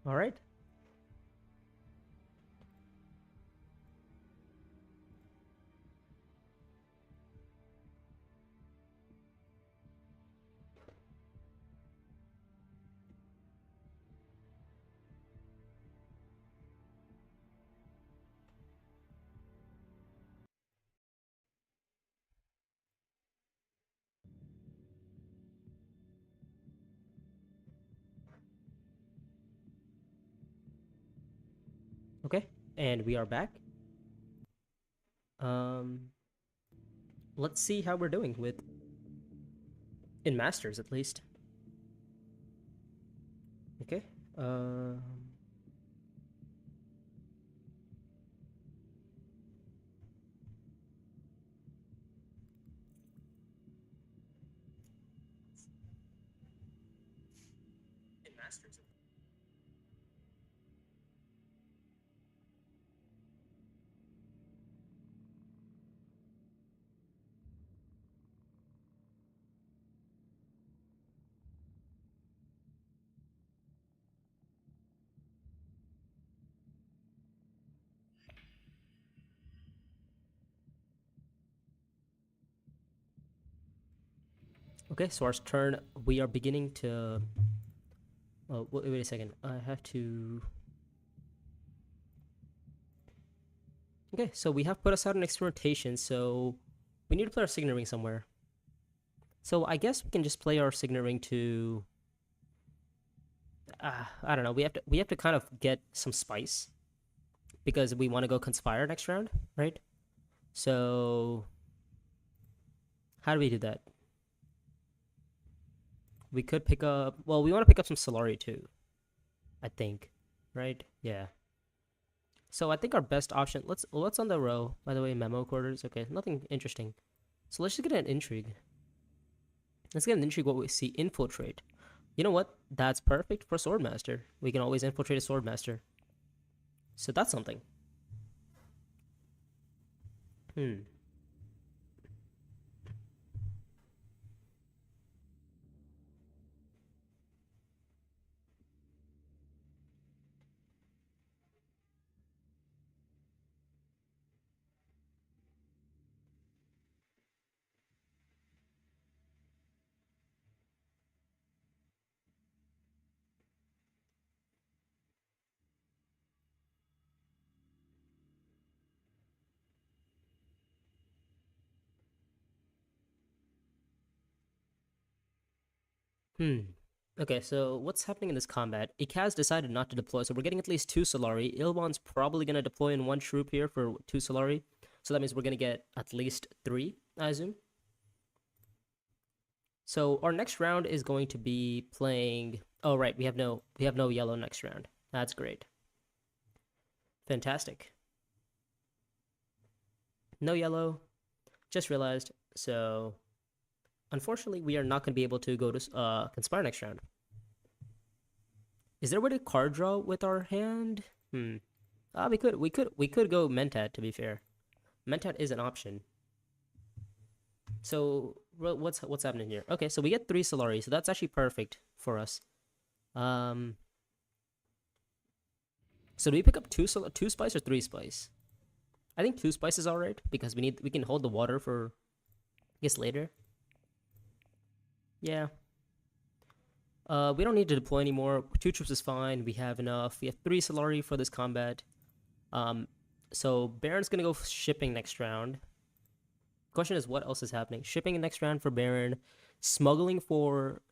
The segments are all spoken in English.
All right. Okay, and we are back. Um, let's see how we're doing with in masters at least. Okay. Um, in masters. Okay, so our turn. We are beginning to. Oh, wait a second. I have to. Okay, so we have put aside an experimentation, so we need to play our signet ring somewhere. So I guess we can just play our signet ring to. I don't know. We have to kind of get some spice because we want to go conspire next round, right? So how do we do that? We could pick up. Well, we want to pick up some Solari too. I think, right? Yeah. So I think our best option. Let's on the row. By the way, memo quarters. Okay, nothing interesting. So let's just get an intrigue. Let's get an intrigue. What we see, infiltrate. You know what? That's perfect for swordmaster. We can always infiltrate a swordmaster. So that's something. Hmm. Hmm. Okay, so what's happening in this combat? Ikaz decided not to deploy, so we're getting at least two Solari. Ilvan's probably going to deploy in one troop here for two Solari. So that means we're going to get at least three, I assume. So our next round is going to be playing. Oh right, we have no yellow next round. That's great. Fantastic. No yellow. Just realized. So unfortunately, we are not going to be able to go to conspire next round. Is there a way to card draw with our hand? Hmm. We could go Mentat. To be fair, Mentat is an option. So what's happening here? Okay, so we get three Solari, so that's actually perfect for us. Um. So do we pick up two spice or three spice? I think two spice is alright because we can hold the water for I guess later. Yeah. We don't need to deploy anymore. Two troops is fine. We have enough. We have three Solari for this combat. Um, so Baron's gonna go shipping next round. Question is, what else is happening? Shipping next round for Baron, smuggling for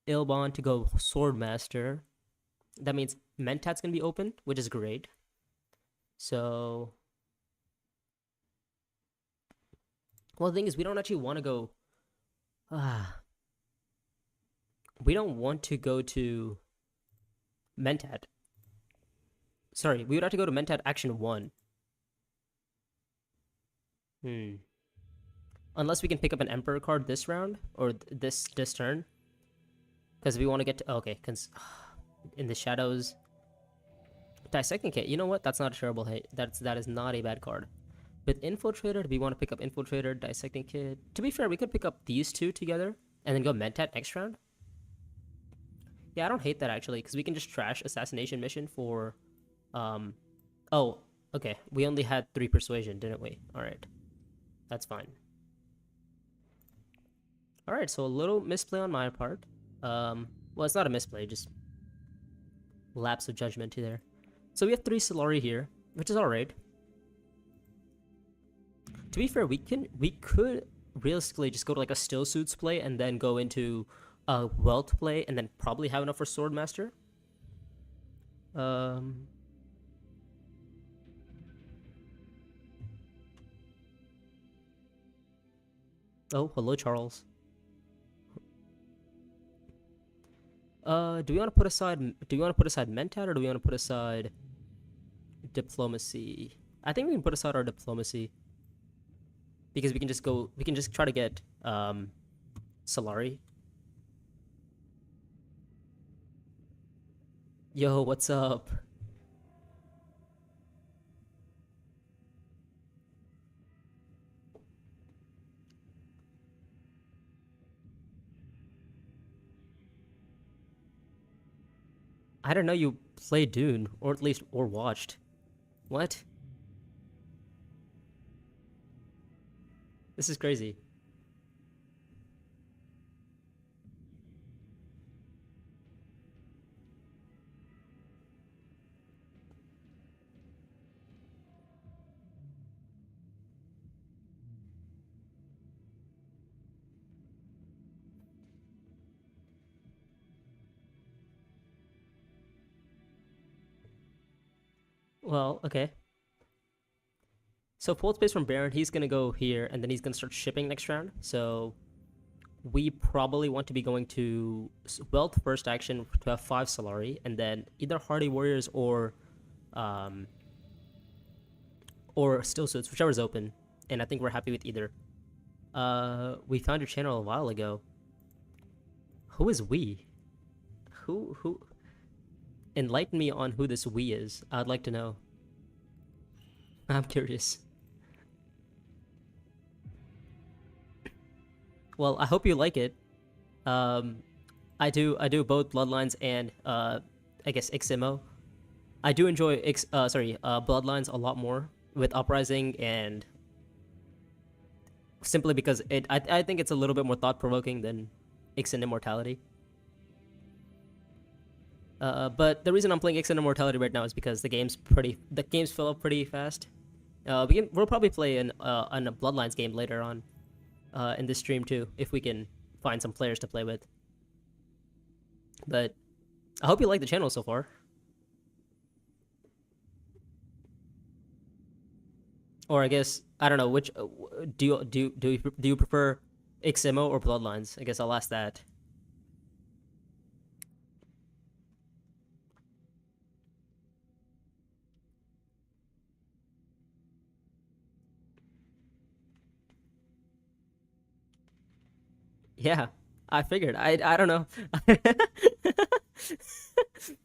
Ilbon to go Swordmaster. That means Mentat's gonna be open, which is great. So, well, the thing is, we don't actually want to go. Ah, we don't want to go to Mentat. Sorry, we would have to go to Mentat Action 1. Hmm. Unless we can pick up an Emperor card this round or this turn. Because we want to get to. Oh, okay, in the shadows. Dissecting Kit. You know what? That's not a terrible hit. That is not a bad card. With Infiltrator, do we want to pick up Infiltrator, Dissecting Kit? To be fair, we could pick up these two together and then go Mentat next round. Yeah, I don't hate that actually, because we can just trash assassination mission for, oh, okay. We only had 3 persuasion, didn't we? All right, that's fine. All right, so a little misplay on my part. Well, it's not a misplay, just lapse of judgment there. So we have 3 Solari here, which is all right. To be fair, we could realistically just go to like a still suits play and then go into a welt play and then probably have enough for Swordmaster. Oh, hello, Charles. Do we want to put aside? Do we want to put aside Mentat or do we want to put aside diplomacy? I think we can put aside our diplomacy because we can just go. We can just try to get Solari. Yo, what's up? I don't know you played Dune, or at least or watched. What? This is crazy. Well, okay. So pull space from Baron, he's gonna go here, and then he's gonna start shipping next round. So we probably want to be going to Wealth first action to have 5 Solari, and then either Hardy Warriors or Still Suits, whichever's open. And I think we're happy with either. We found your channel a while ago. Who is we? Who? Enlighten me on who this we is. I'd like to know. I'm curious. Well, I hope you like it. I do both Bloodlines and I guess XMO. I do enjoy Bloodlines a lot more with Uprising, and simply because I think it's a little bit more thought provoking than Ixen Immortality. But the reason I'm playing Ixen Immortality right now is because the games fill up pretty fast. We'll probably play a Bloodlines game later on in this stream too, if we can find some players to play with. But I hope you like the channel so far. Or I guess I don't know which do you prefer XMO or Bloodlines? I guess I'll ask that. Yeah, I figured. I don't know.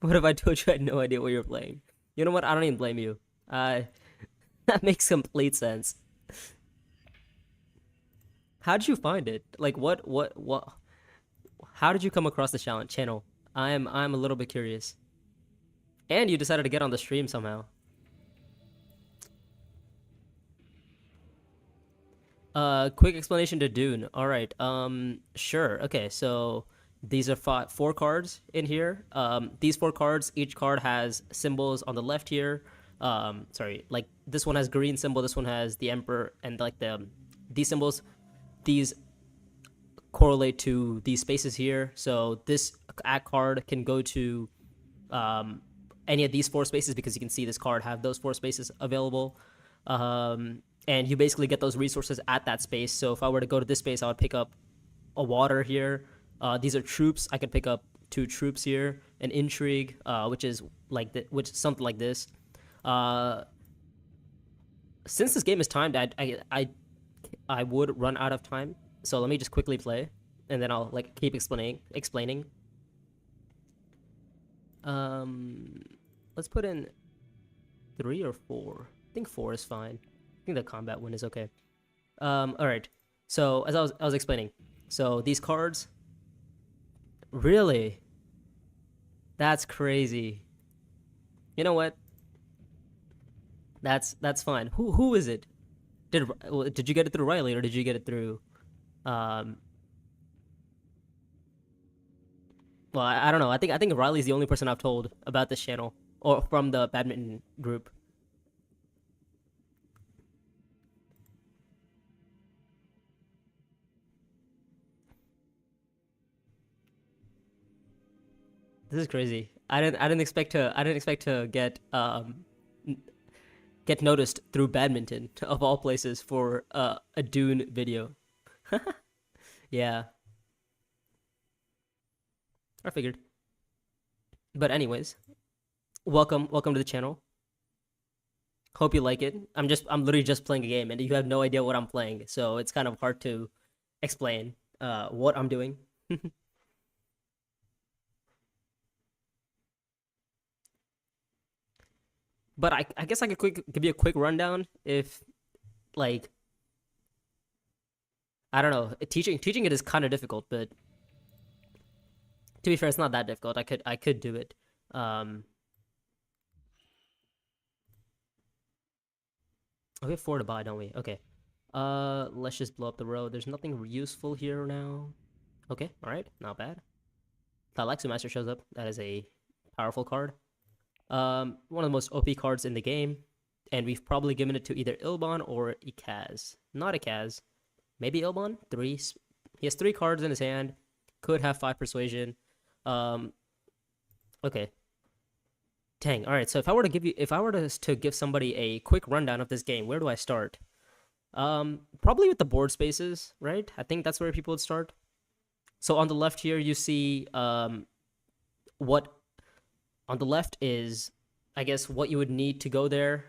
What if I told you I had no idea what you're playing? You know what? I don't even blame you. That makes complete sense. How did you find it? Like, what? How did you come across the channel? I'm a little bit curious. And you decided to get on the stream somehow. Quick explanation to Dune. All right. Sure. Okay. So these are 4 cards in here. These 4 cards, each card has symbols on the left here. Sorry, like this one has green symbol, this one has the Emperor, and like these symbols, these correlate to these spaces here. So this card can go to any of these 4 spaces because you can see this card have those 4 spaces available. And you basically get those resources at that space. So if I were to go to this space, I would pick up a water here. These are troops. I could pick up 2 troops here. An intrigue, which is which is something like this. Since this game is timed, I would run out of time. So let me just quickly play, and then I'll like keep explaining. Let's put in 3 or 4. I think 4 is fine. I think the combat win is okay. All right. So as I was explaining, so these cards, really, That's crazy. You know what? That's fine. Who is it? Did you get it through Riley or did you get it through? Um, well, I don't know. I think Riley's the only person I've told about this channel or from the badminton group. This is crazy. I didn't expect to get noticed through badminton of all places for a Dune video. Yeah, I figured. But anyways, welcome to the channel. Hope you like it. I'm literally just playing a game and you have no idea what I'm playing, so it's kind of hard to explain what I'm doing. But I guess I could give you a quick rundown if like I don't know. Teaching it is kind of difficult, but to be fair, it's not that difficult. I could do it. Um, we have four to buy, don't we? Okay. Let's just blow up the road. There's nothing useful here now. Okay, all right, not bad. Alexu Master shows up. That is a powerful card. One of the most OP cards in the game, and we've probably given it to either Ilban or Ikaz. Not Ikaz, maybe Ilban. Three. He has three cards in his hand. Could have five persuasion. Um, okay. Dang. All right. So if I were to give somebody a quick rundown of this game, where do I start? Probably with the board spaces, right? I think that's where people would start. So on the left here, you see what on the left is, I guess, what you would need to go there,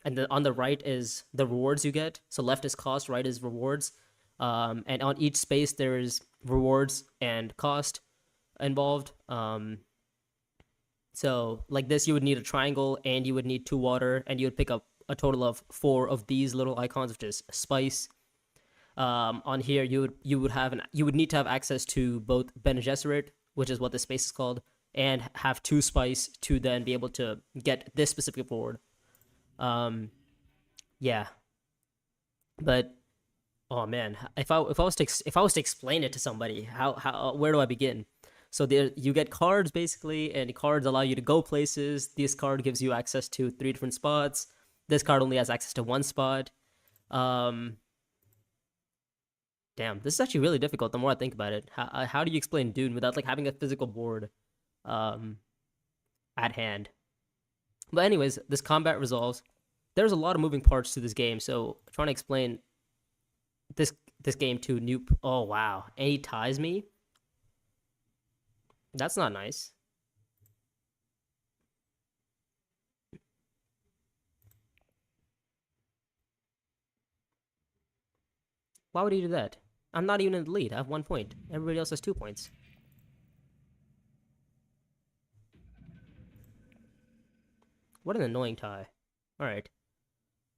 and on the right is the rewards you get. So left is cost, right is rewards, and on each space there is rewards and cost involved. So like this, you would need a triangle, and you would need two water, and you would pick up a total of four of these little icons, which is spice. On here, you would need to have access to both Bene Gesserit, which is what this space is called, and have two spice to then be able to get this specific reward. Um, yeah, but oh man, if I was to explain it to somebody, how where do I begin? So there you get cards basically, and cards allow you to go places. This card gives you access to three different spots. This card only has access to one spot. Um, Damn, this is actually really difficult. The more I think about it, how do you explain Dune without like having a physical board um at hand? But anyways, this combat resolves. There's a lot of moving parts to this game, so trying to explain this this game to new. Oh wow, and he ties me. That's not nice. Why would he do that? I'm not even in the lead. I have 1 point. Everybody else has 2 points. What an annoying tie. All right.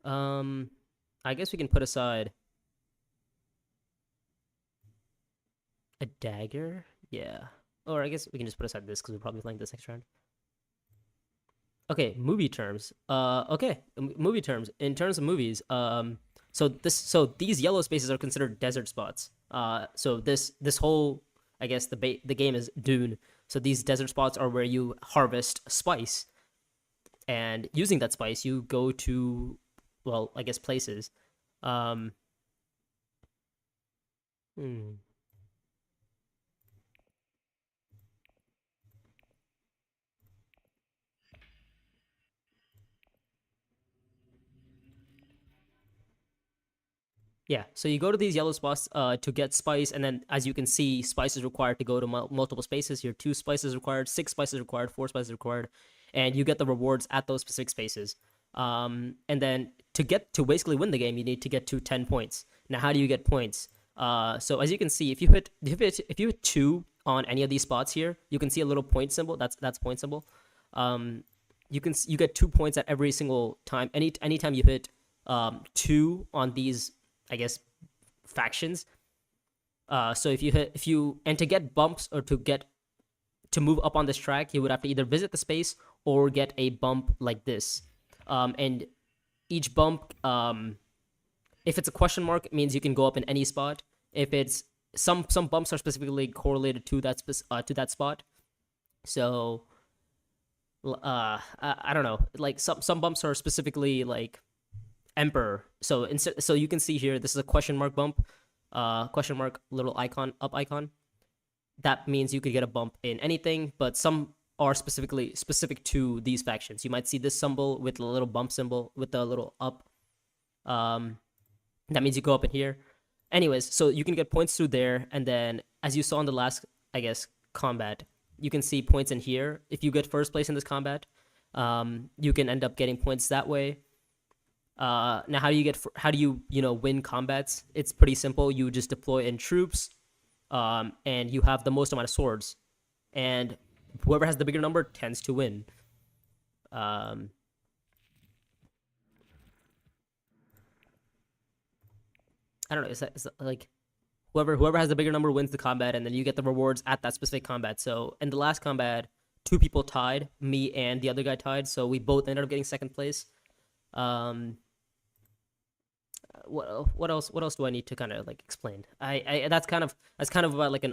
Um, I guess we can put aside a dagger. Yeah. Or I guess we can just put aside this because we're probably playing this next round. Okay, movie terms. Okay, movie terms. In terms of movies, so these yellow spaces are considered desert spots. So this whole, I guess the game is Dune. So these desert spots are where you harvest spice, and using that spice, you go to, well, I guess places. Um, hmm. Yeah, so you go to these yellow spots to get spice, and then as you can see, spice is required to go to multiple spaces. Here, two spices required, six spices required, four spices required, and you get the rewards at those specific spaces. And then to basically win the game, you need to get to 10 points. Now, how do you get points? So as you can see, if you hit two on any of these spots here, you can see a little point symbol. That's point symbol. Um, you get 2 points at every single time. Anytime you hit two on these, I guess, factions. So if you and to get bumps or to get to move up on this track, you would have to either visit the space or get a bump like this. And each bump, if it's a question mark, it means you can go up in any spot. If it's some bumps are specifically correlated to that spot. So I don't know. Like some bumps are specifically like emperor. So you can see here, this is a question mark bump, question mark little icon up icon. That means you could get a bump in anything, but some are specifically specific to these factions. You might see this symbol with the little bump symbol with the little up. That means you go up in here. Anyways, so you can get points through there, and then as you saw in the last, I guess, combat, you can see points in here. If you get first place in this combat, you can end up getting points that way. Now, how do you win combats? It's pretty simple. You just deploy in troops, and you have the most amount of swords, and whoever has the bigger number tends to win. I don't know. Is that like whoever has the bigger number wins the combat, and then you get the rewards at that specific combat. So in the last combat, two people tied, me and the other guy tied, so we both ended up getting second place. Um, what else do I need to kind of like explain? That's kind of about like an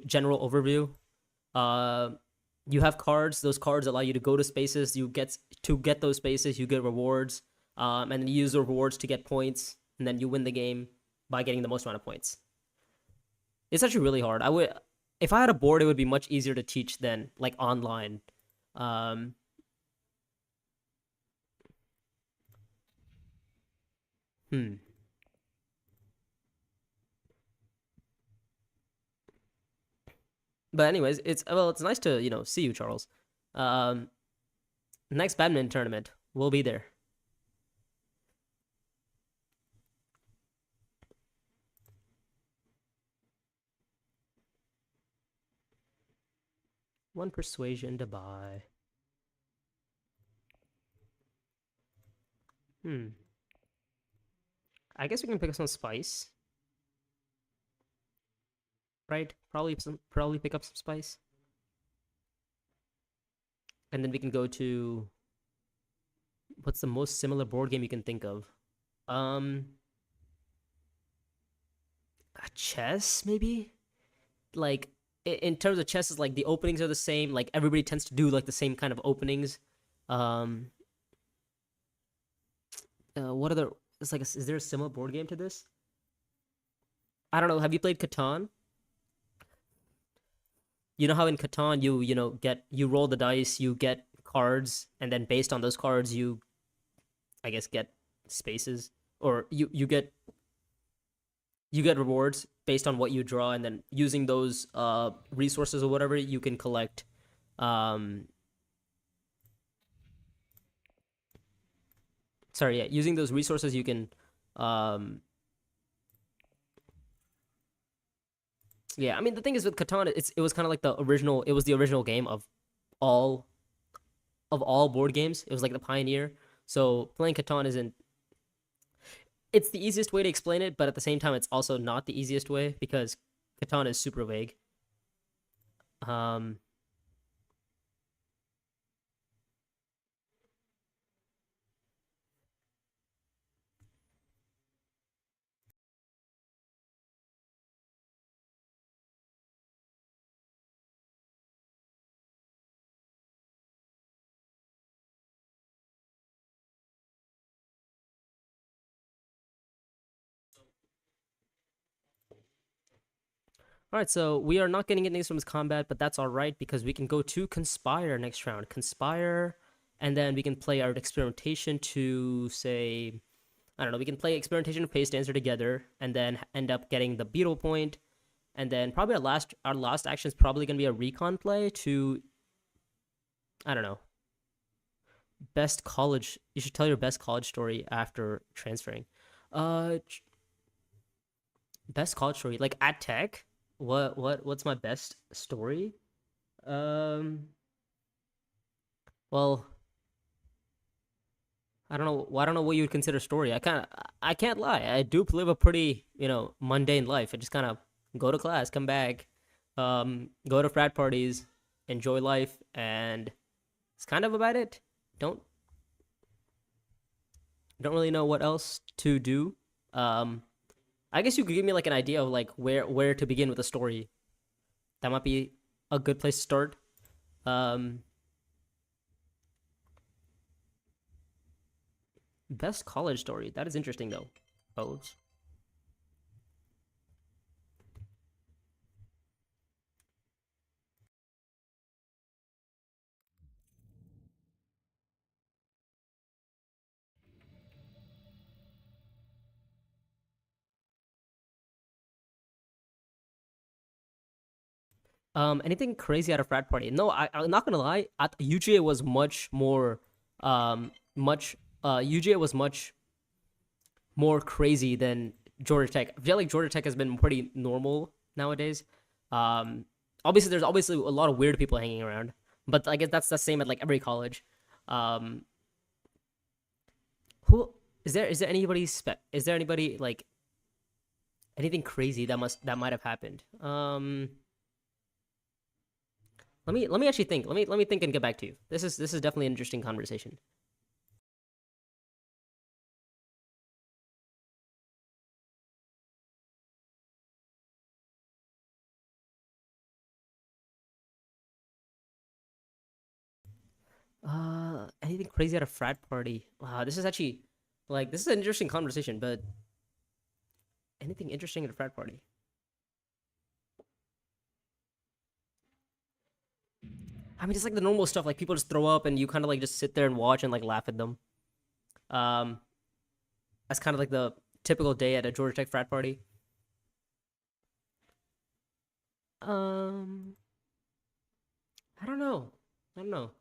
general overview. Uh, you have cards. Those cards allow you to go to spaces. To get those spaces, you get rewards. And then you use the rewards to get points, and then you win the game by getting the most amount of points. It's actually really hard. If I had a board, it would be much easier to teach than like online. Um, hmm. But anyways, it's nice to see you, Charles. Um, Next badminton tournament, we'll be there. One persuasion to buy. Hmm. I guess we can pick up some spice, right? Probably pick up some spice, and then we can go to what's the most similar board game you can think of? Um, Chess maybe. Like in terms of chess, is like the openings are the same. Like everybody tends to do like the same kind of openings. Um, what other? It's like, is there a similar board game to this? I don't know. Have you played Catan? You know how in Catan you roll the dice, you get cards, and then based on those cards, you I guess get spaces, or you get rewards based on what you draw, and then using those resources or whatever you can collect. Um, Sorry, yeah, using those resources you can. Um, yeah, I mean the thing is with Catan, it was kind of like the original. It was the original game all all board games. It was like the pioneer. So playing Catan isn't. It's the easiest way to explain it, but at the same time, it's also not the easiest way because Catan is super vague. Um, all right, so we are not getting anything from his combat, but that's all right because we can go to Conspire next round. Conspire, and then we can play our experimentation to say, I don't know, we can play experimentation and pace dancer together, and then end up getting the beetle point, and then probably our last action is probably gonna be a recon play to, I don't know, best college. You should tell your best college story after transferring. Uh, Best college story like at Tech. What's my best story? Um, well, I don't know what you would consider story. I can't lie. I do live a pretty, mundane life. I just kind of go to class, come back, go to frat parties, enjoy life, and it's kind of about it. Don't don't really know what else to do. Um, I guess you could give me like an idea of like where to begin with the story. That might be a good place to start. Um, Best college story. That is interesting though. Oh, anything crazy at a frat party? No, I'm not gonna lie. At UGA was much more, much UGA was much more crazy than Georgia Tech. I feel like Georgia Tech has been pretty normal nowadays. Um, Obviously, there's obviously a lot of weird people hanging around, but I guess that's the same at like every college. Um, who is there anybody is there anybody like anything crazy that might have happened? Let me actually think. Let me think and get back to you. This is definitely an interesting conversation. Anything crazy at a frat party? Wow, this is actually like this is an interesting conversation. But anything interesting at a frat party? I mean, it's like the normal stuff. Like people just throw up, and you kind of like just sit there and watch and like laugh at them. Um, that's kind of like the typical day at a Georgia Tech frat party. Um, I don't know. I don't know.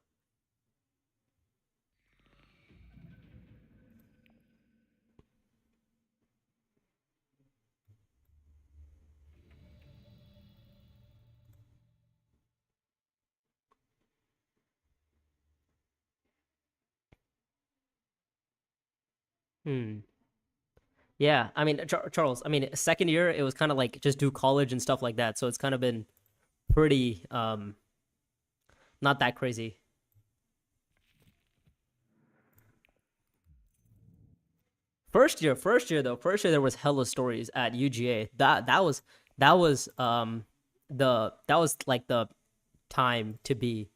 Hmm. Yeah, I mean, Charles. I mean, second year it was kind of like just do college and stuff like that. So it's kind of been pretty not that crazy. First year there was hella stories at UGA. That was that was like the time to be,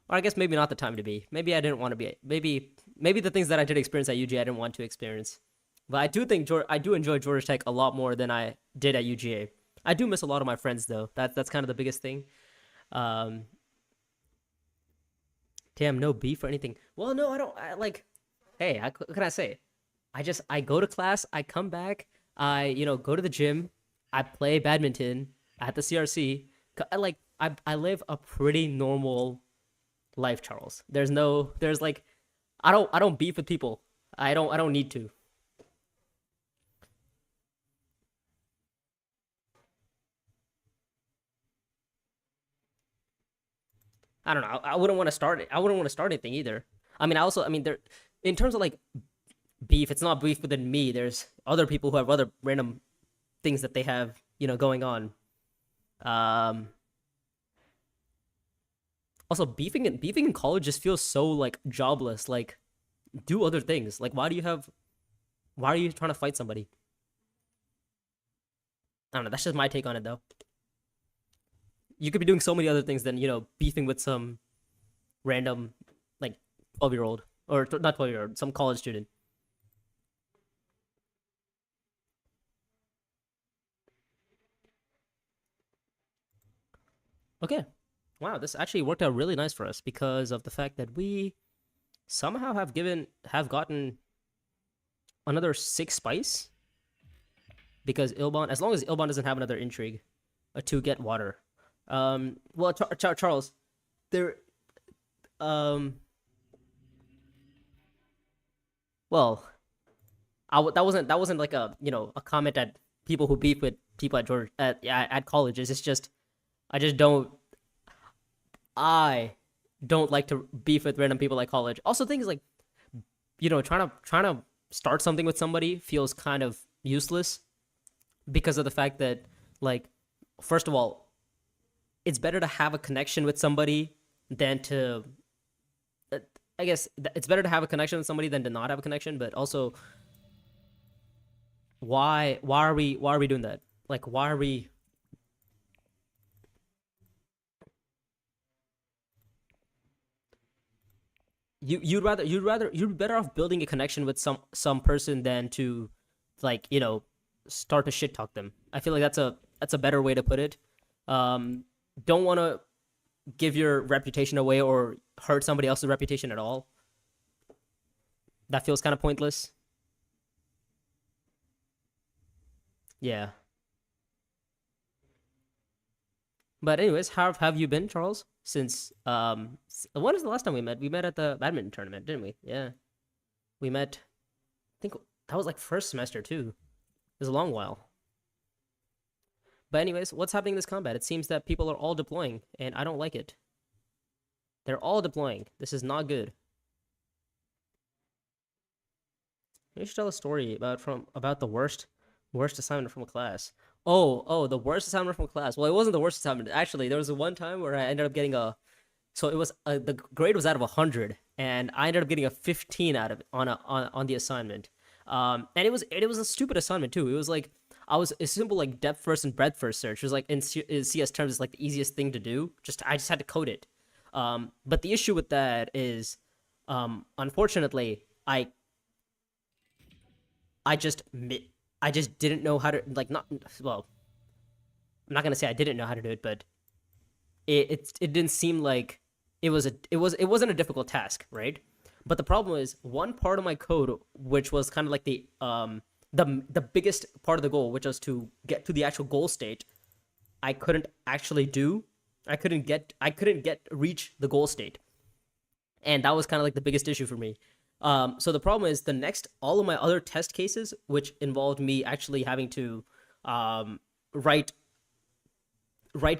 or I guess maybe not the time to be. Maybe I didn't want to be. Maybe the things that I did experience at UGA I didn't want to experience. But I do think I do enjoy Georgia Tech a lot more than I did at UGA. I do miss a lot of my friends though. That's kind of the biggest thing. Um, Damn, no beef or anything. Well, no, I don't. I like. Hey, what can I say? I go to class, I come back, I go to the gym, I play badminton at the CRC. I live a pretty normal life, Charles. There's like I don't beef with people. I don't need to. I don't know. I wouldn't want to start it. I wouldn't want to start anything either. I mean there in terms of like beef, it's not beef within me. There's other people who have other random things that they have, going on. Um Also, beefing in college just feels so like jobless. Like, do other things. Like, why are you trying to fight somebody? I don't know. That's just my take on it, though. You could be doing so many other things than beefing with some random like 12-year old or not 12-year old, some college student. Okay, wow, this actually worked out really nice for us because of the fact that we somehow have gotten another six spice because Ilbon, as long as Ilbon doesn't have another intrigue, to get water. Well, Charles, there, um, well, that wasn't like a a comment at people who beef with people at Georgia at colleges. It's just I just I don't like to beef with random people at college. Also, things like trying to start something with somebody feels kind of useless because of the fact that like first of all it's better to have a connection with somebody than to. uh, I guess it's better to have a connection with somebody than to not have a connection. But also, why are we doing that? Like, why are we? You're better off building a connection with some person than to, like, start to shit talk them. I feel like that's a better way to put it. Um, don't want to give your reputation away or hurt somebody else's reputation at all. That feels kind of pointless. Yeah. But anyways, how have you been, Charles? Since when is the last time we met? We met at the badminton tournament, didn't we? Yeah, we met. I think that was like first semester too. It was a long while. But anyways, what's happening in this combat? It seems that people are all deploying, and I don't like it. They're all deploying. This is not good. You should tell a story about the worst assignment from a class. Oh, the worst assignment from class. Well, it wasn't the worst assignment. Actually, there was one time where I ended up getting a. So it was the grade was out of 100, and I ended up getting a 15 out of it on the assignment. And it was a stupid assignment too. It was like I was a simple like depth first and breadth first search. It was like in CS terms, it's like the easiest thing to do. I just had to code it. But the issue with that is, unfortunately, I just I just didn't know how to, like, not well. I'm not gonna say I didn't know how to do it, but it didn't seem like it wasn't a difficult task, right? But the problem is one part of my code, which was kind of like the biggest part of the goal, which was to get to the actual goal state, I couldn't actually do. I couldn't get reach the goal state, and that was kind of like the biggest issue for me. So the problem is all of my other test cases, which involved me actually having to write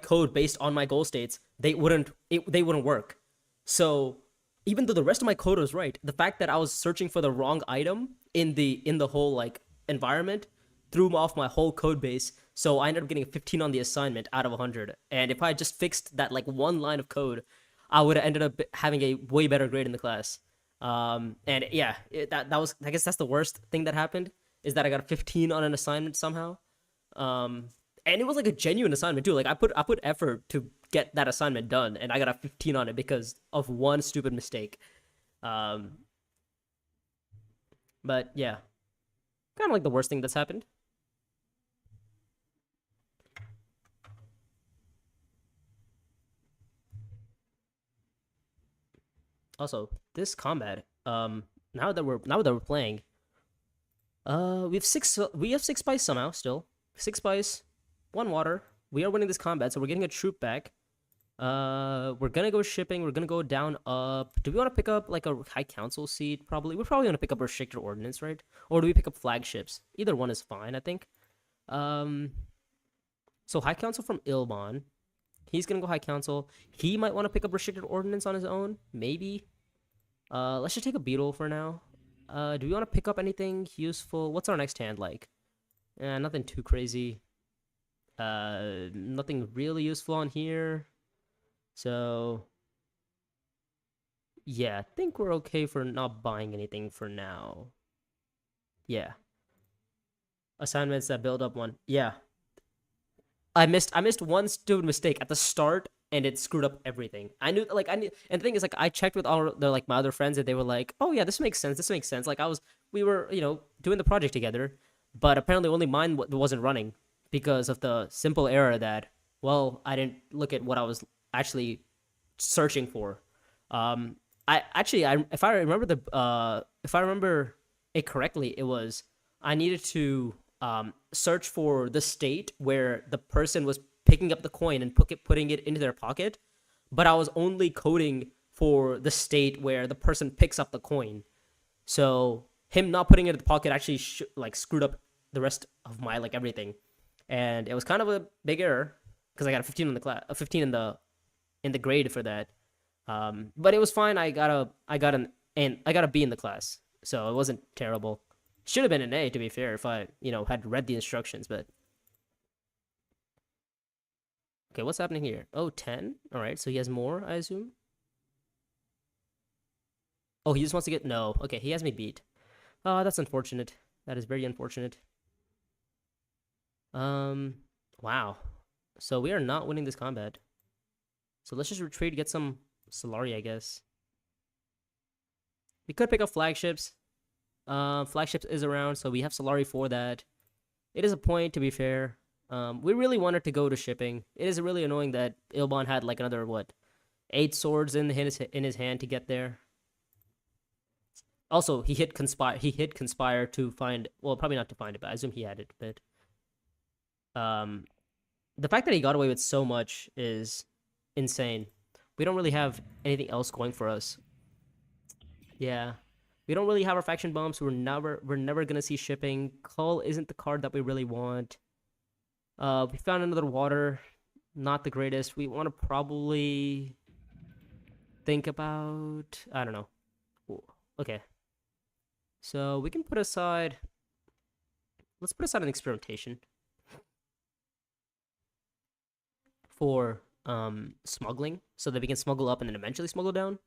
code based on my goal states, they wouldn't work. So even though the rest of my code was right, the fact that I was searching for the wrong item in the whole like environment threw off my whole code base. So I ended up getting a 15 on the assignment out of 100. And if I had just fixed that like one line of code, I would have ended up having a way better grade in the class. And yeah, that was, I guess that's the worst thing that happened, is that I got a 15 on an assignment somehow. Um, and it was like a genuine assignment too. Like I put effort to get that assignment done, and I got a 15 on it because of one stupid mistake. Um, but yeah, kind of like the worst thing that's happened. Also, this combat, now that we're playing, we have six spice somehow still. Six spice, one water. We are winning this combat, so we're getting a troop back. We're gonna go shipping. We're gonna go down up. Do we want to pick up like a high council seat? Probably. We're probably gonna pick up restricted ordnance, right? Or do we pick up flagships? Either one is fine, I think. Um, so high council from Ilbon. He's gonna go high council. He might want to pick up restricted ordnance on his own, maybe. Let's just take a beetle for now. Do we want to pick up anything useful? What's our next hand like? Nothing too crazy. Nothing really useful on here. So yeah, I think we're okay for not buying anything for now. Yeah, assignments that build up one. Yeah, I missed one stupid mistake at the start, and it screwed up everything. I knew, and the thing is, like, I checked with all the like my other friends, and they were like, "Oh yeah, this makes sense. This makes sense." Like we were, doing the project together, but apparently only mine wasn't running because of the simple error that, well, I didn't look at what I was actually searching for. Um, I actually, if I remember it correctly, it was I needed to search for the state where the person was picking up the coin and putting it into their pocket, but I was only coding for the state where the person picks up the coin. So him not putting it in the pocket actually like screwed up the rest of my like everything, and it was kind of a big error because I got a 15 in the class, a 15 in the grade for that. But it was fine. I got a B in the class, so it wasn't terrible. Should have been an A, to be fair, if I had read the instructions. But Okay, what's happening here? Oh, 10? All right, so he has more, I assume. Oh, he just wants to get... No. Okay, he has me beat. Oh, that's unfortunate. That is very unfortunate. Um, wow. So we are not winning this combat. So let's just retreat, get some Solari, I guess. We could pick up flagships. Flagships is around, so we have Solari for that. It is a point, to be fair. We really wanted to go to shipping. It is really annoying that Ilban had like another, what, 8 swords in his hand to get there. Also, he hit conspire to find, well, probably not to find it, but I assume he had it. But the fact that he got away with so much is insane. We don't really have anything else going for us. Yeah. We don't really have our faction bumps. We're never gonna see shipping. Cull isn't the card that we really want. We found another water. Not the greatest. We want to probably think about, I don't know. Okay. So we can put aside, let's put aside an experimentation for smuggling, so that we can smuggle up and then eventually smuggle down.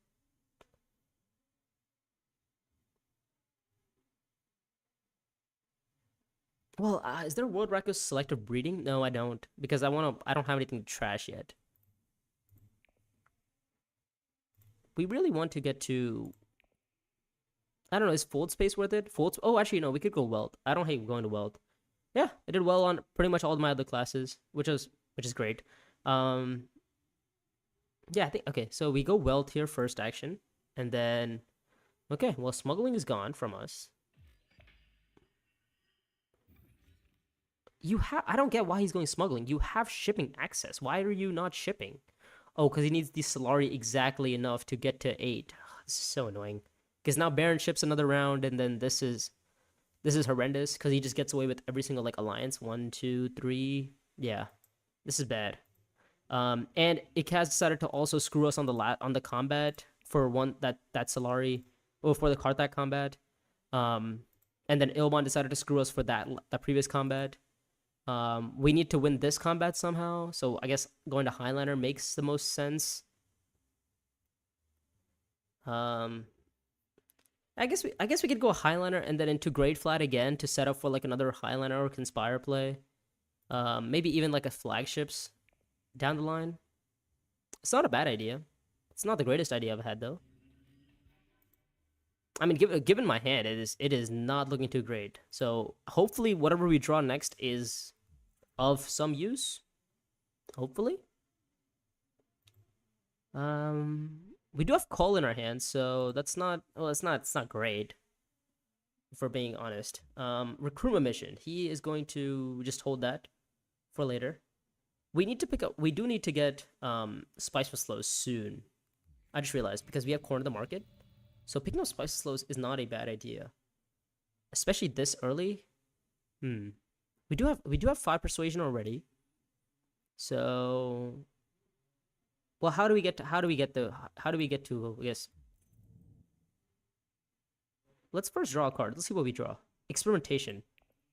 Well, is there World Record selective breeding? No, I don't, because I don't have anything to trash yet. We really want to get to, I don't know, is Fold Space worth it? Oh, actually, no, we could go Weld. I don't hate going to Weld. Yeah, I did well on pretty much all of my other classes, which is great. Yeah, I think, okay, so we go Weld here first action, and then, okay, well, smuggling is gone from us. I don't get why he's going smuggling. You have shipping access. Why are you not shipping? Oh, because he needs the Solari exactly enough to get to 8. This is so annoying. Because now Baron ships another round, and then this is horrendous, because he just gets away with every single, like, alliance. 1, 2, 3. Yeah. This is bad. And Ikaz decided to also screw us on the combat for that Solari, or for the Karthak combat. And then Ilban decided to screw us for that previous combat. We need to win this combat somehow, so I guess going to Highliner makes the most sense. I guess we could go Highliner and then into Great Flat again to set up for like another Highliner or Conspire play. Maybe even like a flagships down the line. It's not a bad idea. It's not the greatest idea I've had though. I mean, given my hand, it is not looking too great. So hopefully, whatever we draw next is of some use. Hopefully. We do have Call in our hands, so that's not. Well, it's not great. For being honest, recruitment mission. He is going to just hold that for later. We need to pick up. We do need to get Spice for Slows soon. I just realized, because we have Corner the Market. So picking up Spice Slows is not a bad idea, especially this early. We do have 5 persuasion already. So, well, how do we get to? I guess. Let's first draw a card. Let's see what we draw. Experimentation,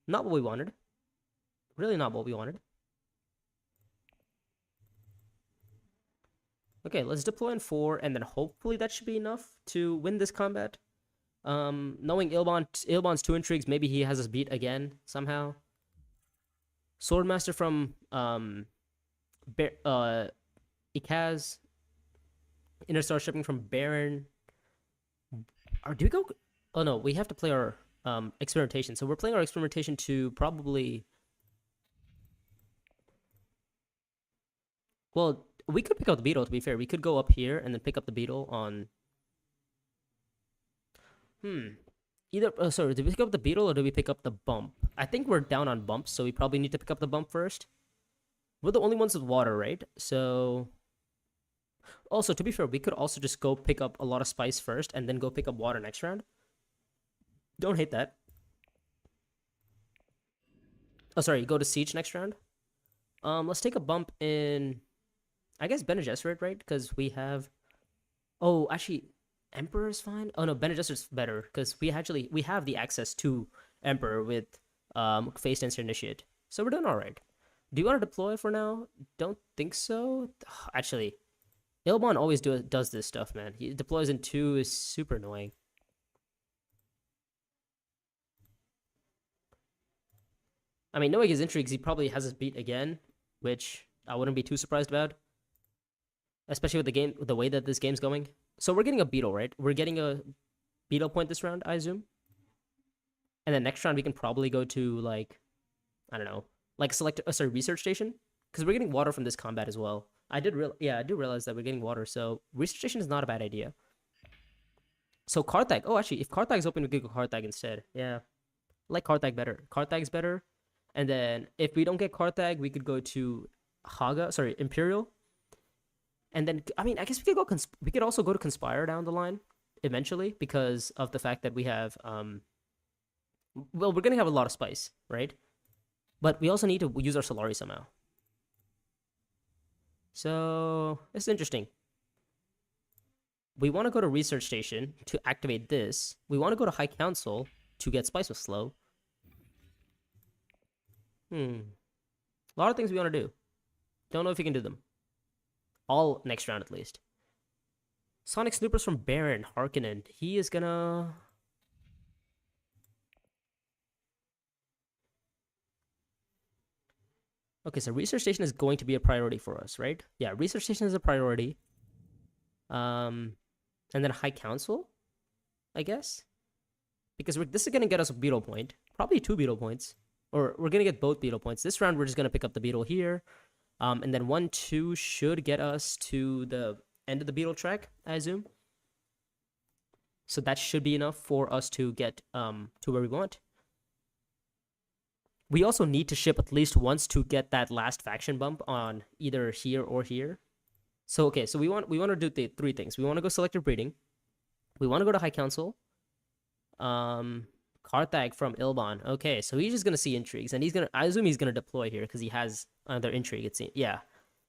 not what we wanted. Really, not what we wanted. Okay, let's deploy in 4, and then hopefully that should be enough to win this combat. Knowing Ilban's 2 intrigues, maybe he has us beat again somehow. Swordmaster from Ikaz. Interstar shipping from Baron. Or do we go? Oh no, we have to play our experimentation. So we're playing our experimentation to probably. Well, we could pick up the beetle, to be fair. We could go up here and then pick up the beetle on... Sorry, did we pick up the beetle or did we pick up the bump? I think we're down on bumps, so we probably need to pick up the bump first. We're the only ones with water, right? So... Also, to be fair, we could also just go pick up a lot of spice first and then go pick up water next round. Don't hate that. Oh, sorry, go to siege next round. Let's take a bump in... I guess Bene Gesserit, right? Because we have... Oh, actually, Emperor is fine. Oh, no, Bene Gesserit's better. Because we have the access to Emperor with Phase Dancer Initiate. So we're doing all right. Do you want to deploy for now? Don't think so. Actually, Ilbon always does this stuff, man. He deploys in 2 is super annoying. I mean, knowing his intrigues, he probably has us beat again, which I wouldn't be too surprised about, especially with the way that this game's going. So we're getting a beetle, right? We're getting a beetle point this round, I assume. And then next round we can probably go to like, I don't know, like select research station, because we're getting water from this combat as well. I do realize that we're getting water, so research station is not a bad idea. So Karthag. Oh, actually, if Karthag's open, we could go Karthag instead. Yeah, I like Karthag better. Karthag's better. And then if we don't get Karthag, we could go to Imperial. And then I mean, I guess we could go. We could also go to Conspire down the line eventually, because of the fact that we have well, we're gonna have a lot of spice, right? But we also need to use our Solari somehow. So it's interesting. We want to go to Research Station to activate this. We want to go to High Council to get Spice with Slow. A lot of things we want to do. Don't know if we can do them. All next round, at least. Sonic Snoopers from Baron Harkonnen. He is gonna... Okay, so Research Station is going to be a priority for us, right? Yeah, Research Station is a priority. And then High Council, I guess. Because this is going to get us a beetle point. Probably 2 beetle points. Or we're going to get both beetle points. This round, we're just going to pick up the beetle here. And then 1-2 should get us to the end of the beetle track, I assume. So that should be enough for us to get to where we want. We also need to ship at least once to get that last faction bump on either here or here. So okay, so we want to do the 3 things. We want to go selective breeding. We want to go to High Council. Karthag from Ilbon. Okay, so he's just gonna see intrigues, and I assume he's gonna deploy here because he has another intrigue. It seems. Yeah.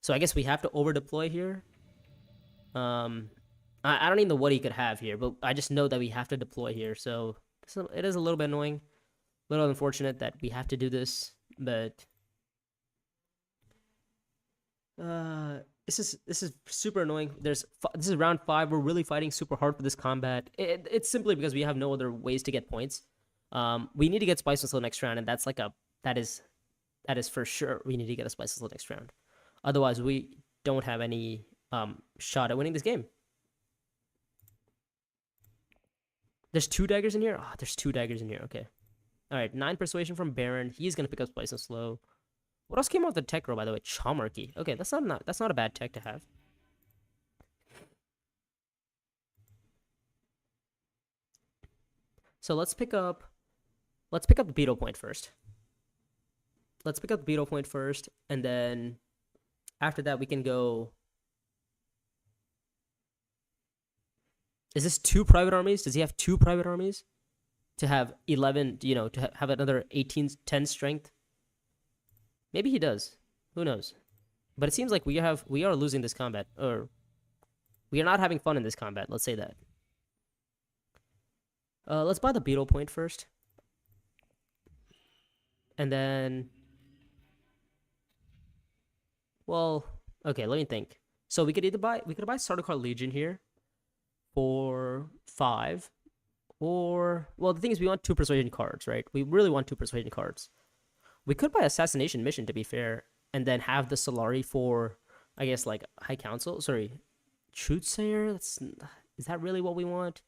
So I guess we have to over deploy here. I don't even know what he could have here, but I just know that we have to deploy here. So it is a little bit annoying. A little unfortunate that we have to do this, but this is super annoying. This is round 5. We're really fighting super hard for this combat. It's simply because we have no other ways to get points. We need to get Spice Whistle next round, and that is for sure. We need to get a Spice Whistle next round. Otherwise, we don't have any shot at winning this game. There's 2 daggers in here. There's 2 daggers in here. Okay. All right, 9 persuasion from Baron. He's gonna pick up Spice and Slow. What else came out of the tech row, by the way? Chomarchy. Okay, that's not a bad tech to have. So let's pick up the beetle point first. And then after that we can go. Is this 2 private armies? Does he have 2 private armies? To have 11, to have another 10 strength. Maybe he does. Who knows? But it seems like we are losing this combat, or we are not having fun in this combat. Let's say that. Let's buy the beetle point first, and then, well, okay. Let me think. So we could buy Sardaukar Legion here for 5. Or, well, the thing is, we want 2 persuasion cards, right? We really want 2 persuasion cards. We could buy Assassination Mission, to be fair, and then have the Solari for, I guess, like, High Council. Sorry, Truthsayer? Is that really what we want?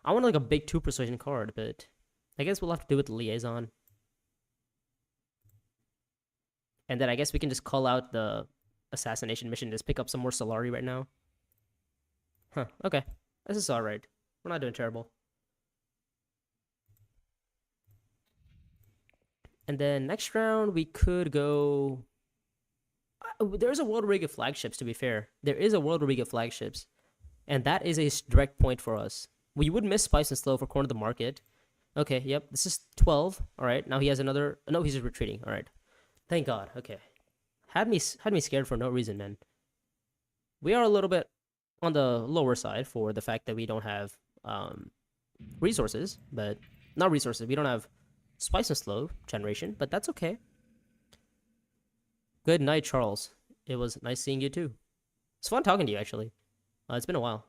I want, like, a big 2 persuasion card, but I guess we'll have to do with the Liaison. And then I guess we can just call out the Assassination Mission, just pick up some more Solari right now. Huh, okay. This is alright. We're not doing terrible. And then next round, we could go... There's a World Rig of Flagships, to be fair. There is a World Rig of Flagships. And that is a direct point for us. We would miss Spice and Slow for Corner of the Market. Okay, yep. This is 12. All right, now he has another... No, he's just retreating. All right. Thank God. Okay. Had me scared for no reason, man. We are a little bit on the lower side for the fact that we don't have resources. But... Not resources. We don't have... Spice and Slow generation, but that's okay. Good night, Charles. It was nice seeing you too. It's fun talking to you, actually. It's been a while.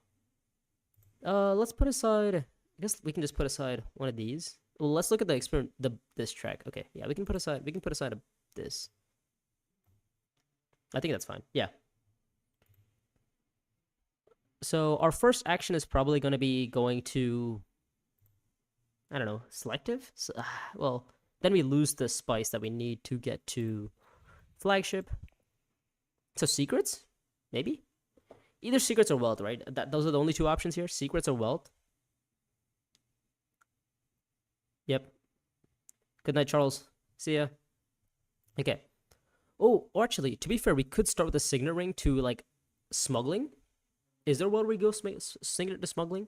Let's put aside. I guess we can just put aside one of these. Well, let's look at the experiment. This track. Okay, yeah, we can put aside. We can put aside this. I think that's fine. Yeah. So our first action is probably going to be going to, I don't know, selective. So, well, then we lose the spice that we need to get to flagship. So secrets, maybe. Either secrets or wealth, right? Those are the only two options here. Secrets or wealth. Yep. Good night, Charles. See ya. Okay. Oh, or actually, to be fair, we could start with a signet ring to like smuggling. Is there a world where we go signet to smuggling?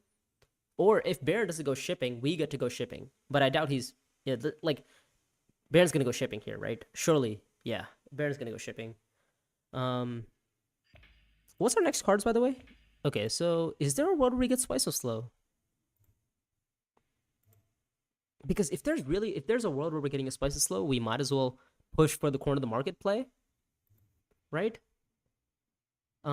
Or if Baron doesn't go shipping, we get to go shipping. But I doubt he's like Baron's gonna go shipping here, right? Surely, yeah. Baron's gonna go shipping. What's our next cards, by the way? Okay, so is there a world where we get Spice so slow? Because if there's a world where we're getting a Spice so slow, we might as well push for the corner of the market play, right? I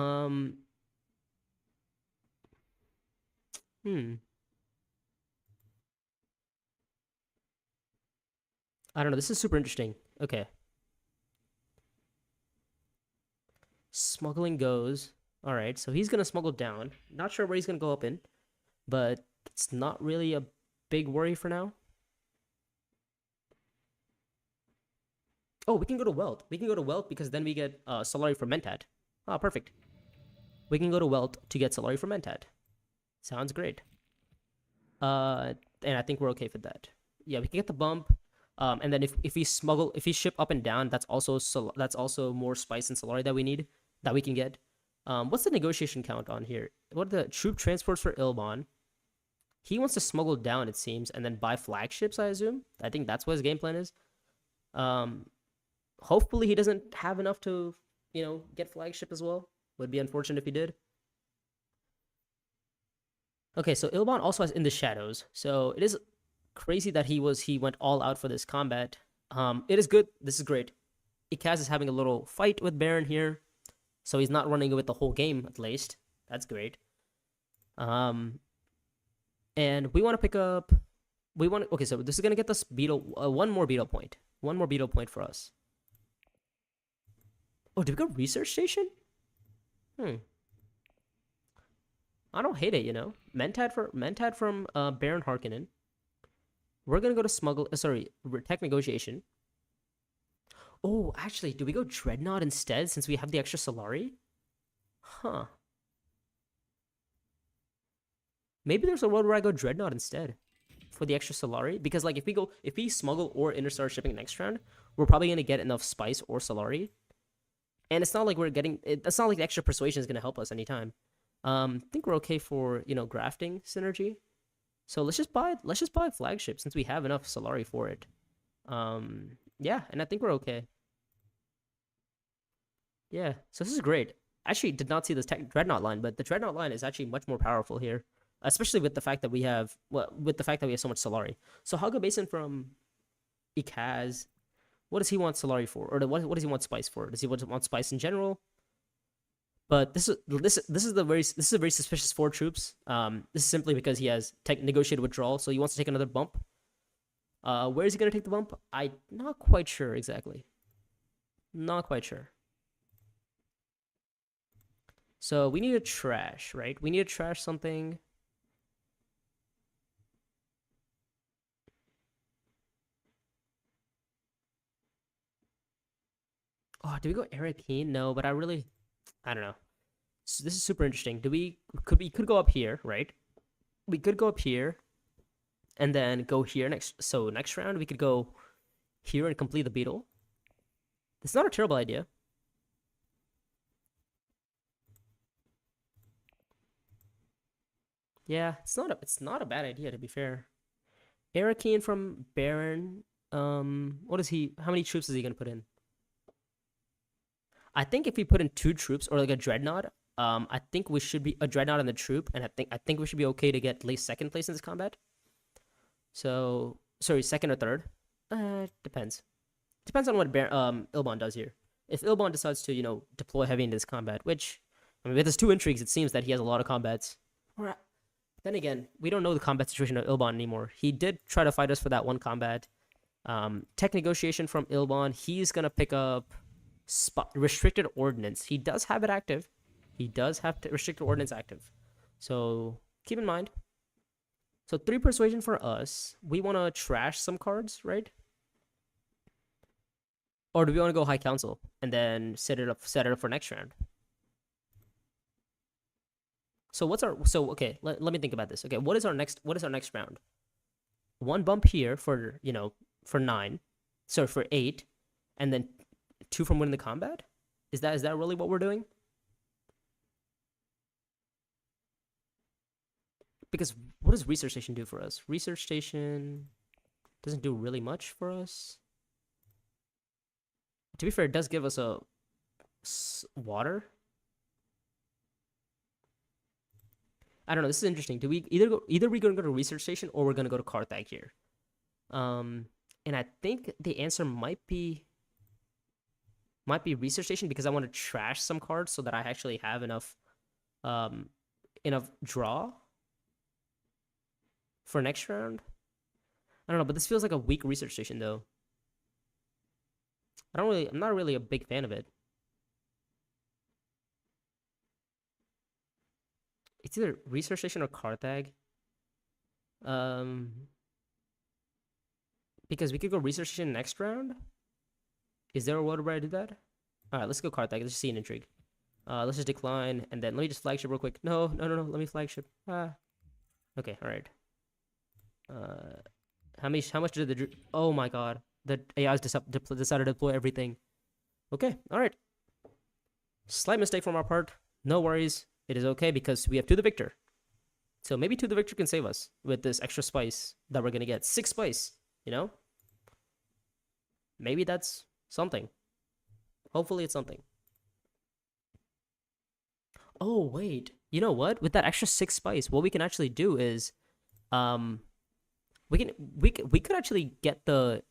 don't know. This is super interesting. Okay. Smuggling goes. All right, so he's gonna smuggle down. Not sure where he's gonna go up in, but it's not really a big worry for now. Oh, we can go to Wealth. We can go to Wealth because then we get Solari for Mentat. Ah, perfect. We can go to Wealth to get Solari for Mentat. Sounds great. And I think we're okay for that. Yeah, we can get the bump. And then if we ship up and down, that's also more spice and Solari that we need, that we can get. What's the negotiation count on here? What are the troop transports for Ilbon? He wants to smuggle down, it seems, and then buy flagships, I assume. I think that's what his game plan is. Hopefully he doesn't have enough to, get flagship as well. Would be unfortunate if he did. Okay, so Ilbon also has In the Shadows. So it is crazy that he went all out for this combat. It is good. This is great. Ikaz is having a little fight with Baron here. So he's not running with the whole game, at least. That's great. And we want to pick up... Okay, so this is going to get us beetle... one more beetle point. One more beetle point for us. Oh, did we go research station? I don't hate it, Mentat from Baron Harkonnen. We're gonna go to tech negotiation. Oh, actually, do we go Dreadnought instead since we have the extra Solari? Huh. Maybe there's a world where I go Dreadnought instead for the extra Solari. Because like if we smuggle or interstar shipping next round, we're probably gonna get enough spice or Solari. And it's not like it's not like the extra persuasion is gonna help us anytime. I think we're okay for, grafting synergy. So let's just buy flagship since we have enough Solari for it. Yeah, and I think we're okay. Yeah, so this is great. Actually, did not see this Dreadnought line, but the Dreadnought line is actually much more powerful here, especially with the fact that we have so much Solari. So Haga Basin from Ikaz, what does he want Solari for, or what does he want spice for? Does he want spice in general? But this is a very suspicious 4 troops. This is simply because he has negotiated withdrawal, so he wants to take another bump. Where is he gonna take the bump? I'm not quite sure exactly. Not quite sure. So we need to trash, right? We need to trash something. Oh, do we go Arakeen? No, but I don't know. So this is super interesting. We could go up here, right? We could go up here and then go here next. So next round we could go here and complete the beetle. It's not a terrible idea. Yeah, it's not a bad idea, to be fair. Arakeen from Baron. What is he? How many troops is he gonna put in? I think if we put in 2 troops or like a dreadnought, I think we should be a dreadnought and the troop, and I think we should be okay to get at least 2nd place in this combat. So sorry, 2nd or 3rd. Depends. Depends on what Ilbon does here. if Ilbon decides to, deploy heavy into this combat, which, I mean, with his 2 intrigues, it seems that he has a lot of combats. Then again, we don't know the combat situation of Ilbon anymore. He did try to fight us for that one combat. Tech negotiation from Ilbon. He's gonna pick up restricted ordnance. He does have it active. He does have restricted ordnance active. So keep in mind. So 3 persuasion for us. We want to trash some cards, right? Or do we want to go high council and then set it up for next round? So okay, let me think about this. Okay, what is our next round? 1 bump here for, for 9. Sorry, for 8, and then 2 from winning the combat? Is that really what we're doing? Because what does research station do for us? Research station doesn't do really much for us. To be fair, it does give us a water. I don't know. This is interesting. Do we either we're gonna go to research station or we're gonna go to Carthag here? And I think the answer might be research station, because I want to trash some cards so that I actually have enough draw for next round. I don't know, but this feels like a weak research station though. I'm not really a big fan of it. It's either research station or Carthag. Because we could go research station next round. Is there a world where I do that? All right, let's go Carthag. Let's just see an intrigue. Let's just decline, and then let me just flagship real quick. No. Let me flagship. Okay, all right. How much did the... Oh my god. The AIs decided to deploy everything. Okay, all right. Slight mistake from our part. No worries. It is okay because we have 2 the Victor. So maybe 2 the Victor can save us with this extra spice that we're going to get. 6 spice, Maybe that's something. Hopefully it's something. Oh, wait. You know what? With that extra 6 spice, what we can actually do is... we could actually get the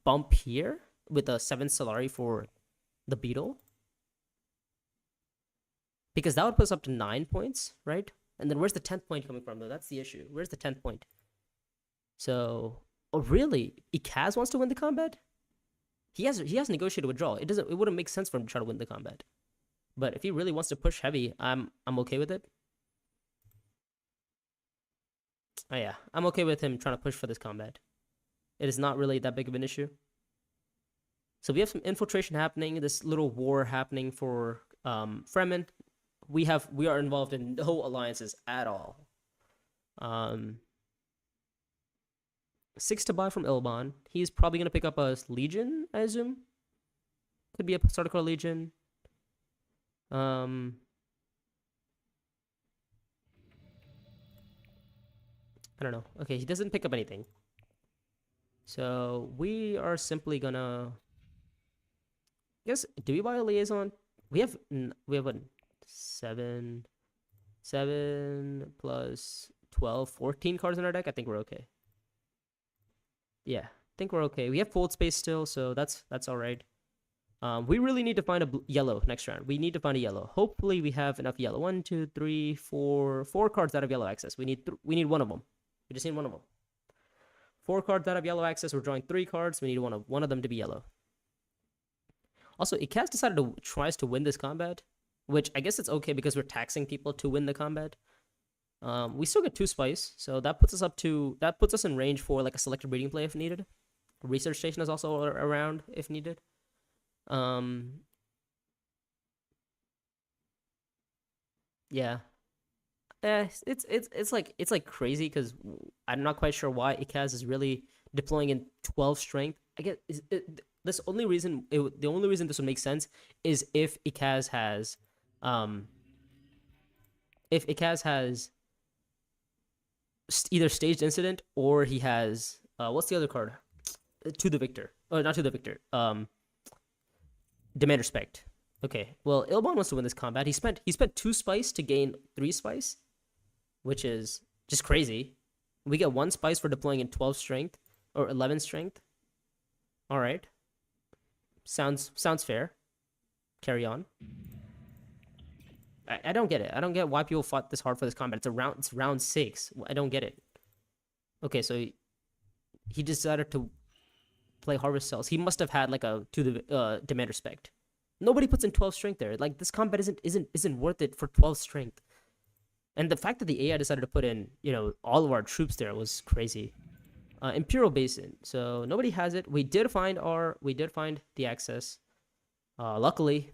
bump here with a 7 Solari for the Beetle, because that would put us up to 9 points, right? And then where's the 10th point coming from though? That's the issue. Where's the 10th point? So, oh really? Ikaz wants to win the combat? He has negotiated withdrawal. It wouldn't make sense for him to try to win the combat. But if he really wants to push heavy, I'm okay with it. Oh yeah, I'm okay with him trying to push for this combat. It is not really that big of an issue. So we have some infiltration happening, this little war happening for Fremen. We are involved in no alliances at all. 6 to buy from Ilbon. He's probably gonna pick up a Legion, I assume. Could be a Sardaukar Legion. I don't know. Okay, he doesn't pick up anything. So we are simply gonna... I guess, do we buy a liaison? We have a 7 plus 12, 14 cards in our deck. I think we're okay. Yeah, I think we're okay. We have fold space still, so that's all right. We really need to find a yellow next round. We need to find a yellow. Hopefully we have enough yellow. 1, 2, 3, 4 cards out of yellow access. We need one of them. We just need one of them. 4 cards out of yellow access. We're drawing 3 cards. We need one of them to be yellow. Also, Ikaz decided to tries to win this combat, which I guess it's okay because we're taxing people to win the combat. We still get 2 spice, so that puts us in range for like a selective breeding play if needed. Research station is also around if needed. Yeah. It's like crazy because I'm not quite sure why Ikaz is really deploying in 12 strength. I guess the only reason this would make sense is if Ikaz has either staged incident or he has what's the other card? To the Victor. Oh, not to the Victor. Demand Respect. Okay. Well, Ilbon wants to win this combat. He spent 2 spice to gain 3 spice, which is just crazy. We get 1 spice for deploying in 12 strength or 11 strength. All right. Sounds fair. carry on. I don't get it. I don't get why people fought this hard for this combat. It's round 6. I don't get it. Okay, so he decided to play Harvest Cells. He must have had like a to the demand respect. Nobody puts in 12 strength there. Like this combat isn't worth it for 12 strength. And the fact that the AI decided to put in, all of our troops there was crazy. Imperial Basin. So nobody has it. We did find the access. Luckily.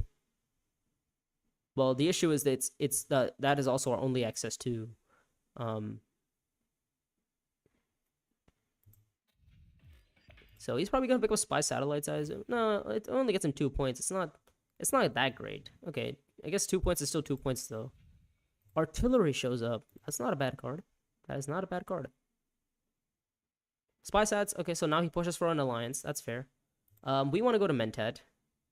Well, the issue is that that is also our only access to. So he's probably gonna pick up spy satellites. No, it only gets him 2 points. It's not that great. Okay, I guess 2 points is still 2 points though. Artillery shows up. That's not a bad card. That is not a bad card. Spy sats. Okay, so now he pushes for an alliance. That's fair. We want to go to Mentat,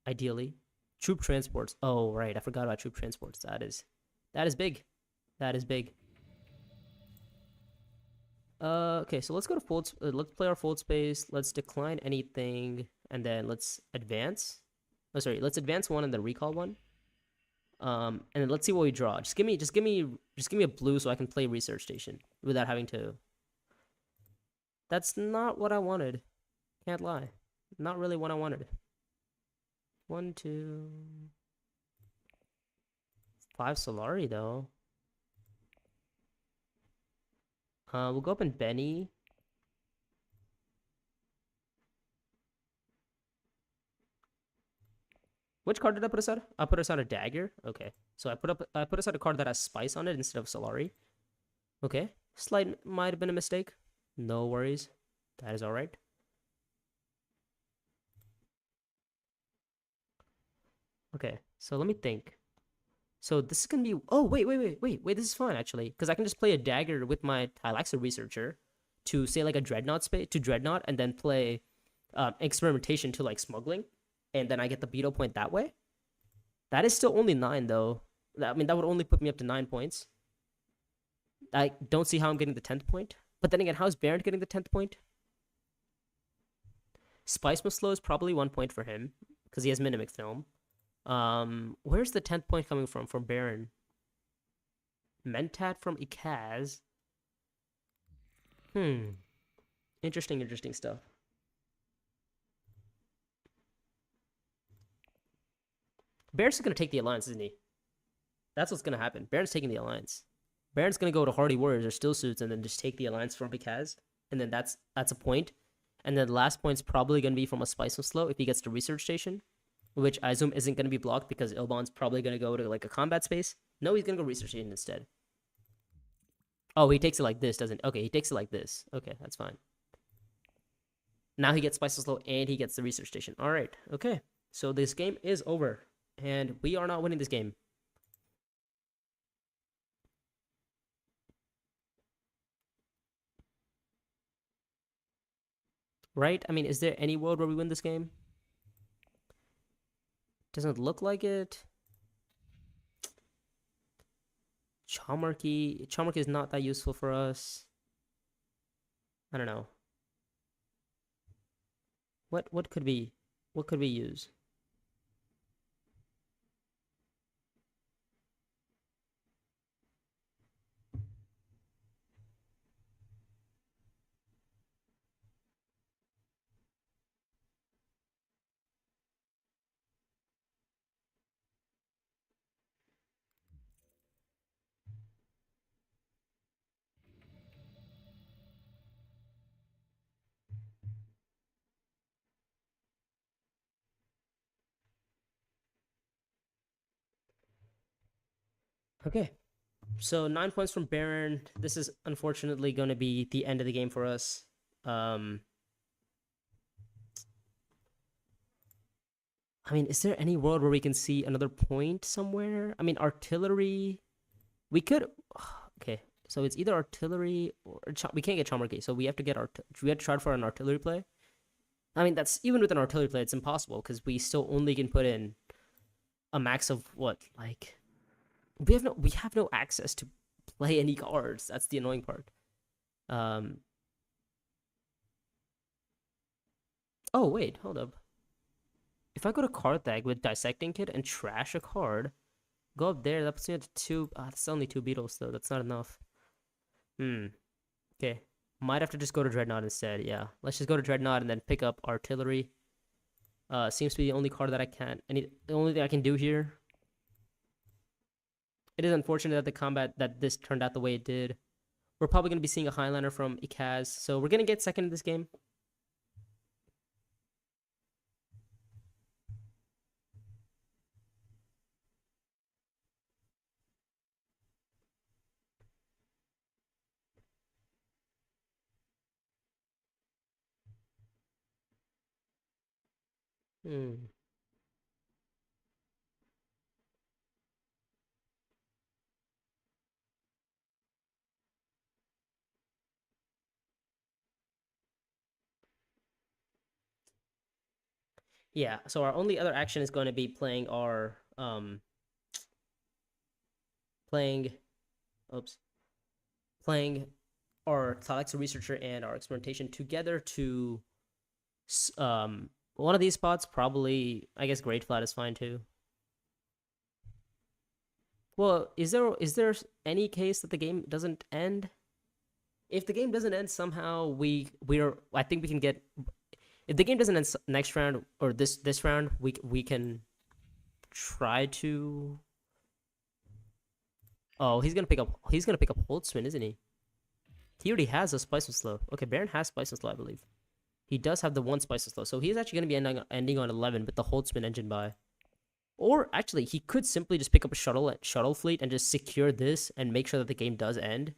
ideally. Troop transports. Oh right, I forgot about troop transports. That is big. That is big. Okay, so let's go to fold. Let's play our fold space. Let's decline anything, and then let's advance. Oh, sorry. Let's advance one and then recall one. And then let's see what we draw. Just give me a blue so I can play research station without having to. That's not what I wanted. Can't lie. Not really what I wanted. 1, 2, 5 Solari though. We'll go up in Benny. Which card did I put aside? I put aside a dagger. Okay, so I put aside a card that has spice on it instead of Solari. Okay, slight might have been a mistake. No worries, that is all right. Okay, so let me think. So this is gonna be. Oh wait. This is fine actually, because I can just play a dagger with my Hylaxa researcher to say like a dreadnought space to dreadnought, and then play experimentation to like smuggling, and then I get the beetle point that way. That is still only 9 though. I mean that would only put me up to 9 points. I don't see how I'm getting the 10th point. But then again, how's Baron getting the 10th point? Spice must slow is probably 1 point for him because he has Mimic Film. Where's the 10th point coming from Baron? Mentat from Ikaz. Interesting stuff. Baron's gonna take the alliance, isn't he? That's what's gonna happen. Baron's taking the alliance. Baron's gonna go to Hardy Warriors or Still Suits and then just take the alliance from Ikaz. And then that's a point. And then the last point's probably gonna be from a Spice and Slow if he gets to Research Station, which I assume isn't going to be blocked because Ilbon's probably going to go to like a combat space. No, he's going to go research station instead. Oh, he takes it like this, doesn't? Okay, he takes it like this. Okay, that's fine. Now he gets Spice Slow and he gets the research station. All right, okay. So this game is over, and we are not winning this game. Right? I mean, is there any world where we win this game? Doesn't look like it. Chalmarchy is not that useful for us. I don't know. What could we use? Okay. So 9 points from Baron. This is unfortunately going to be the end of the game for us. I mean, is there any world where we can see another point somewhere? I mean, artillery. We could. Okay, so it's either artillery or we can't get Chalmarchy, so we have to get we have to try for an artillery play. I mean, that's even with an artillery play, it's impossible because we still only can put in a max of what, like. We have no access to play any cards. That's the annoying part. Oh wait, hold up. if I go to card tag with dissecting kit and trash a card, go up there, that puts me at two. That's only two beetles though. That's not enough. Okay. Might have to just go to Dreadnought instead. Yeah. Let's just go to Dreadnought and then pick up Artillery. Seems to be the only card that I can. The only thing I can do here. It is unfortunate that the combat that this turned out the way it did. We're probably going to be seeing a Highliner from Ikaz, so we're going to get second in this game. Hmm. Yeah, so our only other action is going to be playing our playing oops playing our Alexa researcher and our experimentation together to one of these spots. Probably, I guess Great Flat is fine too. Well, is there any case that the game doesn't end? If the game doesn't end somehow, we're I think we can get. If the game doesn't end next round or this round, we can try to. Oh, he's gonna pick up Holtzman, isn't he? He already has a Spice and Slow. Okay, Baron has Spice and Slow, I believe. He does have the one Spice and Slow, so he's actually gonna be ending on 11 with the Holtzman engine by. Or actually, he could simply just pick up a shuttle fleet and just secure this and make sure that the game does end.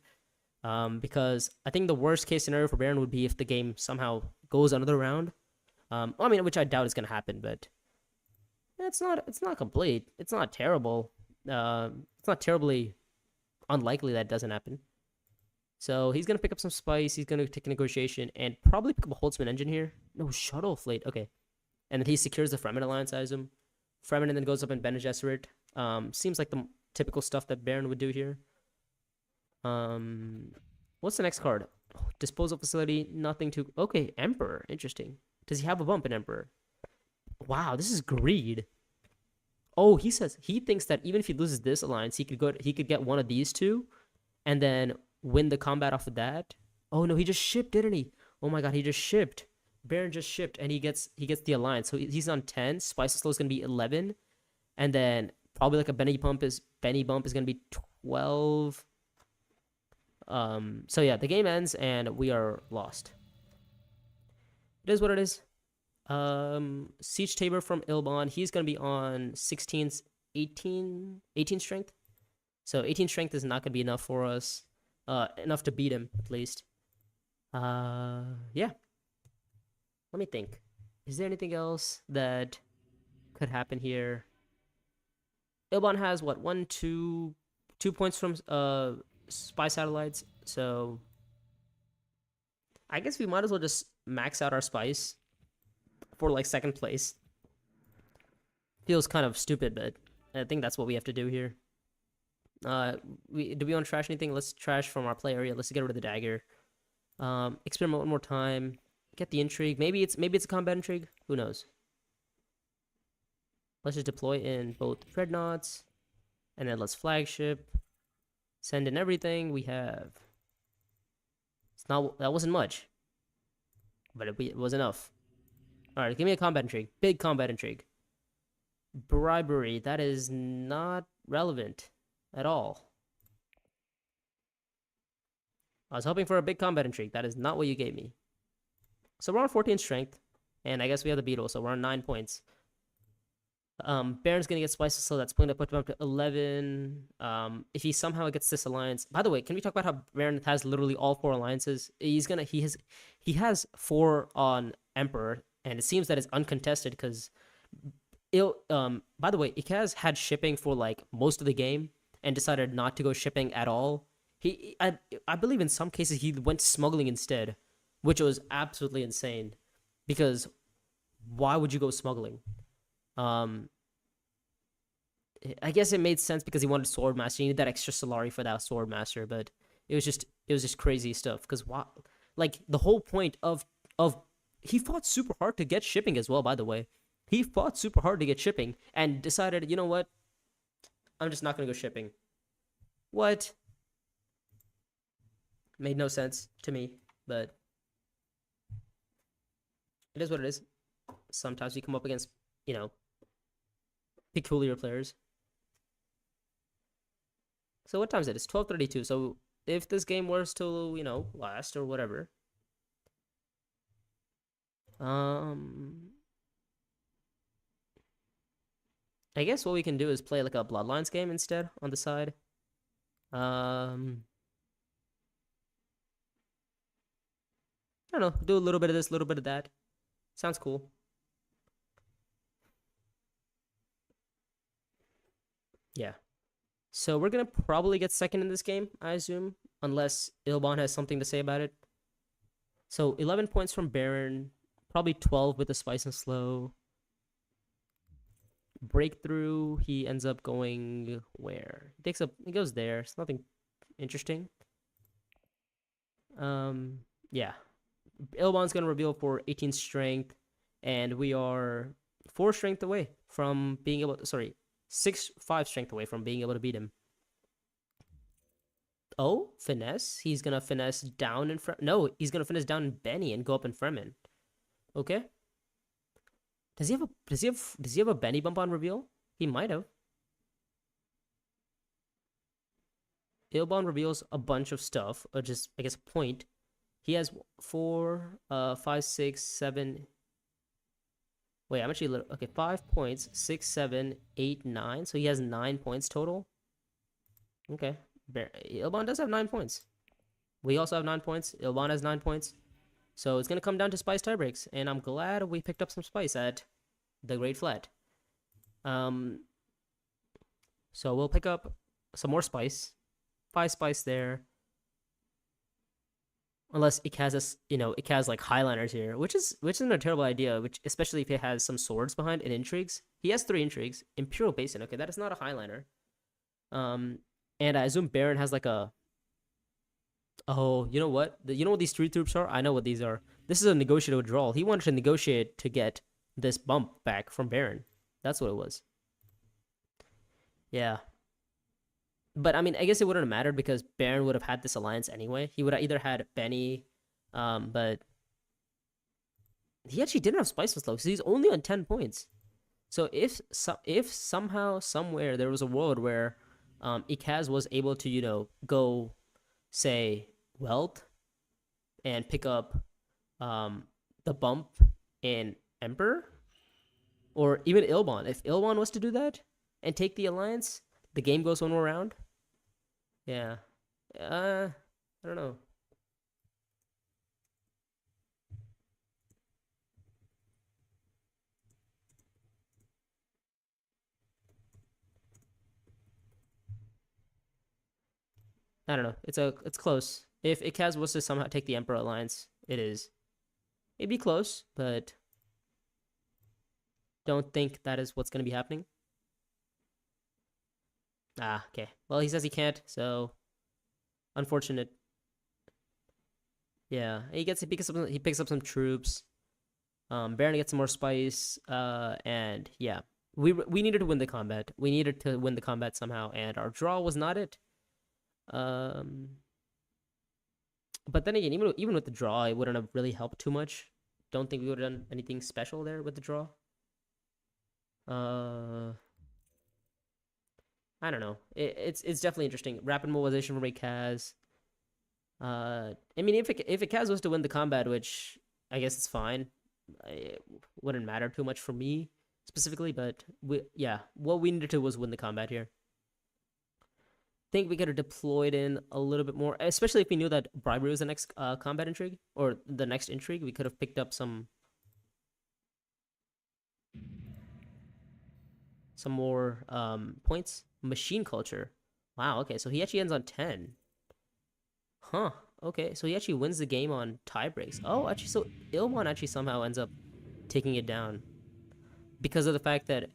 Because I think the worst case scenario for Baron would be if the game somehow goes another round. I mean, which I doubt is gonna happen, but it's not complete. It's not terrible. It's not terribly unlikely that doesn't happen. So he's gonna pick up some spice. He's gonna take a negotiation and probably pick up a Holtzman engine here. No shuttle fleet. Okay, and then he secures the Fremen alliance. I assume Fremen and then goes up and Bene Gesserit. Seems like the typical stuff that Baron would do here. What's the next card? Disposal facility. Nothing to. Okay, Emperor. Interesting. Does he have a bump in Emperor? Wow, this is greed. Oh, he says he thinks that even if he loses this alliance, he could get one of these two, and then win the combat off of that. Oh no, he just shipped, didn't he? Oh my god, he just shipped. Baron just shipped, and he gets the alliance. So he's on 10. Spice Slow is gonna be 11, and then probably like a Benny bump is gonna be 12. So yeah, the game ends and we are lost. It is what it is. Siege Tabor from Ilbon. He's gonna be on 16, 18 strength. So 18 strength is not gonna be enough for us. Enough to beat him at least. Yeah. Let me think. Is there anything else that could happen here? Ilbon has what 2 points from spy satellites. So I guess we might as well just max out our spice for like second place. Feels kind of stupid, but I think that's what we have to do here. Do we want to trash anything? Let's trash from our play area. Let's get rid of the dagger. Experiment one more time. Get the intrigue. Maybe it's a combat intrigue. Who knows? Let's just deploy in both dreadnoughts, and then let's flagship. Send in everything we have. That wasn't much, but it was enough. All right, give me a combat intrigue. Big combat intrigue. Bribery. That is not relevant at all. I was hoping for a big combat intrigue. That is not what you gave me. So we're on 14 strength, and I guess we have the beetle, so we're on 9 points. Baron's gonna get spices, so that's going to put him up to 11. If he somehow gets this alliance, by the way, can we talk about how Baron has literally all 4 alliances? He has 4 on Emperor, and it seems that it's uncontested because by the way, Ikaz had shipping for like most of the game and decided not to go shipping at all. I believe in some cases he went smuggling instead, which was absolutely insane. Because why would you go smuggling? I guess it made sense because he wanted Swordmaster. He needed that extra Solari for that Swordmaster, but it was just crazy stuff. Because like the whole point of he fought super hard to get shipping as well. By the way, He fought super hard to get shipping and decided, you know what? I'm just not gonna go shipping. What? Made no sense to me, but it is what it is. Sometimes we come up against, you know, peculiar players. So what time is it? It's 12:32. So if this game was to, last or whatever, I guess what we can do is play like a Bloodlines game instead on the side. I don't know, do a little bit of this, a little bit of that. Sounds cool. Yeah. So we're gonna probably get second in this game, I assume, unless Ilbon has something to say about it. So 11 points from Baron, probably 12 with the Spice and Slow. Breakthrough, he ends up going where? He goes there. It's nothing interesting. Yeah. Ilbon's gonna reveal for 18 strength, and we are 4 strength away from being able to, 5 strength away from being able to beat him. Oh, finesse. He's gonna finesse down in No, he's gonna finesse down in Benny and go up in Fremen. Okay. Does he have a Benny bump on reveal? He might have. Ilbon reveals a bunch of stuff, or just I guess a point. He has 4, 5, 6, 7. Wait, I'm actually okay. 5 points, 6, 7, 8, 9. So he has 9 points total. Okay, Ilbon does have 9 points. We also have 9 points. Ilbon has 9 points. So it's gonna come down to Spice tiebreaks, and I'm glad we picked up some Spice at the Great Flat. So we'll pick up some more Spice. 5 Spice there. Unless it has like highliners here, which isn't a terrible idea. Which especially if it has some swords behind and intrigues. He has 3 intrigues. Imperial Basin. Okay, that is not a highliner. And I assume Baron has like a. Oh, you know what? You know what these 3 troops are? I know what these are. This is a negotiated withdrawal. He wanted to negotiate to get this bump back from Baron. That's what it was. Yeah. But I mean, I guess it wouldn't have mattered because Baron would have had this alliance anyway. He would have either had Benny, but he actually didn't have Spice and Slow because he's only on 10 points. So if somehow somewhere there was a world where Ikaz was able to go say Welt and pick up the bump in Emperor, or even Ilbon, if Ilbon was to do that and take the alliance, the game goes one more round. Yeah. I don't know. I don't know. It's close. If Ikaz was to somehow take the Emperor alliance, it is. It'd be close, but don't think that is what's going to be happening. Ah, okay. Well, he says he can't, so unfortunate. Yeah, he picks up some troops. Baron gets some more Spice. And yeah, we needed to win the combat. We needed to win the combat somehow, and our draw was not it. But then again, even with the draw, it wouldn't have really helped too much. Don't think we would have done anything special there with the draw. I don't know. It's definitely interesting. Rapid mobilization from Kaz. I mean, if Kaz was to win the combat, which I guess it's fine, it wouldn't matter too much for me specifically. But what we needed to was win the combat here. Think we could have deployed in a little bit more, especially if we knew that bribery was the next combat intrigue or the next intrigue. We could have picked up some more points. Machine culture. Wow. Okay, so he actually ends on 10. Huh. Okay, so he actually wins the game on tie breaks. Oh, actually, so Ilbon actually somehow ends up taking it down because of the fact that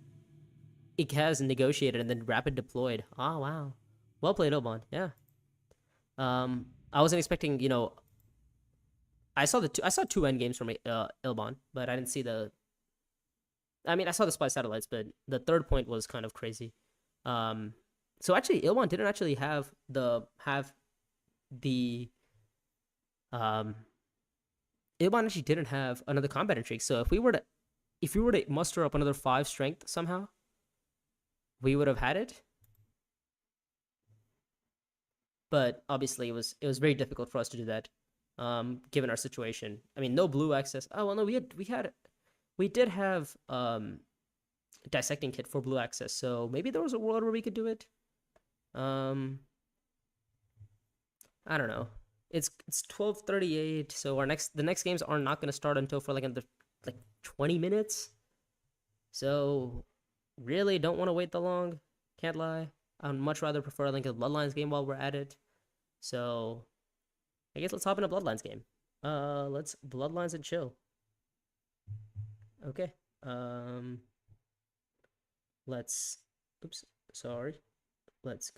it has negotiated and then rapid deployed. Oh wow. Well played, Ilbon. Yeah. I wasn't expecting. I saw 2 end games from Ilbon, but I didn't see the I mean, I saw the spy satellites, but the third point was kind of crazy. Um, so actually, Ilwan didn't actually the um Ilwan actually didn't have another combat intrigue. So if we were to muster up another 5 strength somehow, we would have had it. But obviously, it was very difficult for us to do that, given our situation. I mean, no blue access. Oh well, no, we did have dissecting kit for blue access, so maybe there was a world where we could do it. Um, I don't know. It's 12:38, so the next games are not going to start until for like another like 20 minutes. So really don't want to wait that long. Can't lie. I'd much rather prefer like a Bloodlines game while we're at it. So I guess let's hop in a Bloodlines game. Let's Bloodlines and chill. Okay. Um, let's. Oops. Sorry. Let's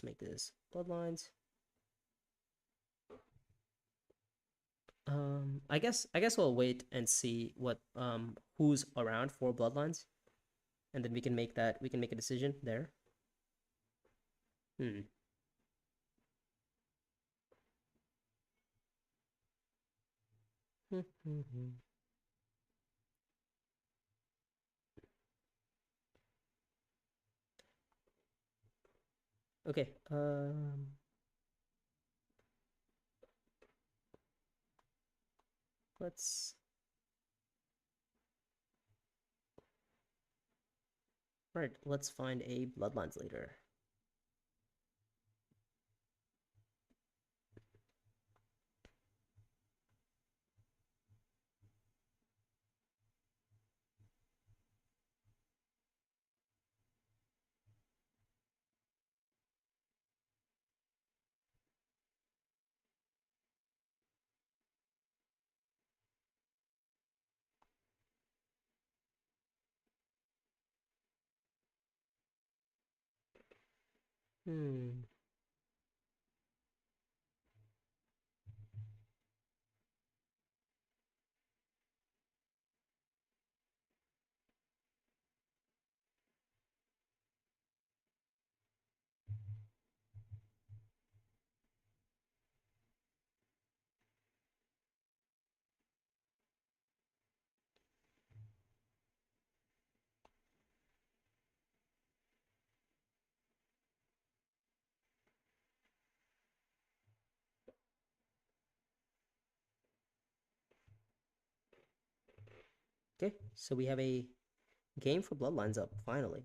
make this Bloodlines. I guess we'll wait and see what who's around for Bloodlines, and then we can make a decision there. Hmm. Okay. Let's. All right. Let's find a Bloodlines leader. Hmm. Okay. So we have a game for Bloodlines up finally.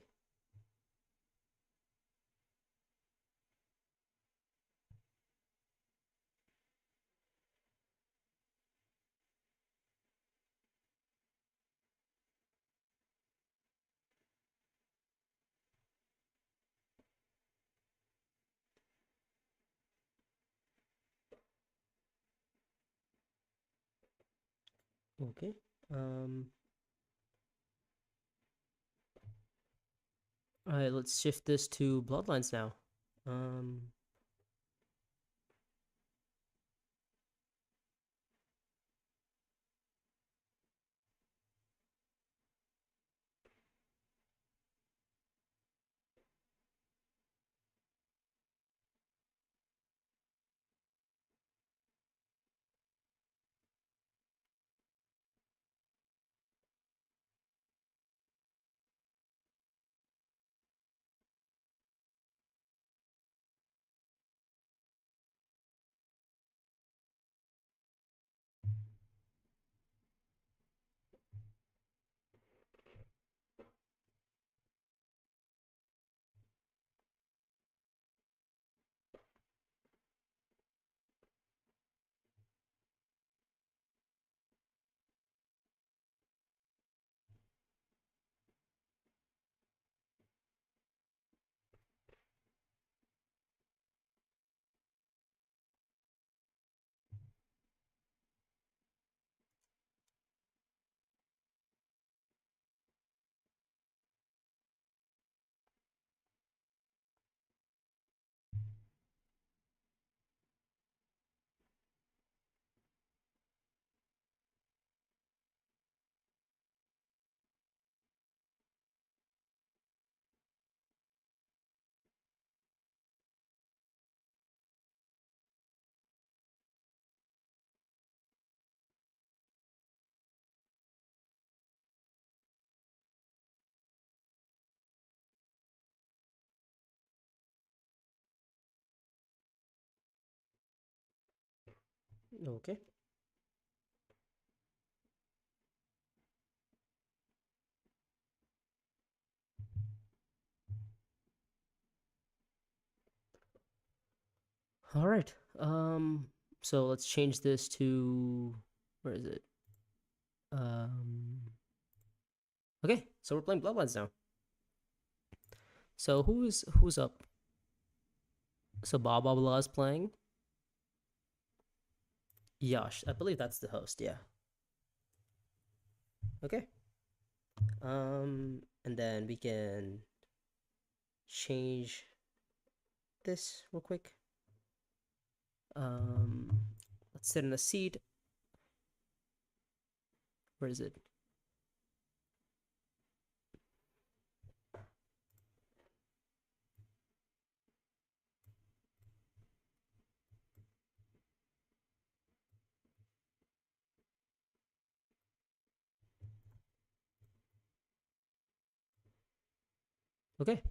Okay. Um. All right. Let's shift this to Bloodlines now. Um. Okay. All right. So let's change this to, where is it? Okay, so we're playing Bloodlines now. So who's up? So Bob Abdullah is playing. Yash, I believe that's the host. Yeah. Okay. And then we can change this real quick. Let's sit in a seat. Where is it? Okay. I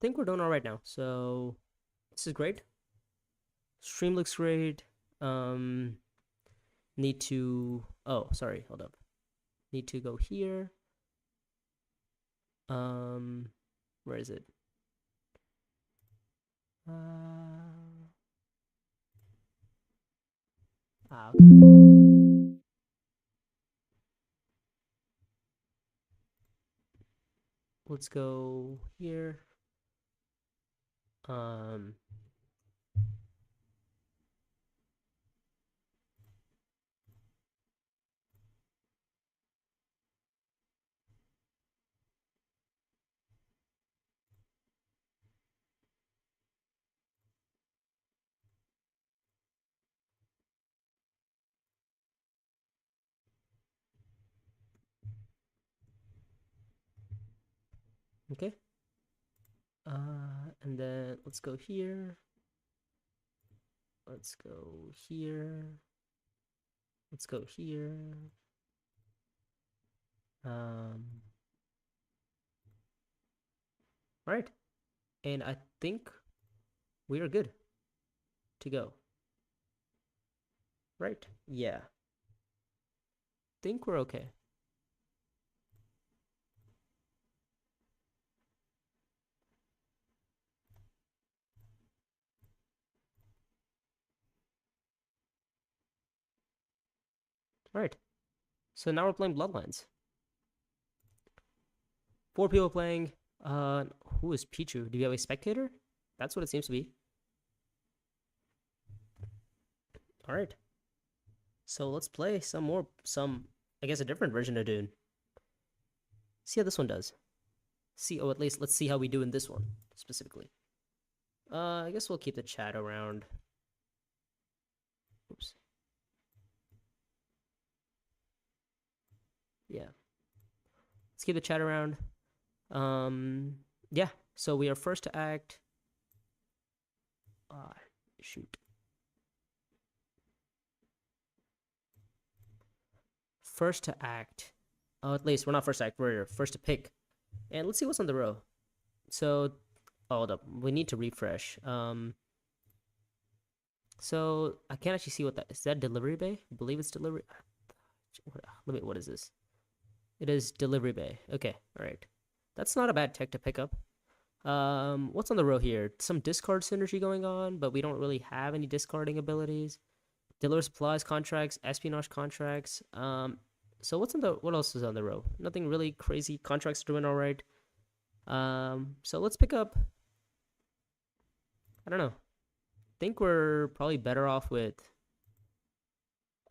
think we're doing all right now. So this is great. Stream looks great. Need to, oh, sorry, hold up. Need to go here. Where is it? Okay. Let's go here. Okay. And then let's go here. Let's go here. Let's go here. All right. And I think we are good to go. Right? Yeah. Think we're okay. All right. So now we're playing Bloodlines. 4 people playing. Who is Pichu? Do you have a spectator? That's what it seems to be. All right. So let's play some, I guess, a different version of Dune. See how this one does. At least let's see how we do in this one specifically. I guess we'll keep the chat around. Oops. Yeah. Let's keep the chat around. Yeah. So we are first to act. Shoot. First to act. At least we're not first to act. We're first to pick. And let's see what's on the row. So, hold up. We need to refresh. So I can't actually see what that is. That delivery bay? I believe it's delivery. What is this? It is delivery bay. Okay, all right. That's not a bad tech to pick up. What's on the row here? Some discard synergy going on, but we don't really have any discarding abilities. Deliver supplies contracts, espionage contracts. So what else is on the row? Nothing really crazy. Contracts are doing all right. So let's pick up. I don't know. Think we're probably better off with.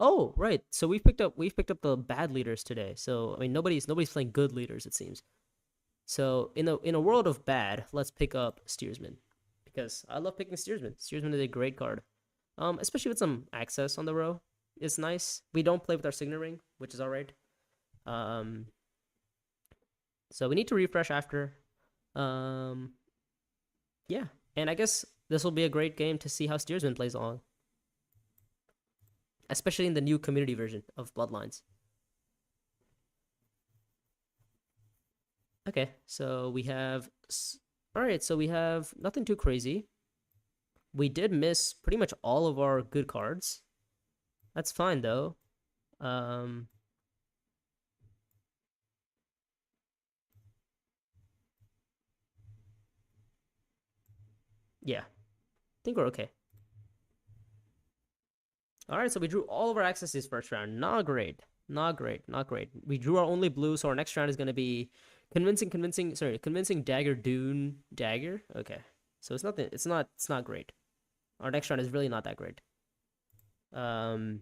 Oh, right. So we've picked up the bad leaders today. So I mean, nobody's playing good leaders, it seems. So in a world of bad, let's pick up Steersman, because I love picking Steersman. Steersman is a great card, especially with some access on the row. It's nice. We don't play with our Signet Ring, which is all right. So we need to refresh after. Yeah, and I guess this will be a great game to see how Steersman plays along, especially in the new community version of Bloodlines. Okay, so we have. All right, so we have nothing too crazy. We did miss pretty much all of our good cards. That's fine though. Um, yeah, I think we're okay. All right, so we drew all of our accesses first round. Not great. Not great. Not great. We drew our only blue, so our next round is going to be convincing dagger dune dagger. Okay. So it's not great. Our next round is really not that great. Um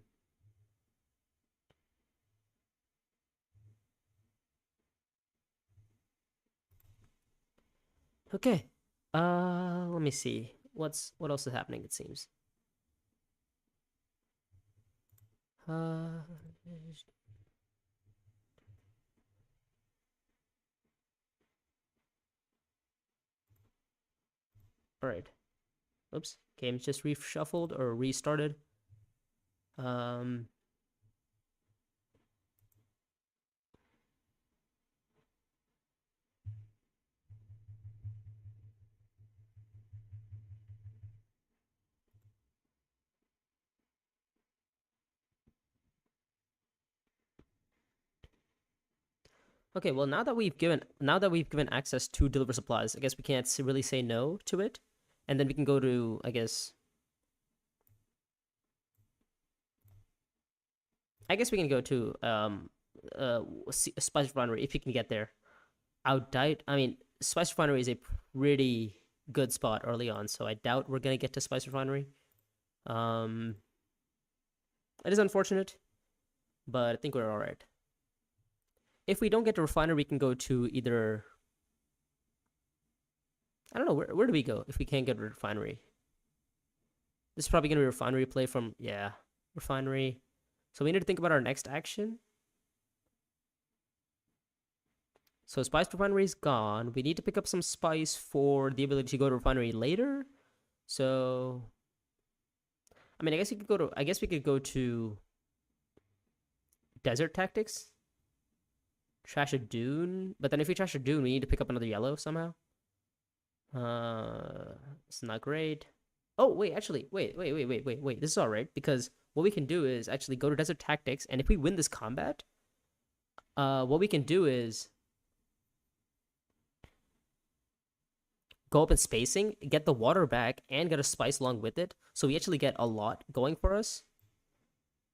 okay. Let me see. What else is happening it seems. Uh all right. Oops. Game's just reshuffled or restarted. Um Okay, well now that we've given access to deliver supplies, I guess we can't really say no to it, and then we can go to I guess we can go to Spice Refinery if you can get there. I mean, Spice Refinery is a pretty good spot early on, so I doubt we're gonna get to Spice Refinery. Um, it is unfortunate, but I think we're all right. If we don't get to Refinery, we can go to either I don't know where do we go if we can't get to Refinery. This is probably gonna be a Refinery play from Refinery. So we need to think about our next action. So Spice Refinery is gone. We need to pick up some spice for the ability to go to Refinery later. So I mean, I guess we could go to Desert Tactics. Trash a Dune. But then if we trash a Dune, we need to pick up another yellow somehow. It's not great. Oh, wait, actually, wait. This is all right because what we can do is actually go to Desert Tactics, and if we win this combat, what we can do is go up in spacing, get the water back, and get a spice along with it. So we actually get a lot going for us.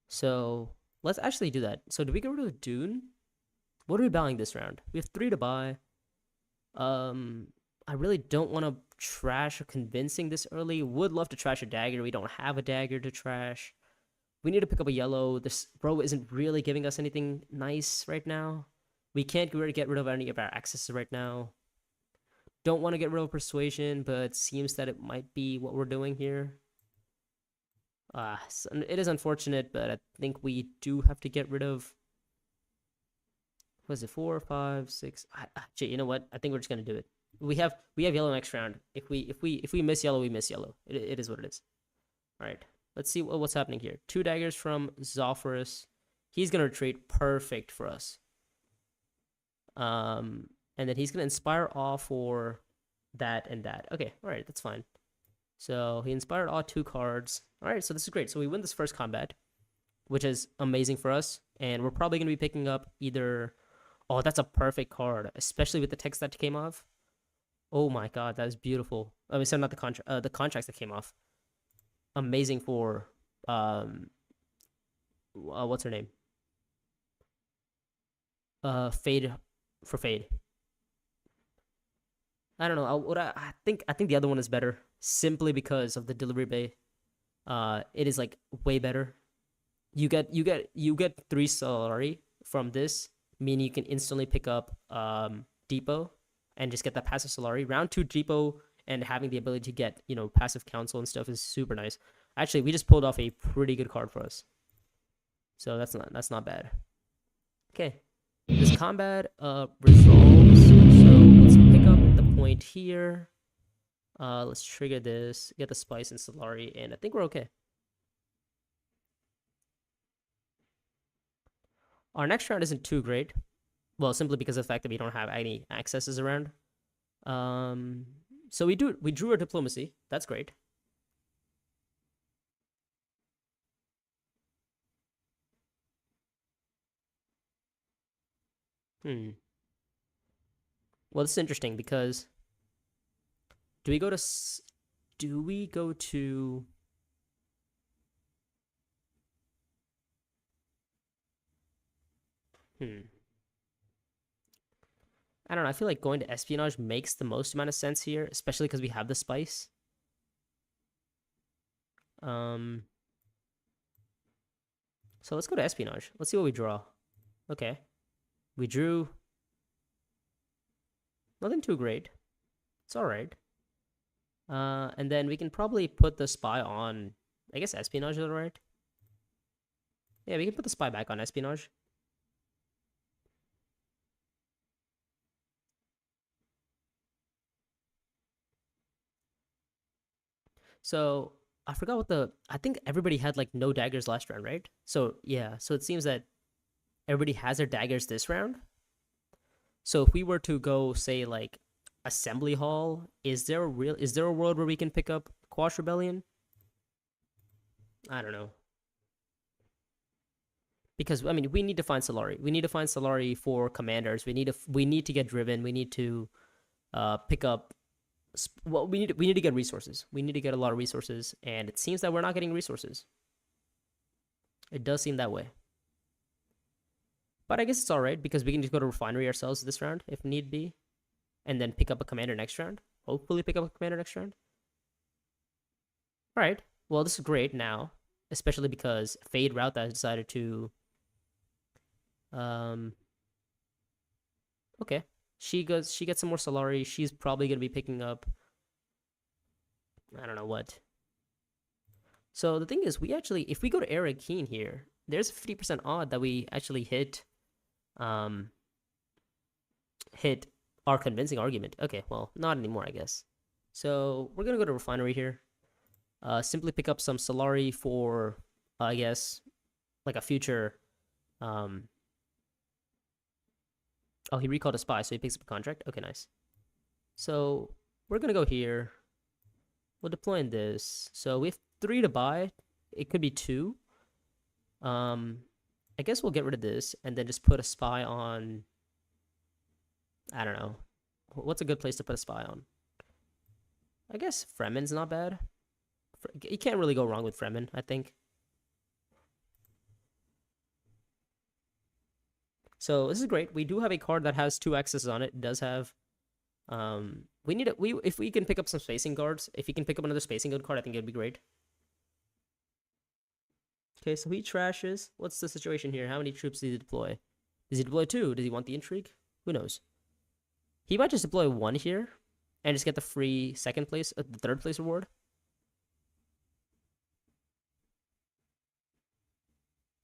So let's actually do that. So do we go rid of Dune? What are we buying this round? We have 3 to buy. I really don't want to trash a convincing this early. Would love to trash a dagger. We don't have a dagger to trash. We need to pick up a yellow. This bro isn't really giving us anything nice right now. We can't get rid of any of our accesses right now. Don't want to get rid of persuasion, but it seems that it might be what we're doing here. It is unfortunate, but I think we do have to get rid of. Was it 4, 5, 6? Actually, you know what? I think we're just gonna do it. We have yellow next round. If we miss yellow, we miss yellow. It is what it is. All right. Let's see what's happening here. 2 daggers from Zophorus. He's gonna retreat. Perfect for us. And then he's gonna inspire awe for that and that. Okay, all right, that's fine. So he inspired awe 2 cards. All right, so this is great. So we win this first combat, which is amazing for us, and we're probably gonna be picking up either. Oh, that's a perfect card, especially with the text that came off. Oh my god, that is beautiful. I mean, so not the contracts that came off. Amazing for what's her name? Fade for Fade. I don't know. I think the other one is better simply because of the delivery bay. It is like way better. You get 3 Solari from this, meaning you can instantly pick up Depot and just get that passive Solari. Round 2 Depot and having the ability to get passive council and stuff is super nice. Actually, we just pulled off a pretty good card for us, so that's not bad. Okay, this combat resolves. So let's pick up the point here. Let's trigger this, get the spice and Solari, and I think we're okay. Our next round isn't too great. Well, simply because of the fact that we don't have any accesses around. So we drew our diplomacy. That's great. Hmm. Well, this is interesting because do we go to do we go to hmm. I don't know. I feel like going to espionage makes the most amount of sense here, especially because we have the spice. Um, so let's go to espionage. Let's see what we draw. Okay, we drew nothing too great. It's all right. And then we can probably put the spy on. I guess espionage is all right. Yeah, we can put the spy back on espionage. So I forgot what the. I think everybody had like no daggers last round, right? So yeah, so it seems that everybody has their daggers this round. So if we were to go say like assembly hall, is there a world where we can pick up Quash Rebellion? I don't know. Because I mean, we need to find Solari. We need to find Solari for commanders. We need to get driven. We need to pick up. Well, we need to get resources. We need to get a lot of resources, and it seems that we're not getting resources. It does seem that way. But I guess it's all right because we can just go to refinery ourselves this round if need be, and then pick up a commander next round. Hopefully, pick up a commander next round. All right. Well, this is great now, especially because Fade Route that decided to. Um. Okay. She goes. She gets some more Solari. She's probably gonna be picking up. I don't know what. So the thing is, we actually, if we go to Eric Keen here, there's a 50% odd that we actually um, hit our convincing argument. Okay, well, not anymore, I guess. So we're gonna go to refinery here. Simply pick up some Solari for, I guess, like a future. Um, oh, he recalled a spy, so he picks up a contract. Okay, nice. So we're gonna go here. We'll deploy in this. So we have 3 to buy. It could be 2. I guess we'll get rid of this and then just put a spy on. I don't know. What's a good place to put a spy on? I guess Fremen's not bad. You can't really go wrong with Fremen, I think. So this is great. We do have a card that has 2 accesses on it. It does have. We need it. We if we can pick up some spacing guards. If he can pick up another spacing guard card, I think it'd be great. Okay, so he trashes. What's the situation here? How many troops did he deploy? Does he deploy 2? Does he want the intrigue? Who knows? He might just deploy 1 here and just get the free second place, the third place reward.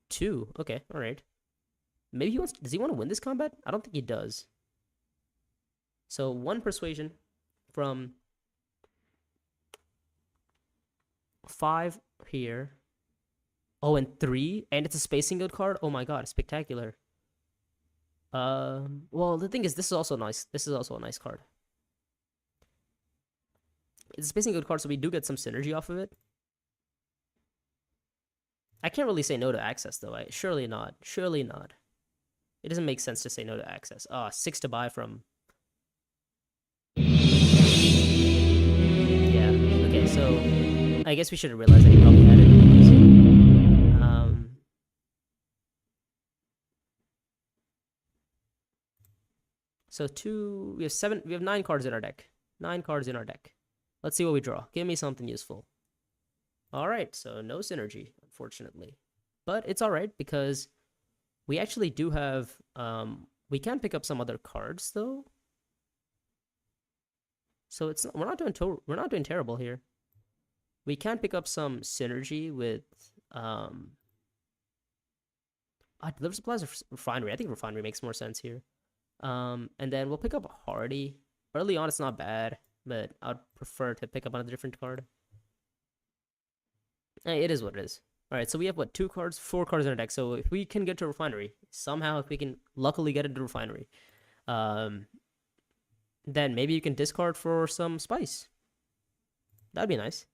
Two. Okay, all right. Maybe he wants. Does he want to win this combat? I don't think he does. So 1 persuasion from 5 here. Oh, and 3, and it's a spacing good card. Oh my god, spectacular. Well, the thing is, this is also nice. This is also a nice card. It's a spacing good card, so we do get some synergy off of it. I can't really say no to access, though. Surely not. Surely not. It doesn't make sense to say no to access. 6 to buy from. Yeah. Okay, so I guess we should have realized that he probably had it. So we have 9 cards in our deck. 9 cards in our deck. Let's see what we draw. Give me something useful. All right, so no synergy, unfortunately. But it's all right because we actually do have we can pick up some other cards though. So we're not doing terrible here. We can pick up some synergy with deliver supplies or refinery. I think refinery makes more sense here. And then we'll pick up Hardy. Early on, it's not bad, but I'd prefer to pick up on a different card. It is what it is. All right, so we have what 4 cards in our deck. So if we can get to refinery somehow, if we can luckily get into refinery, then maybe you can discard for some spice. That'd be nice.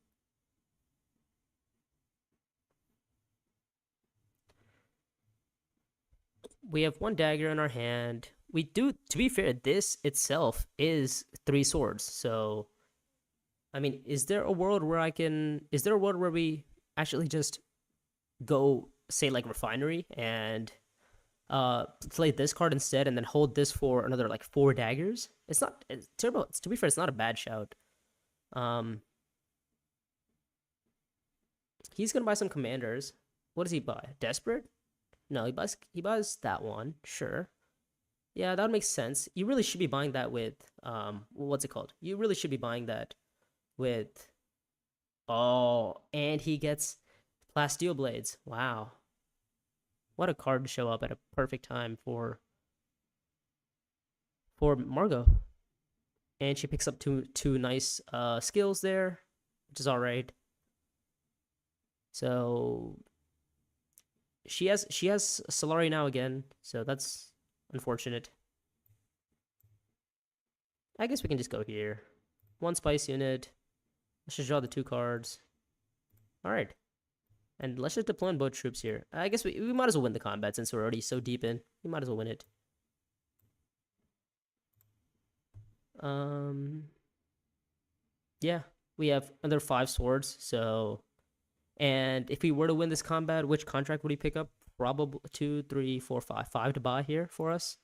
We have 1 dagger in our hand. we do, to be fair, this itself is 3 swords. So, I mean, is there a world where we actually just go, say, like Refinery and play this card instead and then hold this for another like 4 daggers? It's not, Turbo, to be fair, it's not a bad shout. He's gonna buy some commanders. What does he buy? Desperate? No, he buys that one. Sure. Yeah, that would make sense. You really should be buying that with what's it called? You really should be buying that with, oh, and he gets plasteel blades. Wow. What a card to show up at a perfect time for Margot. And she picks up two nice skills there, which is all right. So she has Solari now again, so that's unfortunate. I guess we can just go here. 1 spice unit. Let's just draw the 2 cards. All right. And let's just deploy both troops here. I guess we might as well win the combat since we're already so deep in. We might as well win it. Yeah, we have another 5 swords, so, and if we were to win this combat, which contract would he pick up? Probably 2, 3, 4, 5. 5 to buy here for us.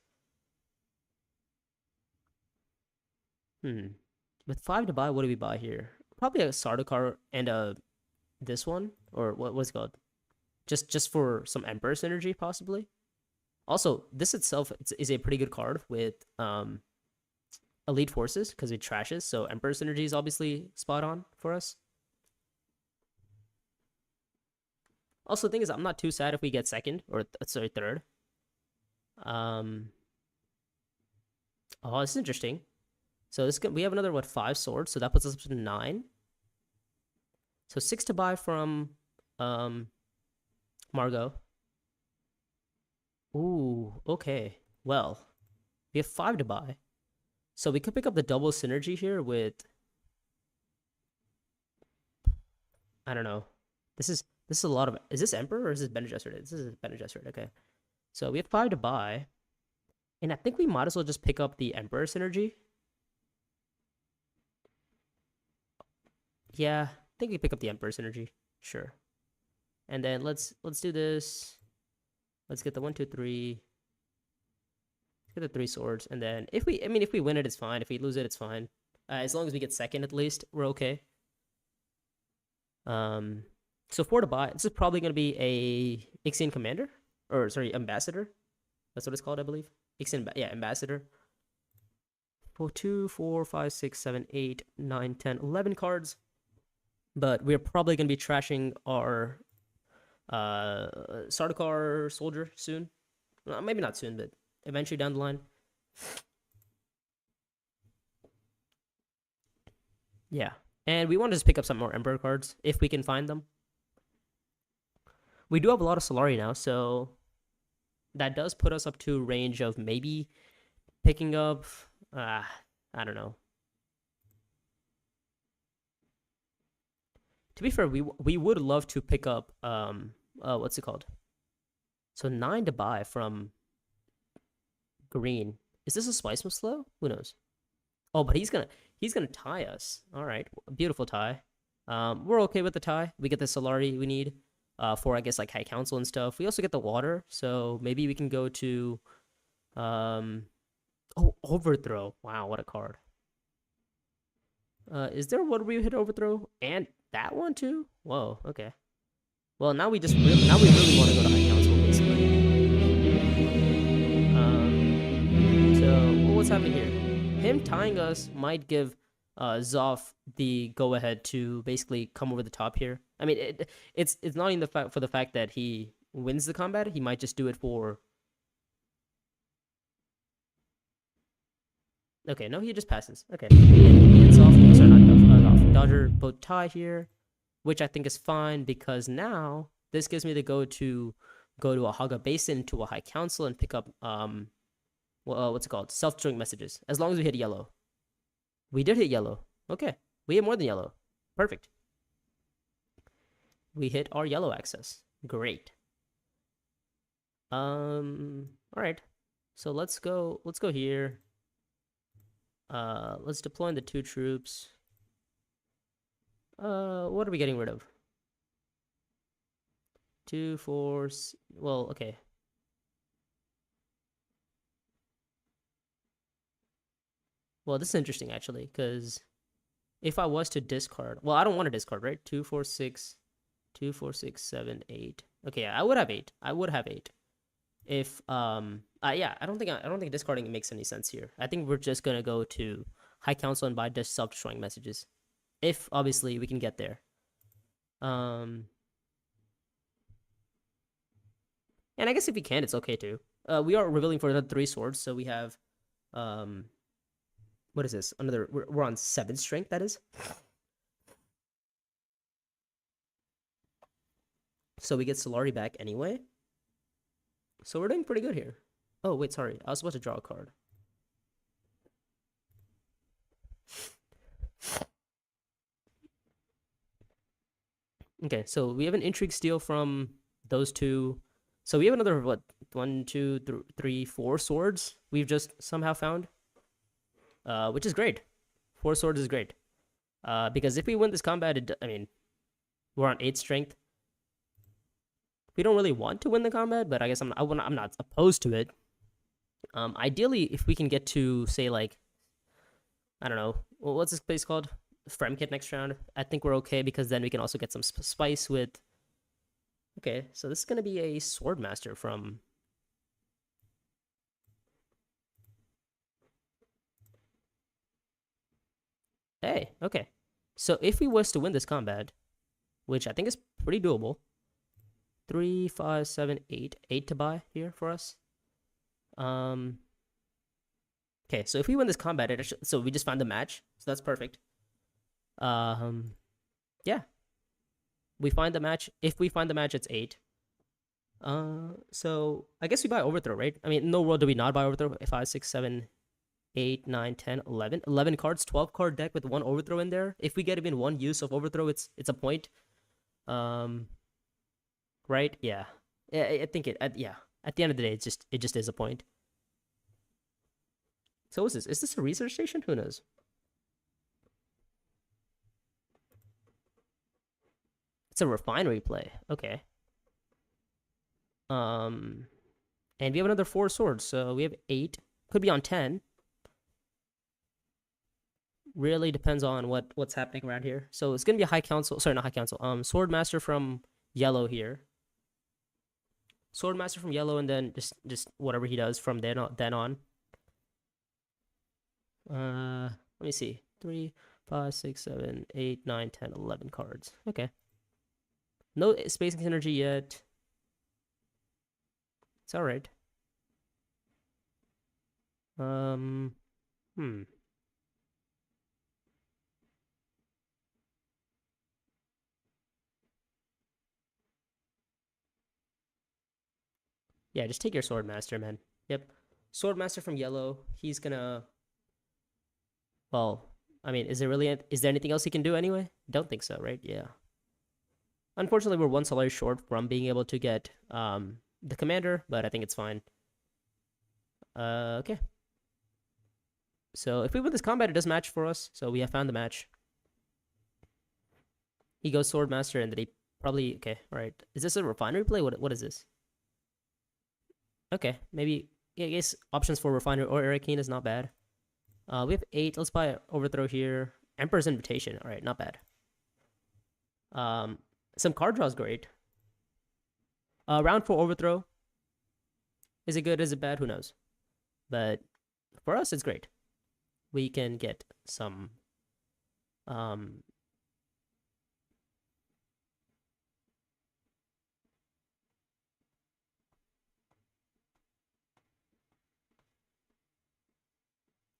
With 5 to buy, what do we buy here? Probably a Sardaukar and this one, or what's it called? Just for some Emperor synergy, possibly. Also, this itself is a pretty good card with elite forces because it trashes. So Emperor synergy is obviously spot on for us. Also, the thing is, I'm not too sad if we get second or third. Oh, this is interesting. So we have another 5 swords, so that puts us up to 9. So 6 to buy from Margot. Ooh, okay. Well, we have 5 to buy. So we could pick up the double synergy here with, I don't know. This is a lot of, is this Emperor or is this Bene Gesserit? This is Bene Gesserit, okay. So we have 5 to buy. And I think we might as well just pick up the Emperor synergy. Yeah, I think we pick up the Emperor synergy. Sure. And then let's do this. Let's get the 1, 2, 3. Get the 3 swords, and then if we win it, it's fine. If we lose it, it's fine. As long as we get second, at least we're okay. So 4 to buy. This is probably gonna be a Ixian commander, or sorry, ambassador. That's what it's called, I believe. Ixian, yeah, ambassador. 2, 4, 5, 6, 7, 8, 9, 10, 11 cards. But we're probably gonna be trashing our Sardaukar soldier soon. Well, maybe not soon, but eventually down the line. Yeah. And we want to just pick up some more Emperor cards if we can find them. We do have a lot of Solari now, so that does put us up to a range of maybe picking up, I don't know. To be fair, we would love to pick up, what's it called? So 9 to buy from green. Is this a Spice Move slow? Who knows? Oh, but he's gonna tie us. All right, beautiful tie. We're okay with the tie. We get the Solari we need for, I guess, like High Council and stuff. We also get the water, so maybe we can go to oh, Overthrow. Wow, what a card. Is there one where we hit Overthrow and that one too? Whoa, okay. Well, now we really want to go to High Council, basically. So what's happening here? Him tying us might give Zoff the go-ahead to basically come over the top here. I mean, it's not even for the fact that he wins the combat. He might just do it for. Okay, no, he just passes. Okay, he hits off. Sorry, not off. Dodger both tie here, which I think is fine because now this gives me the go to a Haga Basin to a High Council and pick up what's it called? Self-destruct messages. As long as we hit yellow. We did hit yellow. Okay, we hit more than yellow. Perfect. We hit our yellow access. Great. All right. So let's go here. Let's deploy the 2 troops. What are we getting rid of? 2, 4, well, okay. Well, this is interesting actually, because if I was to discard, well, I don't want to discard, right? 2, 4, 6, 2, 4, 6, 7, 8. Okay, yeah, I would have 8. I would have 8. If yeah, I don't think discarding makes any sense here. I think we're just gonna go to High Council and buy just self-destroying messages. If obviously we can get there. And I guess if we can, it's okay too. We are revealing for another 3 swords, so we have what is this? Another we're on 7 strength, that is. So we get Solari back anyway. So we're doing pretty good here. Oh, wait, sorry. I was supposed to draw a card. Okay, so we have an Intrigue Steal from those 2. So we have another, what, 1, 2, 3, 4 swords we've just somehow found. Which is great. 4 swords is great. Because if we win this combat, I mean, we're on 8 strength. We don't really want to win the combat, but I guess I'm not opposed to it. Ideally, if we can get to, say, like, I don't know, what's this place called? Fremkit next round. I think we're okay, because then we can also get some spice with. Okay, so this is gonna be a Swordmaster from. Hey, okay. So if we was to win this combat, which I think is pretty doable, 3, 5, 7, 8, 8 to buy here for us. Okay, so if we win this combat, so we just found the match, so that's perfect. Yeah, we find the match. If we find the match, it's 8. So I guess we buy overthrow, right? I mean, no world do we not buy overthrow. 5, 6, 7, 8, 9, 10, 11. 11 cards, 12 card deck with 1 overthrow in there. If we get even 1 use of overthrow, it's a point. Right? Yeah. I think yeah. At the end of the day, it just is a point. So what's this? Is this a research station? Who knows? It's a refinery play. Okay. And we have another 4 swords, so we have 8. Could be on 10. Really depends on what's happening around here. So it's gonna be a High Council. Sorry, not High Council. Swordmaster from yellow here. Swordmaster from yellow, and then just whatever he does from then on. Let me see. 3, 5, 6, 7, 8, 9, 10, 11 cards. Okay. No spacing synergy yet. It's all right. Yeah, just take your Swordmaster, man. Yep. Swordmaster from yellow. He's gonna. Well, I mean, is there anything else he can do anyway? Don't think so, right? Yeah. Unfortunately, we're 1 Solari short from being able to get the commander, but I think it's fine. Okay. So if we win this combat, it does match for us. So we have found the match. He goes Swordmaster, and then he probably okay. All right. Is this a refinery play? What is this? Okay, maybe I guess options for refinery or Arakeen is not bad. We have 8. Let's buy overthrow here. Emperor's Invitation. All right, not bad. Some card draws great. Round 4 overthrow. Is it good? Is it bad? Who knows? But for us, it's great. We can get some.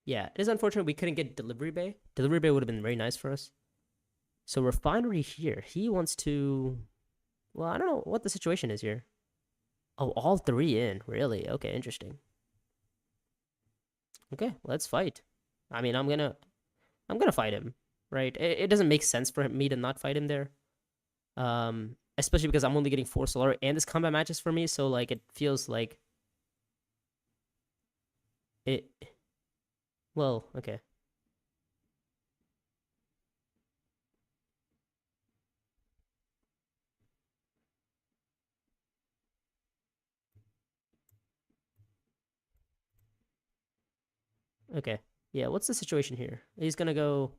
Yeah, it is unfortunate we couldn't get Delivery Bay. Delivery Bay would have been very nice for us. So Refinery here. He wants to. Well, I don't know what the situation is here. Oh, all 3 in. Really? Okay, interesting. Okay, let's fight. I mean, I'm gonna fight him, right? It doesn't make sense for me to not fight him there. Especially because I'm only getting 4 Solar and this combat matches for me, so like it feels like It. Well, okay. Okay. Yeah, what's the situation here? He's gonna go.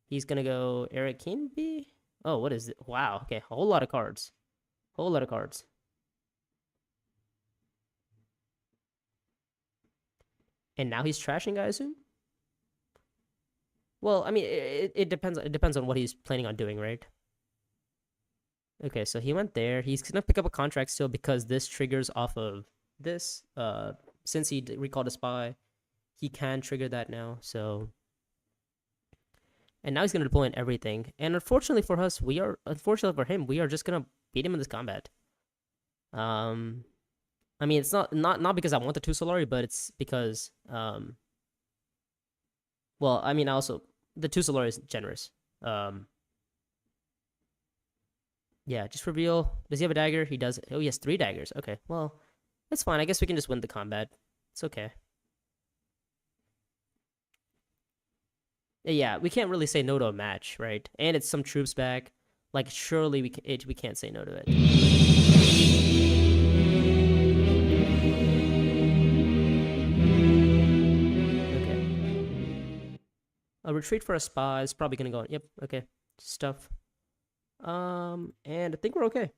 He's gonna go Eric Keenby? Oh, what is it? Wow. Okay, a whole lot of cards. Whole lot of cards. And now he's trashing, I assume? Well, I mean, it depends. It depends on what he's planning on doing, right? Okay, so he went there. He's gonna pick up a contract still because this triggers off of this. Since he recalled a spy, he can trigger that now. So, and now he's gonna deploy in everything. And unfortunately for us, unfortunately for him, we are just gonna beat him in this combat. Um, I mean, it's not because I want the two Solari, but it's because well, I mean, also the two Solari is generous. Um, yeah, just reveal. Does he have a dagger? He does. Oh, he has 3 daggers. Okay, well, that's fine. I guess we can just win the combat. It's okay. Yeah, we can't really say no to a match, right? And it's some troops back. Like, surely we can't say no to it. Okay. A retreat for a spa is probably gonna go. Yep. Okay. Stuff. And I think we're okay.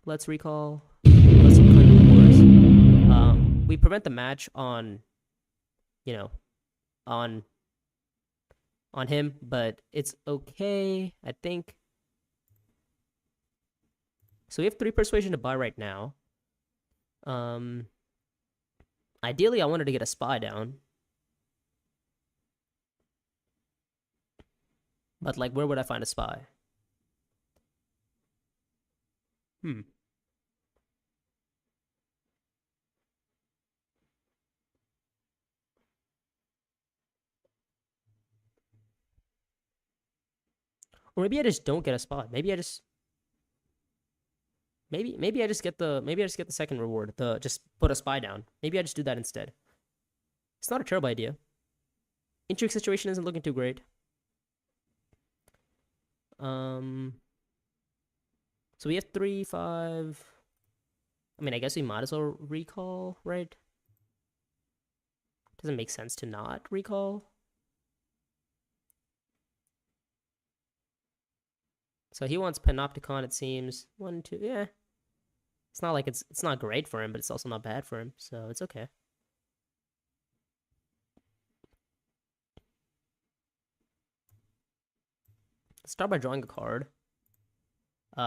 Let's recall. Let's claim the wars. We prevent the match on, you know, on him, but it's okay, I think. So we have 3 persuasion to buy right now. Ideally, I wanted to get a spy down, but like, where would I find a spy? Hmm. Or maybe I just don't get a spy. Maybe I just maybe I just get the second reward. The just put a spy down. Maybe I just do that instead. It's not a terrible idea. Intrigue situation isn't looking too great. Um. So we have 3, 5. I mean, I guess we might as well recall, right? Doesn't make sense to not recall. So he wants Panopticon, it seems. 1, 2, yeah. It's not like it's not great for him, but it's also not bad for him, so it's okay. Let's start by drawing a card.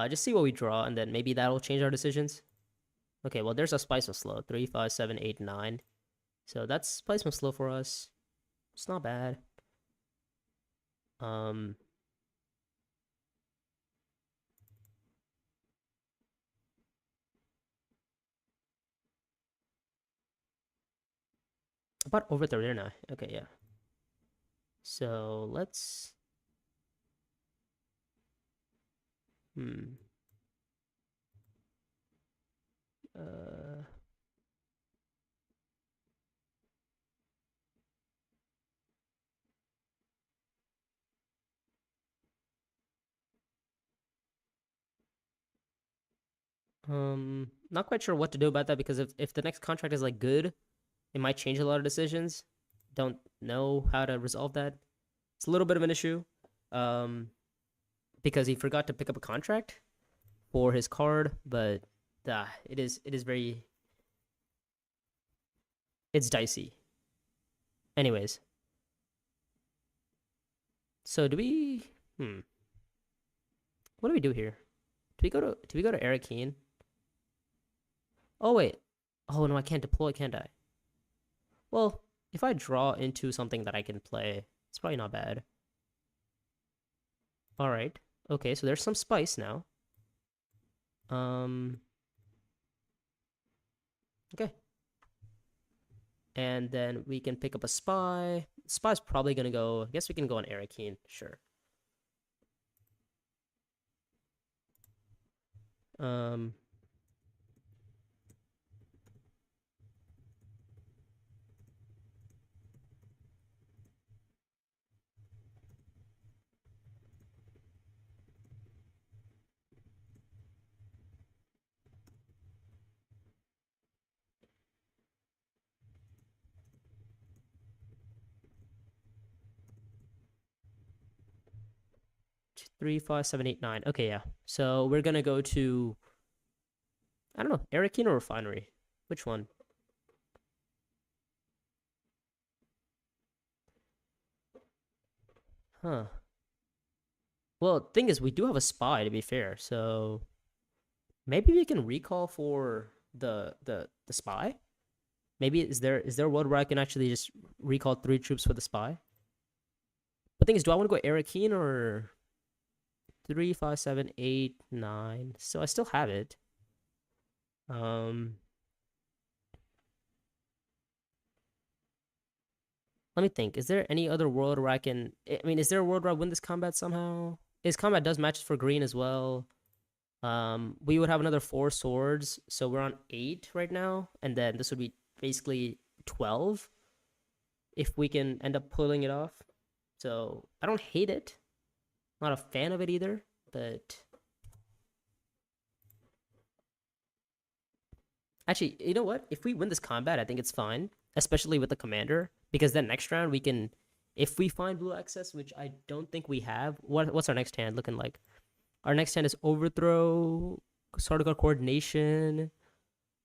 Just see what we draw, and then maybe that'll change our decisions. Okay, well, there's a Spice Slow. 3, 5, 7, 8, 9. So that's placement slow for us. It's not bad. Um, about over there now. Okay, yeah. So let's. Hmm. Uh. Not quite sure what to do about that because if the next contract is like good, it might change a lot of decisions. Don't know how to resolve that. It's a little bit of an issue. Um, because he forgot to pick up a contract for his card, but it is very it's dicey. Anyways, so do we? What do we do here? Do we go to Eric Keen? Oh wait. Oh no, I can't deploy, can't I? Well, if I draw into something that I can play, it's probably not bad. All right. Okay, so there's some spice now. Um. Okay. And then we can pick up a spy. Spy's probably gonna go. I guess we can go on Eric Keen. Sure. Um. 3, 5, 7, 8, 9. Okay, yeah. So we're gonna go to, I don't know, Arakeen or Refinery? Which one? Huh. Well, thing is, we do have a spy, to be fair. So maybe we can recall for the spy. Maybe is there a world where I can actually just recall 3 troops for the spy? But thing is, do I want to go Arakeen or 3, 5, 7, 8, 9? So I still have it. Um, Let me think. Is there any other world where I can? I mean, is there a world where I win this combat somehow? His combat does matches for green as well. We would have another 4 swords, so we're on 8 right now, and then this would be basically 12 if we can end up pulling it off. So I don't hate it. Not a fan of it either, but actually, you know what? If we win this combat, I think it's fine, especially with the commander, because then next round we can, if we find blue access, which I don't think we have. What's our next hand looking like? Our next hand is overthrow, Sardaukar coordination,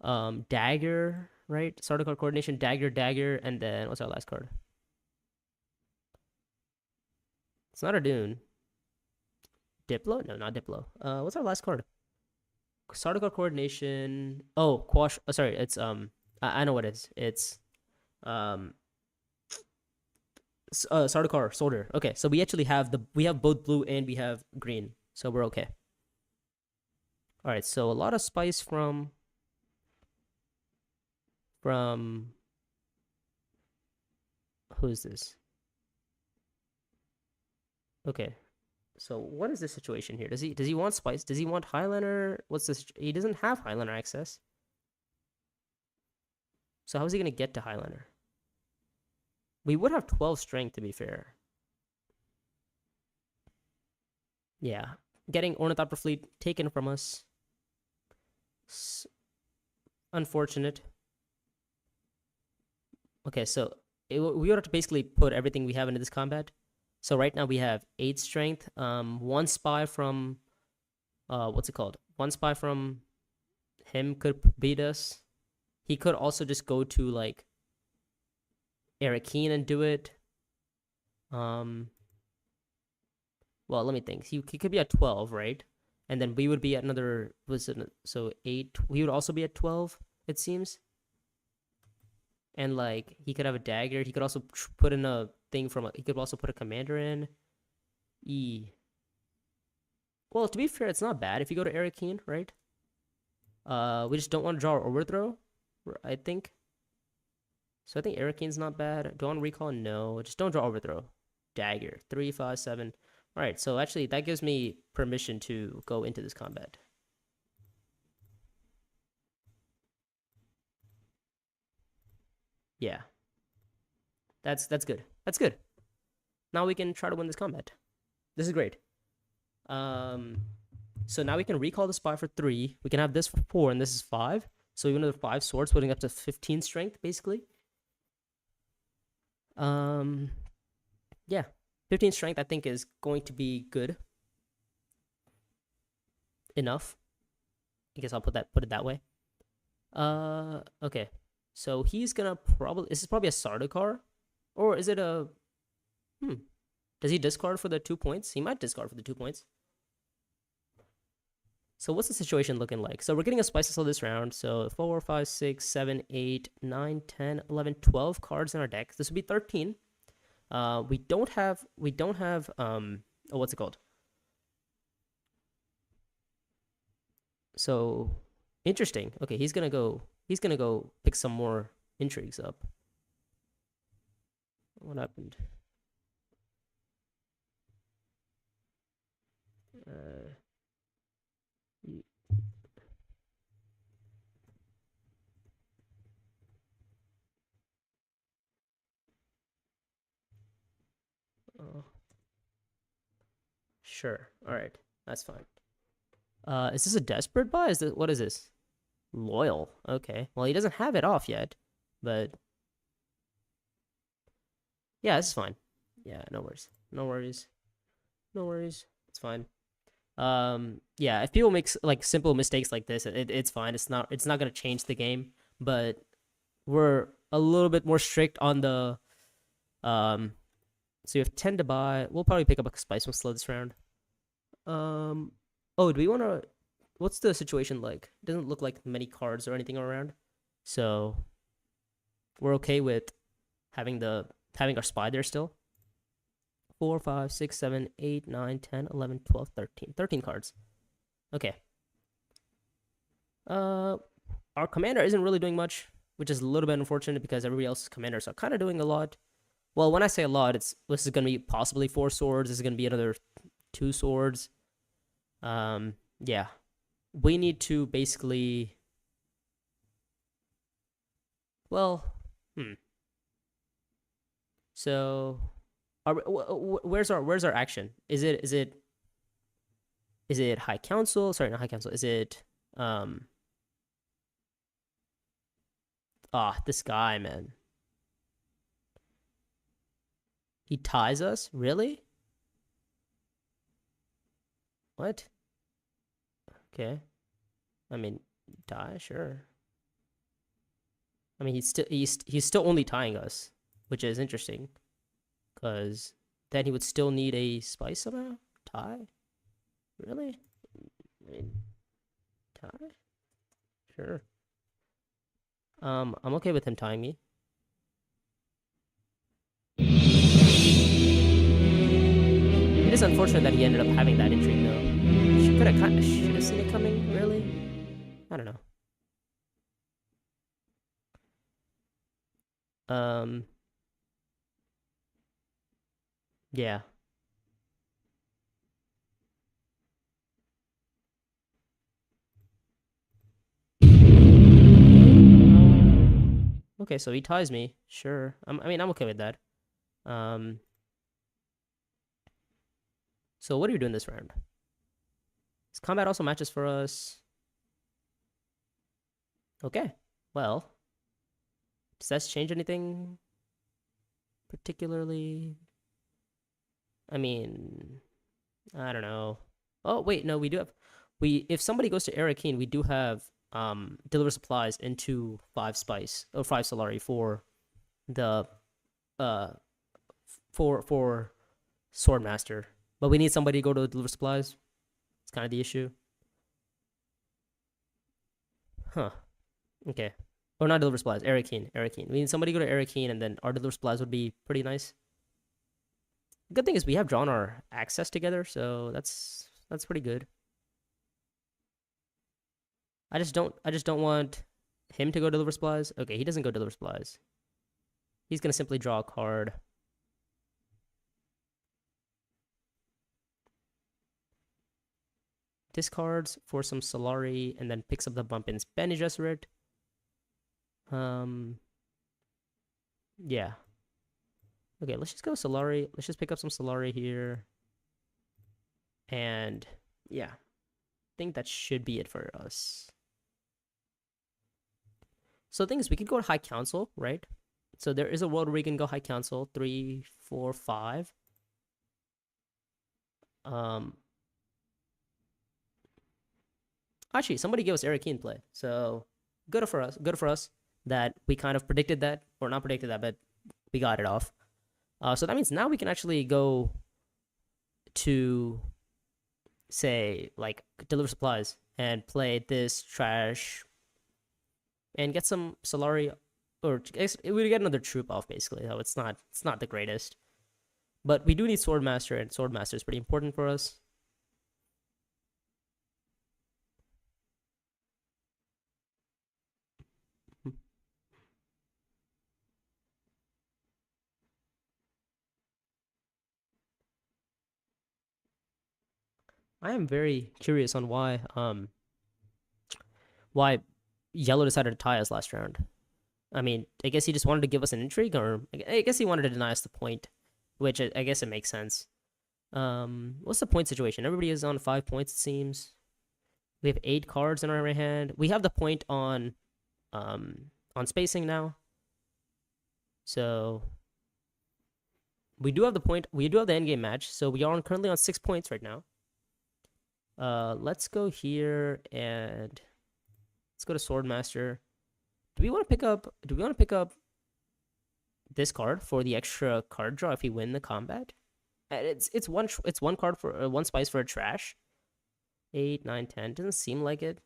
dagger, right? Sardaukar coordination, dagger, and then what's our last card? It's not a Dune. Diplo? No, not Diplo. What's our last card? Sardaukar coordination. Oh, quash. Oh, sorry, it's I know what it is. It's um Sardaukar soldier. Okay, so we actually have we have both blue and we have green, so we're okay. All right, so a lot of spice from who's this? Okay, so what is the situation here? Does he want spice? Does he want Highlander? What's this? He doesn't have Highlander access. So how is he gonna get to Highlander? We would have 12 strength, to be fair. Yeah, getting Ornithopter fleet taken from us. Unfortunate. Okay, so we would have to basically put everything we have into this combat. So right now we have 8 strength, 1 spy from, what's it called? 1 spy from him could beat us. He could also just go to like Arakeen and do it. Well, let me think. He could be at 12, right? And then we would be at another, so 8. We would also be at 12, it seems. And like he could have a dagger. He could also put in a thing from. He could also put a commander in. Well, to be fair, it's not bad if you go to Arakeen, right? We just don't want to draw overthrow, I think. So I think Arakeen's not bad. Do I want to recall? No, just don't draw overthrow. Dagger 3, 5, 7. All right, so actually that gives me permission to go into this combat. Yeah. That's good. That's good. Now we can try to win this combat. This is great. So now we can recall the spy for 3. We can have this for 4, and this is 5. So we win another 5 swords, putting up to 15 strength, basically. Yeah. 15 strength, I think, is going to be good enough. I guess I'll put it that way. Okay. So he's gonna this is probably a Sardaukar, or is it a? Does he discard for the 2 points? He might discard for the 2 points. So what's the situation looking like? So we're getting a spice hustle this round. So 4, 5, 6, 7, 8, 9, 10, 11, 12 cards in our deck. This would be 13. We don't have what's it called? So interesting. Okay, he's gonna go pick some more intrigues up. What happened? Sure. All right. That's fine. Is this a desperate buy? What is this? Loyal. Okay. Well, he doesn't have it off yet, but yeah, this is fine. Yeah, no worries. No worries. No worries. It's It's fine. Yeah, if people make like simple mistakes like this, it's fine. It's not gonna change the game, but we're a little bit more strict on the so you have 10 to buy. We'll probably pick up a spice from slow this round. Oh, do we want to? What's the situation like? It doesn't look like many cards or anything around, so we're okay with having our spy there still. 4, 5, 6, 7, 8, 9, 10, 11, 12, 13. 13 cards. Okay. Our commander isn't really doing much, which is a little bit unfortunate because everybody else's commanders are kind of doing a lot. Well, when I say a lot, this is going to be possibly 4 swords. This is going to be another 2 swords. Yeah. We need to basically... Well, So, where's our action? Is it High Council? Sorry, not High Council. Is it this guy, man. He ties us? Really? What? Okay. I mean, tie, sure. I mean, he's still only tying us, which is interesting, because then he would still need a spice somehow. Tie? Really? I mean, tie? Sure. I'm okay with him tying me. It is unfortunate that he ended up having that intrigue, though. Should have seen it coming. Really? I don't know. Yeah. Okay, so he ties me. Sure. I mean, I'm okay with that. So what are you doing this round? This combat also matches for us. Okay. Well, does that change anything particularly? I mean, I don't know. Oh, wait, no, we do have... If somebody goes to Arakeen, we do have deliver supplies into 5 spice or 5 Solari for the for Swordmaster. But we need somebody to go to deliver supplies. It's kind of the issue. Huh. Okay. Or not deliver supplies, Arakeen. We need somebody to go to Arakeen, and then our deliver supplies would be pretty nice. Good thing is we have drawn our access together, so that's pretty good. I just don't want him to go deliver supplies. Okay, he doesn't go deliver supplies. He's gonna simply draw a card. Discards for some Solari and then picks up the bump in Bene Gesserit. Yeah. Okay, let's just go Solari. Let's just pick up some Solari here. And yeah, I think that should be it for us. So the thing is, we could go to High Council, right? So there is a world where we can go High Council, 3, 4, 5. Actually, somebody gave us Arakeen play, so good for us. Good for us that we kind of predicted that, or not predicted that, but we got it off. So that means now we can actually go to, say, like, deliver supplies and play this trash and get some Solari, or we get another troop off, basically. So it's not the greatest, but we do need Swordmaster, and Swordmaster is pretty important for us. I am very curious on why Yellow decided to tie us last round. I mean, I guess he just wanted to give us an intrigue, or I guess he wanted to deny us the point, which I guess it makes sense. What's the point situation? Everybody is on 5 points, it seems. We have 8 cards in our right hand. We have the point on spacing now. So we do have the point. We do have the endgame match. So we are currently on 6 points right now. Let's go here and let's go to Swordmaster. Do we want to pick up? Do we want to pick up this card for the extra card draw if we win the combat? It's one card for one spice for a trash. 8, 9, 10. Doesn't seem like it.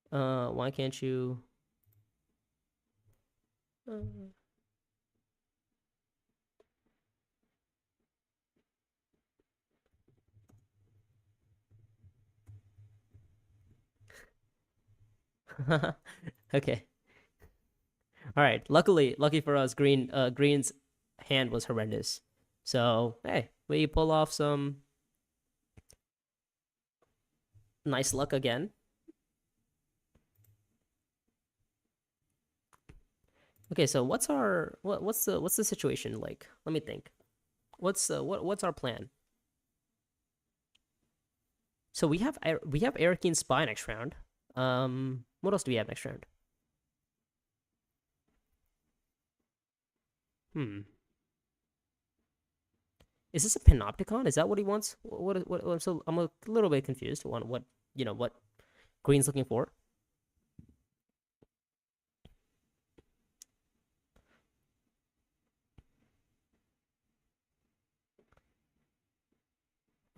Why can't you? Okay. All right. Lucky for us, Green's hand was horrendous. So hey, we pull off some nice luck again. Okay, so what's the situation like? Let me think. What's our plan? So we have Arakine's Spy next round. What else do we have next round? Hmm. Is this a Panopticon? Is that what he wants? So I'm a little bit confused on what Green's looking for.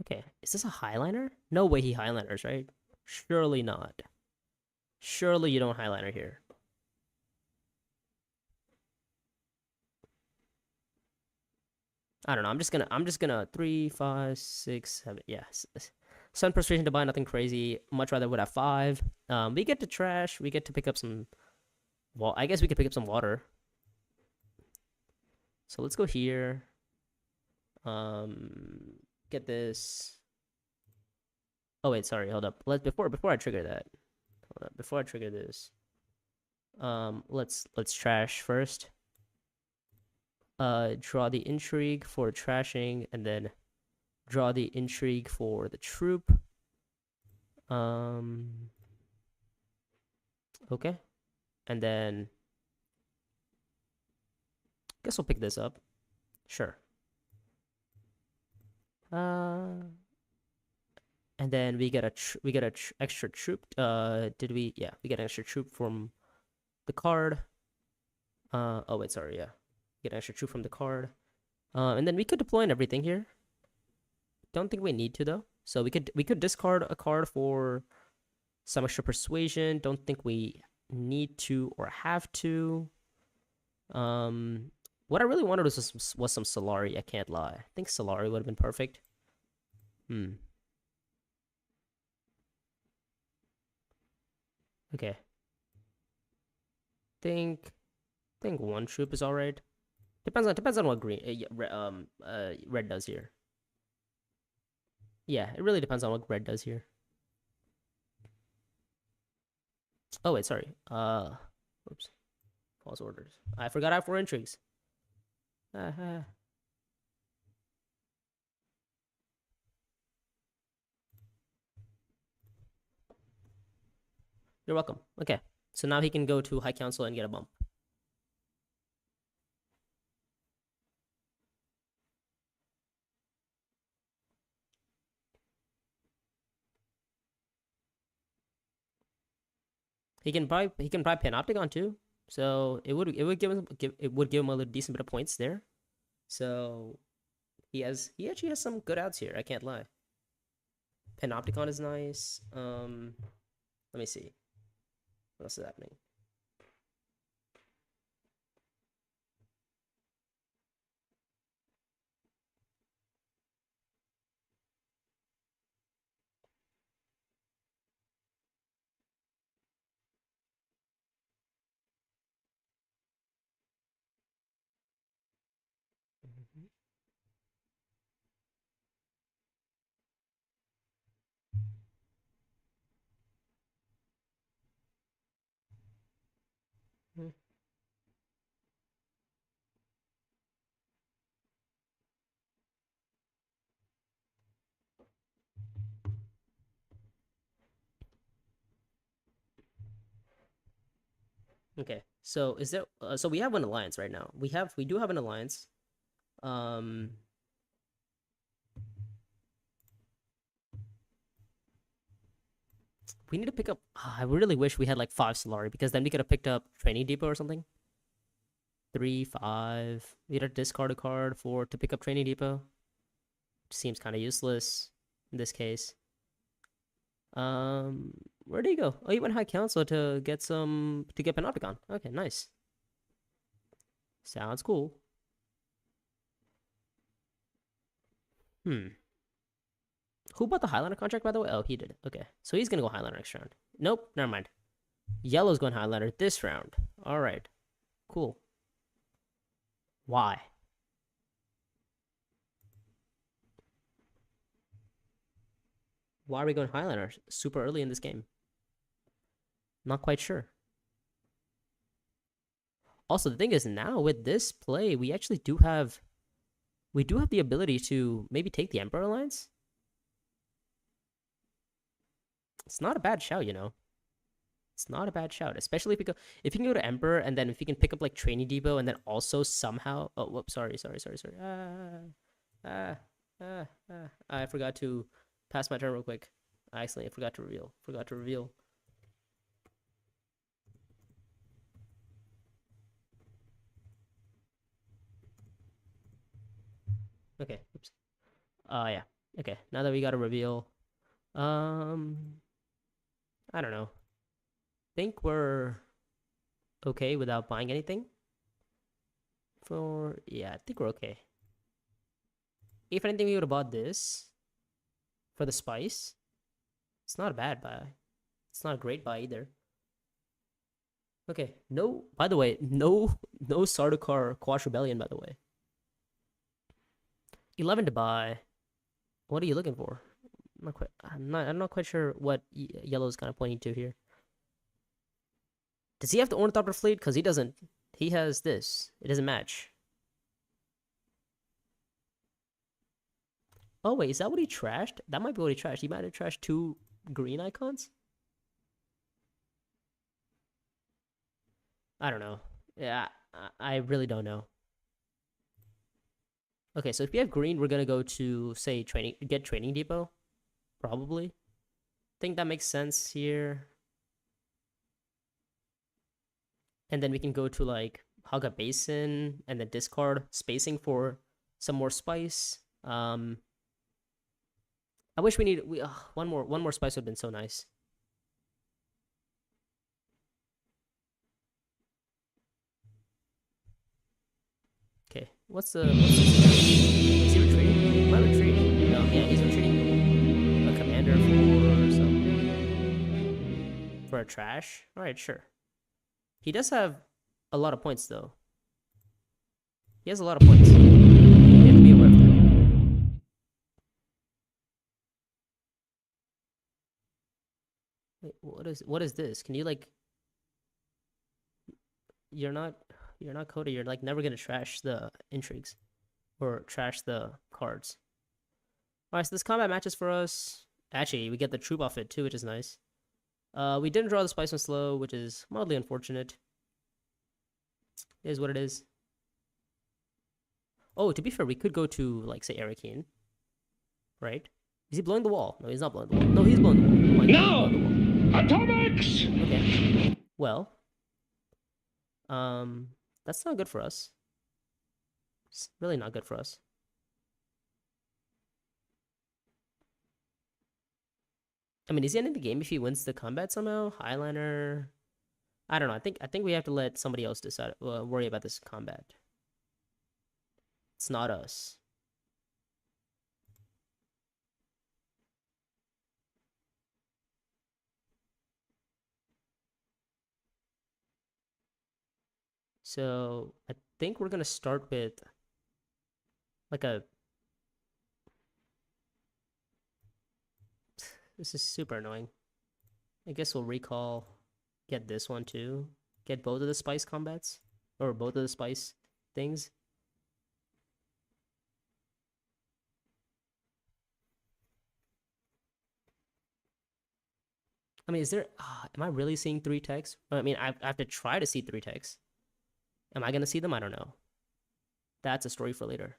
Okay, is this a Highliner? No way he Highliners, right? Surely not. Surely you don't Highliner here. I don't know. I'm just gonna 3, 5, 6, 7. Yeah, Sun Persuasion to buy nothing crazy. Much rather would have 5. We get to trash. We get to pick up some. Well, I guess we could pick up some water. So let's go here. Get this. Oh wait, sorry. Hold up. Before I trigger that. Hold up. Before I trigger this. Let's trash first. Draw the intrigue for trashing, and then draw the intrigue for the troop. Okay, and then guess we'll pick this up. Sure. And then we get a extra troop. Did we? Yeah, we get an extra troop from the card. Oh wait, sorry. Yeah, get an extra troop from the card. And then we could deploy and everything here. Don't think we need to though. So we could discard a card for some extra persuasion. Don't think we need to or have to. What I really wanted was some Solari. I can't lie. I think Solari would have been perfect. Okay. Think one troop is all right. Depends on what red does here. Yeah, it really depends on what red does here. Oh wait, sorry. Oops. False orders. I forgot I have 4 intrigues. You're welcome. Okay. So now he can go to High Council and get a bump. He can buy Panopticon too. So it would give him a decent bit of points there. So he actually has some good outs here. I can't lie. Panopticon is nice. Let me see. What else is happening? Okay, so is there? So we have an alliance right now. We do have an alliance. Um, We need to pick up. I really wish we had like 5 Solari because then we could have picked up Training Depot or something. 3, 5. We had to discard a card to pick up Training Depot. Which seems kind of useless in this case. Where did he go? Oh, he went High Council to get Panopticon. Okay, nice. Sounds cool. Who bought the Highlander contract, by the way? Oh, he did. Okay, so he's gonna go Highlander next round. Nope, never mind. Yellow's going Highlander this round. All right, cool. Why? Why are we going Highlander super early in this game? Not quite sure. Also, the thing is now with this play, we actually do have the ability to maybe take the Emperor Alliance. It's not a bad shout, you know. It's not a bad shout, especially if you can go to Emperor and then if you can pick up like Training Depot and then also somehow. Oh, whoops! Sorry. I forgot to pass my turn real quick. I accidentally forgot to reveal. Okay. Oops. Yeah. Okay. Now that we got a reveal, I don't know. Think we're okay without buying anything. Yeah, I think we're okay. If anything, we would have bought this for the spice. It's not a bad buy. It's not a great buy either. Okay. No. By the way, no Sardaukar Quash Rebellion. By the way, 11 to buy. What are you looking for? I'm not quite sure what Yellow is kind of pointing to here. Does he have the Ornithopter fleet? Because he doesn't. He has this. It doesn't match. Oh, wait. Is that what he trashed? That might be what he trashed. He might have trashed 2 green icons? I don't know. Yeah, I really don't know. Okay, so if we have green, we're going to go to, say, get Training Depot. Probably. Think that makes sense here. And then we can go to, like, Haga Basin and then discard spacing for some more spice. I wish one more spice would have been so nice. Okay, what's this? Is he retreating? Am I retreating? No, yeah, he's retreating. A commander for a trash? Alright, sure. He does have a lot of points, though. He has a lot of points. You have to be aware of that. Wait, what is this? Can you, like... You're not Coda. You're, like, never gonna trash the intrigues. Or trash the cards. Alright, so this combat matches for us. Actually, we get the troop off it, too, which is nice. We didn't draw the spice on slow, which is mildly unfortunate. It is what it is. Oh, to be fair, we could go to, like, say, Arakeen. Right? Is he blowing the wall? No, he's not blowing the wall. No, he's blowing the wall. Oh No! Atomics! Okay. Well. That's not good for us. It's really not good for us. I mean, is he ending the game if he wins the combat somehow? Highlander. I don't know. I think we have to let somebody else decide. Worry about this combat. It's not us. So I think we're gonna start with like a. This is super annoying. I guess we'll recall. Get this one too. Get both of the spice combats or both of the spice things. I mean, is there? Am I really seeing 3 techs? I mean, I have to try to see 3 techs. Am I gonna see them? I don't know. That's a story for later.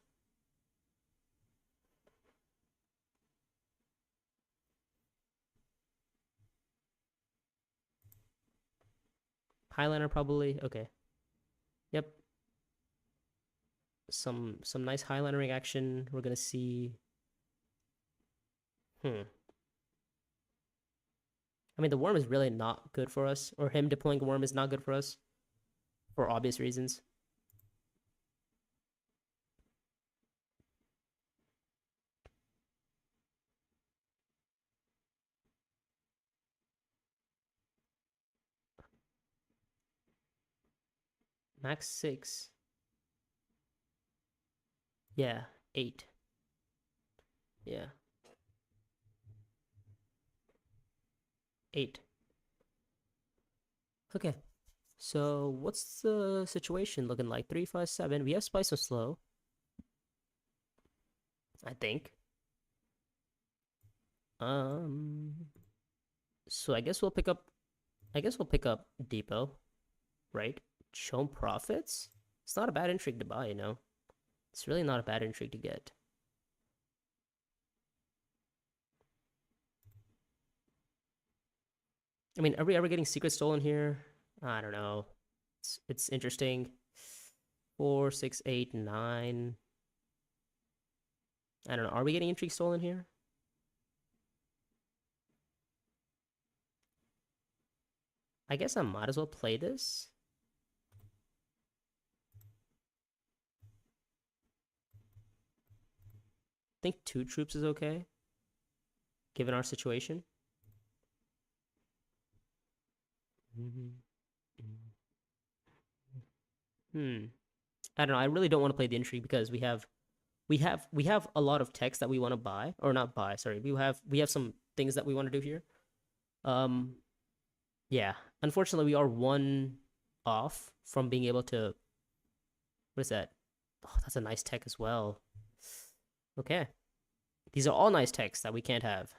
Highliner probably. Okay. Yep. Some nice highlinering action. We're gonna see. I mean, the worm is really not good for us, or him deploying a worm is not good for us, for obvious reasons. Max 6. Yeah, 8. Yeah, 8. Okay. So what's the situation looking like? 357. We have Spice and Slow, I think. Um. So I guess we'll pick up Depot, right? Chome Profits. It's not a bad intrigue to buy, you know. It's really not a bad intrigue to get. I mean, are we ever getting Secret Stolen here? I don't know. It's interesting. 4, 6, 8, 9. I don't know. Are we getting Intrigue Stolen here? I guess I might as well play this. I think 2 troops is okay, given our situation. I don't know. I really don't want to play the intrigue because we have a lot of text that we want to buy, or not buy. Sorry, we have some things that we want to do here. Um, yeah. Unfortunately, we are one off from being able to. What is that? Oh, that's a nice tech as well. Okay, these are all nice techs that we can't have.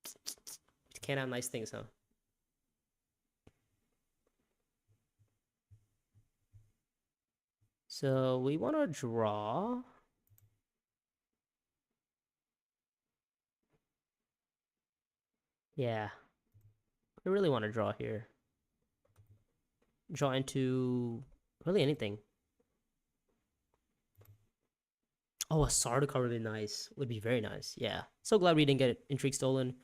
We can't have nice things, huh? So we want to draw. Yeah, we really want to draw here. Draw into really anything. Oh, a Sarda card would be nice. Would be very nice. Yeah. So glad we didn't get Intrigue Stolen.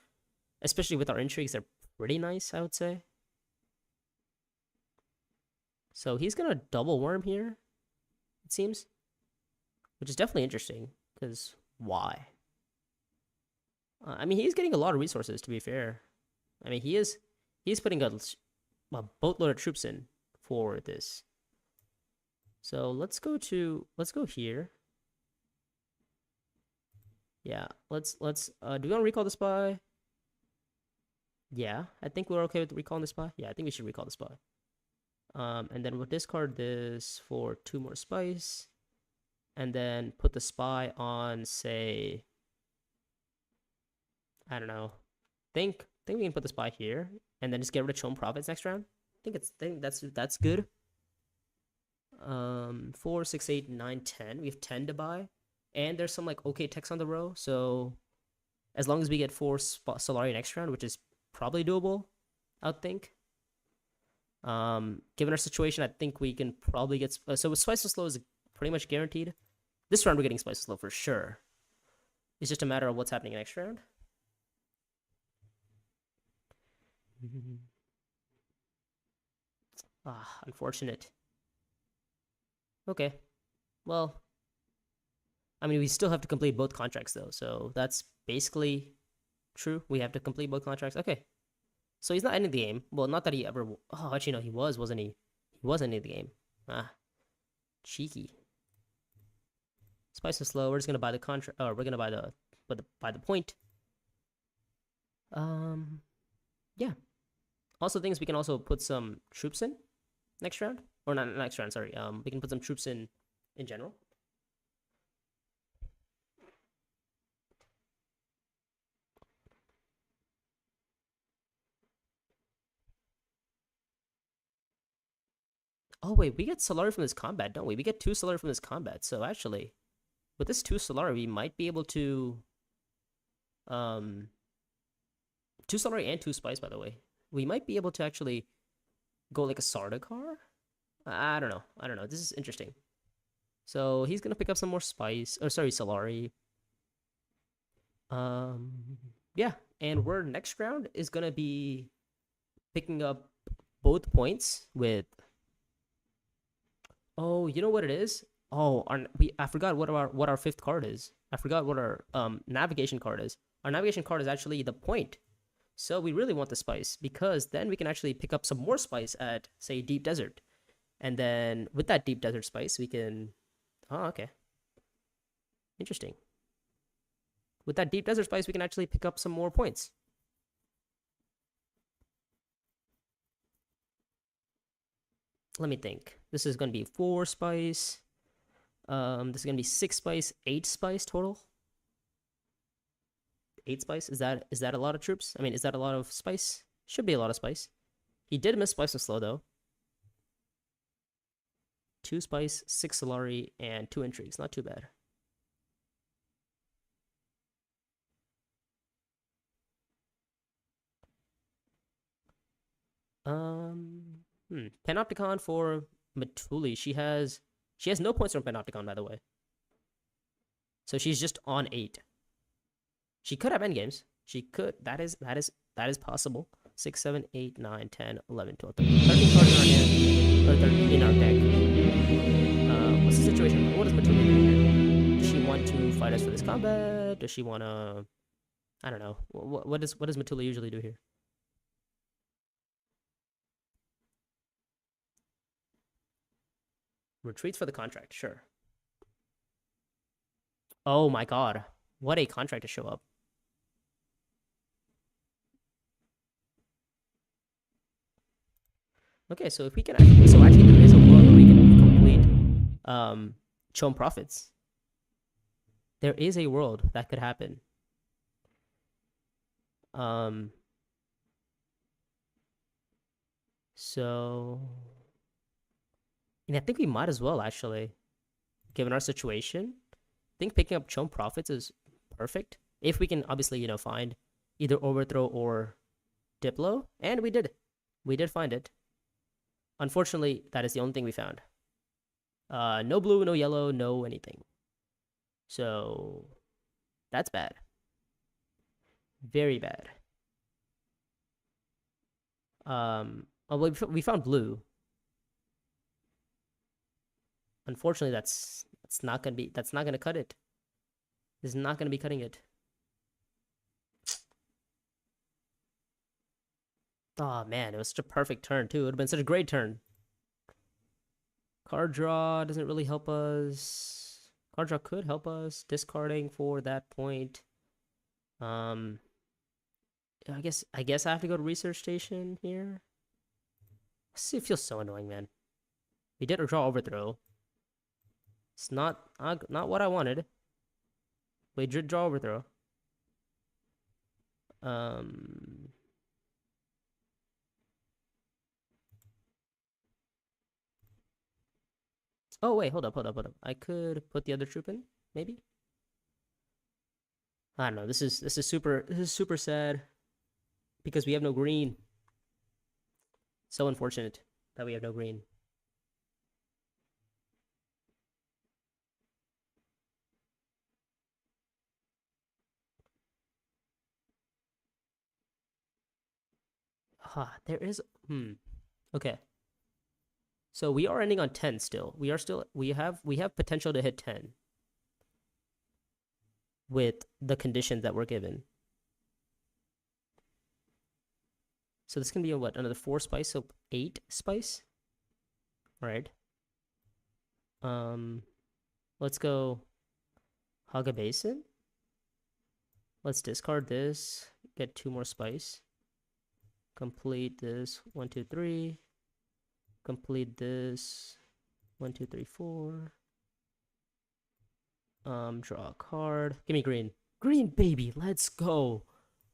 Especially with our intrigues, they're pretty nice, I would say. So he's gonna double worm here, it seems. Which is definitely interesting, because why? I mean, he's getting a lot of resources, to be fair. I mean, he's putting a boatload of troops in for this. So let's go here. Yeah, let's do we want to recall the spy? Yeah, I think we're okay with recalling the spy. Yeah, I think we should recall the spy. And then we'll discard this for 2 more spice, and then put the spy on, say, I don't know. Think we can put the spy here, and then just get rid of Chome Profits next round. Think that's good. 4, 6, 8, 9, 10. We have 10 to buy, and there's some like okay text on the row. So as long as we get 4 Solari next round, which is probably doable, I would think. Given our situation, I think we can probably get. So with Spice and Slow is pretty much guaranteed. This round we're getting Spice and Slow for sure. It's just a matter of what's happening next round. Unfortunate. Okay. Well, I mean, we still have to complete both contracts though, so that's basically true. We have to complete both contracts. Okay. So he's not ending the game. Well, not that he ever. Oh, actually, no, he was, wasn't he? He was ending the game. Cheeky. Spice and Slow. We're just gonna buy the contract. We're gonna buy the point. Yeah. Also, things we can also put some troops in next round, or not next round. Sorry. We can put some troops in general. Oh wait, we get Solari from this combat, don't we? We get 2 Solari from this combat. So actually, with this 2 Solari, we might be able to 2 Solari and 2 Spice, by the way. We might be able to actually go like a Sardaukar. I don't know. I don't know. This is interesting. So he's gonna pick up some more spice. Oh, sorry, Solari. Yeah, and we're next round is gonna be picking up both points with. Oh, you know what it is? Oh, I forgot what our fifth card is. I forgot what our navigation card is. Our navigation card is actually the point. So we really want the spice because then we can actually pick up some more spice at say deep desert, and then with that deep desert spice we can. Oh, okay, interesting. With that deep desert spice we can actually pick up some more points. Let me think. This is going to be 4 spice. This is going to be 6 spice, 8 spice total. 8 spice. Is that a lot of troops? I mean, is that a lot of spice? Should be a lot of spice. He did miss spice and slow though. 2 spice, 6 Solari, and 2 intrigues. Not too bad. Panopticon for Matuli. She has no points from Panopticon, by the way. So she's just on 8. She could have endgames. She could. That is possible. 6, 7, 8, 9, 10, 11, 12, 13. 13 cards in our hand. Or 13 in our deck. What's the situation? What does Matuli do here? Does she want to fight us for this combat? Does she want to? I don't know. What does Matuli usually do here? Retreats for the contract, sure. Oh my god. What a contract to show up. Okay, so if we can actually, so actually there is a world where we can complete Chom Profits. There is a world that could happen. So and I think we might as well actually, given our situation. I think picking up Chom Profits is perfect. If we can obviously, find either Overthrow or Diplo. And we did. We did find it. Unfortunately, that is the only thing we found. No blue, no yellow, no anything. So that's bad. Very bad. We found blue. Unfortunately, that's not gonna cut it. This is not gonna be cutting it. Oh man, it was such a perfect turn too. It would have been such a great turn. Card draw doesn't really help us. Card draw could help us. Discarding for that point. I guess I have to go to research station here. It feels so annoying, man. We did a draw overthrow. It's not what I wanted. We did draw overthrow. Oh wait, hold up. I could put the other troop in, maybe. I don't know. This is super sad because we have no green. So unfortunate that we have no green. There is okay. So we are ending on 10 still. We have potential to hit 10 with the conditions that we're given. So this can be what, another 4 spice, so 8 spice. All right. Let's go Haga Basin. Let's discard this, get 2 more spice. Complete this 1, 2, 3. Complete this 1, 2, 3, 4. Draw a card. Give me green. Green, baby. Let's go.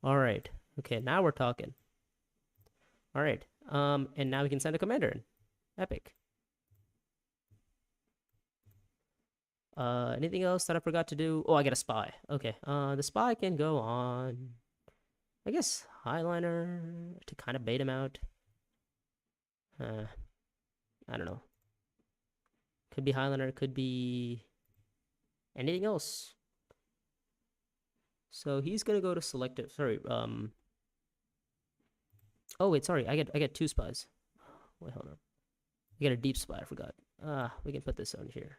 All right. Okay, now we're talking. All right. And now we can send a commander in. Epic. Anything else that I forgot to do? Oh, I got a spy. Okay. The spy can go on, I guess, Highliner to kind of bait him out. Uh, I don't know. Could be Highlander, could be anything else. So he's gonna go to selective. Sorry. Oh wait, sorry. I get two spies. Wait, hold on. I get a deep spy. I forgot. We can put this on here.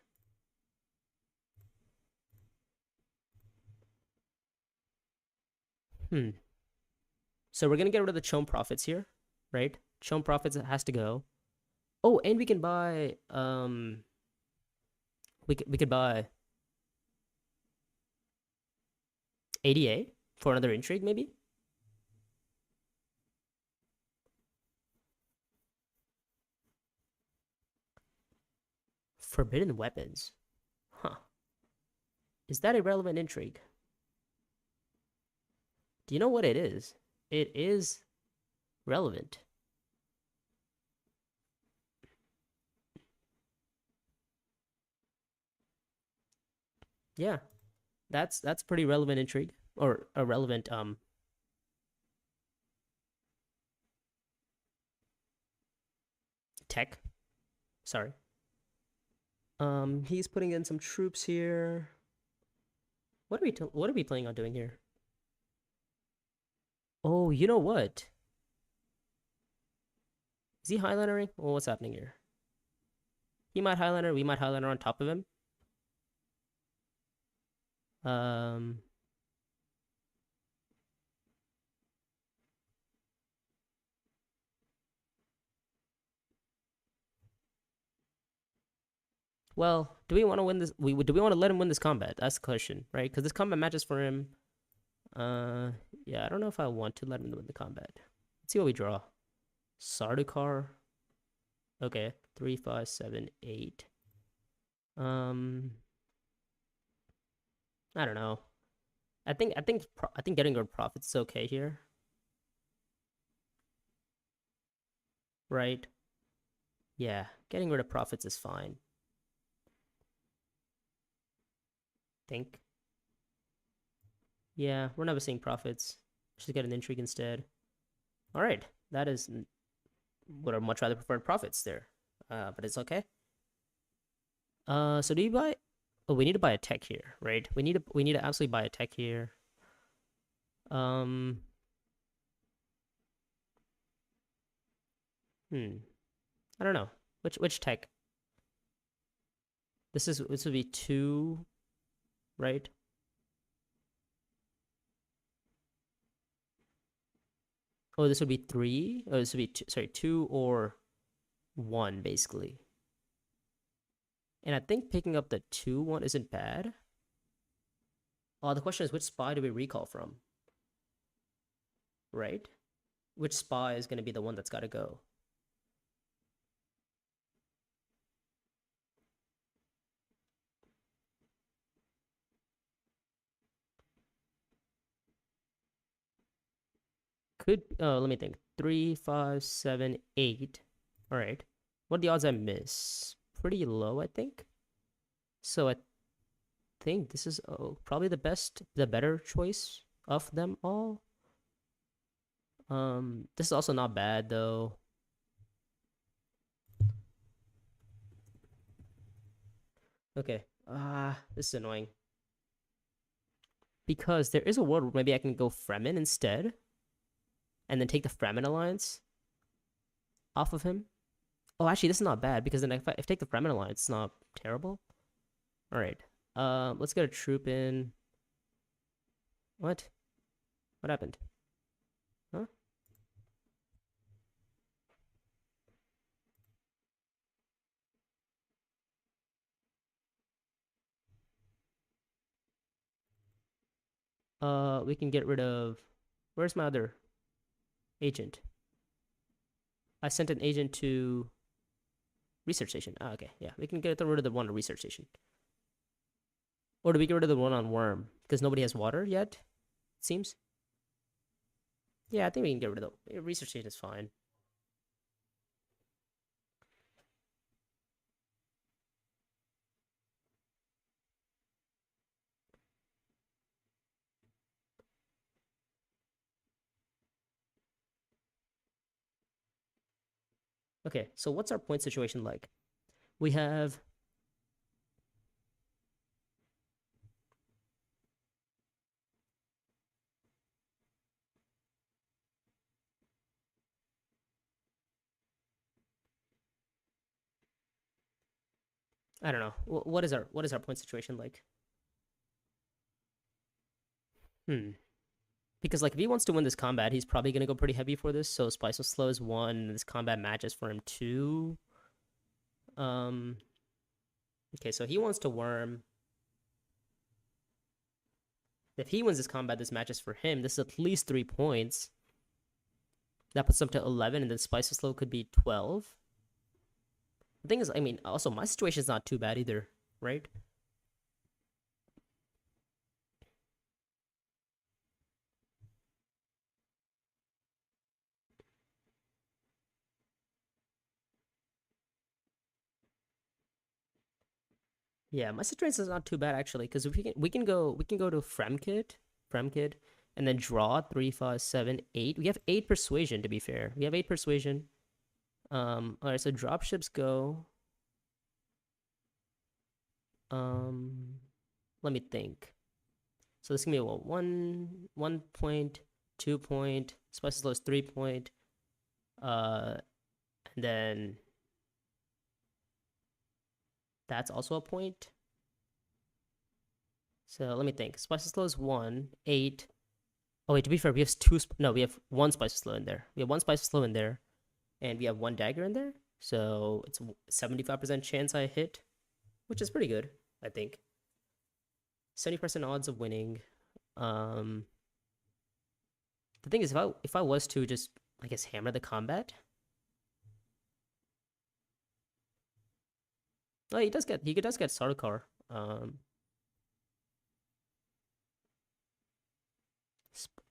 Hmm. So we're gonna get rid of the Chome Profits here, right? Chome Profits has to go. Oh, and we can buy we could buy ADA for another intrigue, maybe? Forbidden weapons. Huh. Is that a relevant intrigue? Do you know what it is? It is relevant. Yeah. That's pretty relevant intrigue. Or a relevant tech. Sorry. He's putting in some troops here. What are we planning on doing here? Oh, you know what? Is he Highlandering? Well, what's happening here? He might Highlander, we might Highlander on top of him. Um well, do we want to win this do we want to let him win this combat? That's the question, right? Because this combat matches for him. Uh yeah, I don't know if I want to let him win the combat. Let's see what we draw. Sardaukar. Okay. 3, 5, 7, 8. I don't know. I think getting rid of profits is okay here, right? Yeah, getting rid of profits is fine. Think. Yeah, we're never seeing profits. Just get an intrigue instead. All right, that is would have much rather preferred profits there, but it's okay. So do you buy? Oh, we need to buy a tech here, right? We need to absolutely buy a tech here. Um, I don't know which tech. This would be 2, right? Oh, this would be 3. Oh, this would be 2, sorry, 2 or 1 basically. And I think picking up the 2 one isn't bad. Oh, the question is which spy do we recall from? Right? Which spy is going to be the one that's got to go? Could let me think. 3, 5, 7, 8. All right. What are the odds I miss? Pretty low, I think. So I think this is probably the better choice of them all. This is also not bad though. Okay. This is annoying. Because there is a world where maybe I can go Fremen instead, and then take the Fremen alliance off of him. Oh, actually, this is not bad because then if I take the Fremen alliance, it's not terrible. All right. Let's get a troop in. What? What happened? Huh? We can get rid of. Where's my other agent? I sent an agent to research station. Okay, yeah, we can get rid of the one to research station. Or do we get rid of the one on worm because nobody has water yet? It seems. Yeah, I think we can get rid of the research station. Is fine. Okay, so what's our point situation like? We have I don't know. What is our point situation like? Hmm. Because like if he wants to win this combat, he's probably gonna go pretty heavy for this. So Spice of Slow is 1, and this combat matches for him 2. Um okay, so he wants to worm. If he wins this combat, this matches for him. This is at least 3 points. That puts him to 11, and then Spice of Slow could be 12. The thing is, I mean, also my situation is not too bad either, right? Yeah, my situation is not too bad actually, because we can go to Fremkid, and then draw 3, 5, 7, 8. We have 8 persuasion to be fair. We have 8 persuasion. All right, so dropships go. Let me think. So this can be what 1 point, 2 point, Spices Low is 3 point, and then that's also a point. So let me think. Spices Low is 1, 8. Oh wait, to be fair, we have we have 1 Spices Low in there. We have 1 Spices Low in there, and we have 1 dagger in there. So it's 75% chance I hit, which is pretty good, I think. 70% odds of winning. Um, the thing is, if I was to just, I guess, hammer the combat. Oh, he does get Sarkar.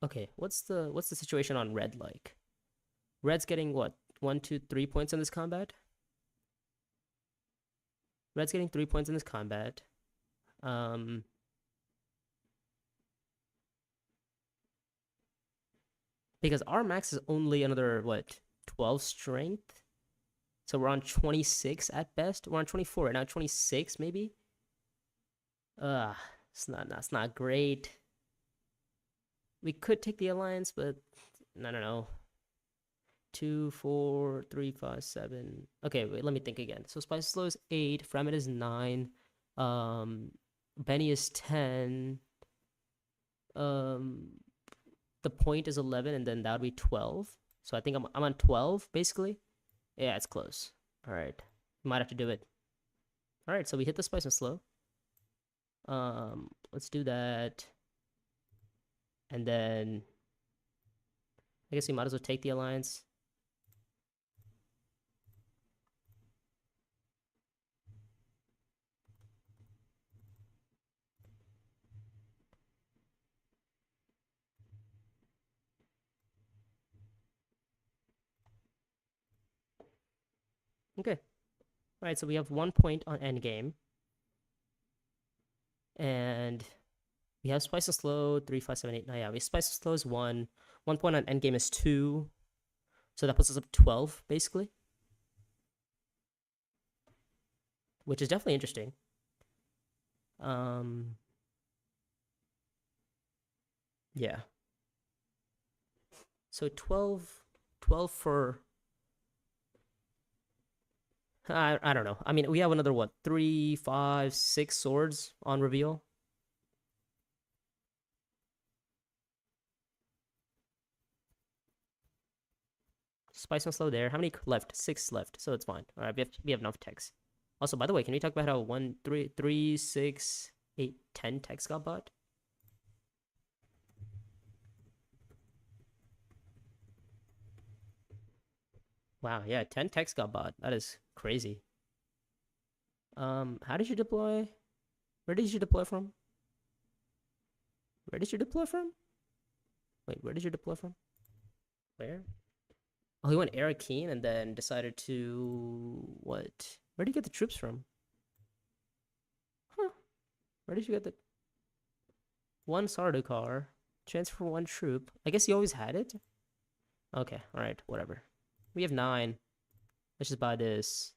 Okay, what's the situation on red like? Red's getting what 1, 2, 3 points in this combat. Red's getting 3 points in this combat. Um, because our max is only another what 12 strength, so we're on 26 at best. We're on 24 right now, 26 maybe. It's not great. We could take the alliance, but I don't know. 2, 4, 3, 5, 7. Okay, wait, let me think again. So Spice Slow is 8, Fremit is 9, Benny is 10, um, the point is 11, and then that would be 12. So I think I'm on 12 basically. Yeah, it's close. All right, might have to do it. All right, so we hit the Spice and Slow. Let's do that, and then I guess we might as well take the alliance. Okay. All right, so we have 1 point on endgame. And we have Spice and Slow, 3, 5, 7, 8. No, yeah, we Spice and Slow is 1. 1 point on endgame is 2. So that puts us up 12, basically. Which is definitely interesting. Yeah. So 12 for I don't know. I mean, we have another what 3, 5, 6 swords on reveal. Spice and Slow there. How many left? 6 left, so it's fine. All right, we have enough techs. Also, by the way, can we talk about how 1, 3, 3, 6, 8, 10 techs got bought? Wow, yeah, 10 techs got bought. That is crazy. How did you deploy? Where did you deploy from? Where did you deploy from? Wait, where did you deploy from? Where? Oh, he went Arakeen and then decided to what? Where did you get the troops from? Huh? Where did you get the 1 Sardukar? Transfer 1 troop. I guess you always had it. Okay, all right, whatever. We have 9. Let's just buy this.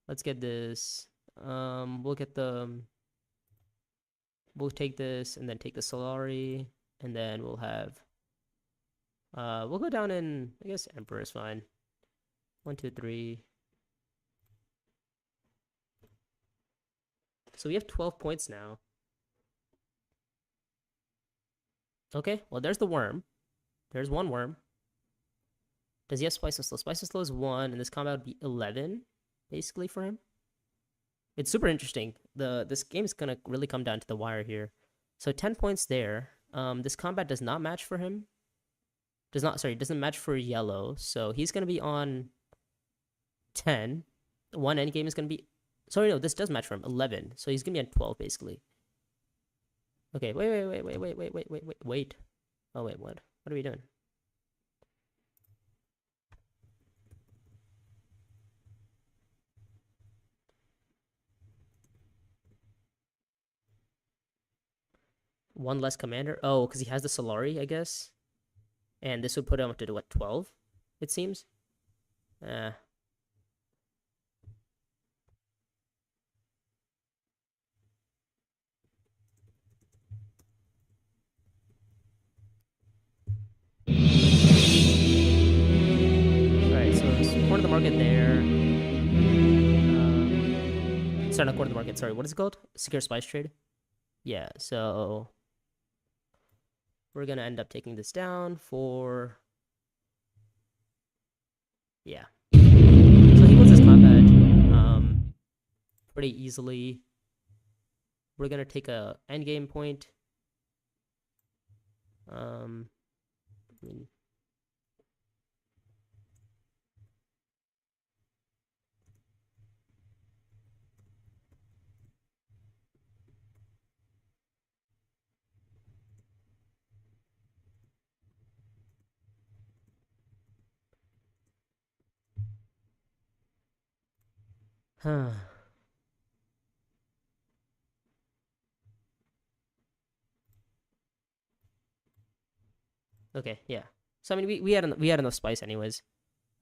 Let's get this. We'll get the. We'll take this and then take the Solari, and then we'll have. We'll go down in. I guess Emperor is fine. 1, 2, 3. So we have 12 points now. Okay, well, there's the worm. There's one worm. Does he have Spice and Slow? Spice and Slow is 1, and this combat would be 11, basically, for him. It's super interesting. This game is gonna really come down to the wire here. So 10 points there. This combat does not match for him. Doesn't match for yellow. So he's gonna be on 10. One endgame is gonna be. Sorry, no, this does match for him. 11. So he's gonna be on 12, basically. Okay, wait. Oh wait, what? What are we doing? One less commander. Oh, because he has the Solari, I guess. And this would put him up to what, 12? It seems. Eh. Alright, so there's corner the market there. Sorry, not corner the market. Sorry, what is it called? Secure spice trade? Yeah, so we're gonna end up taking this down for. Yeah. So he wins this combat pretty easily. We're gonna take a endgame point. I mean, huh. Okay, yeah. So I mean, we had enough spice anyways.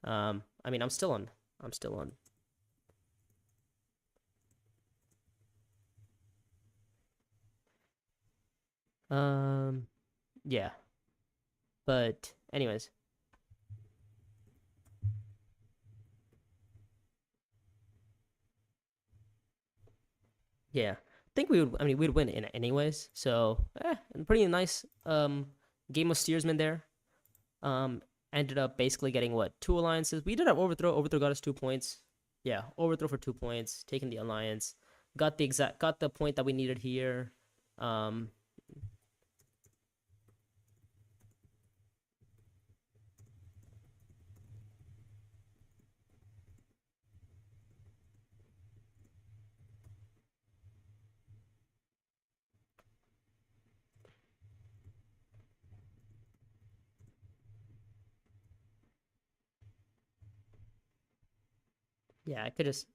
I mean, I'm still on. I'm still on. Yeah. But anyways, yeah. I think we would. I mean, we'd win in anyways. So, pretty nice. Game of steersman there. Um, Ended up basically getting what, 2 alliances. We did have overthrow. Overthrow got us 2 points. Yeah, overthrow for 2 points. Taking the alliance. Got the point that we needed here. Yeah, I could just.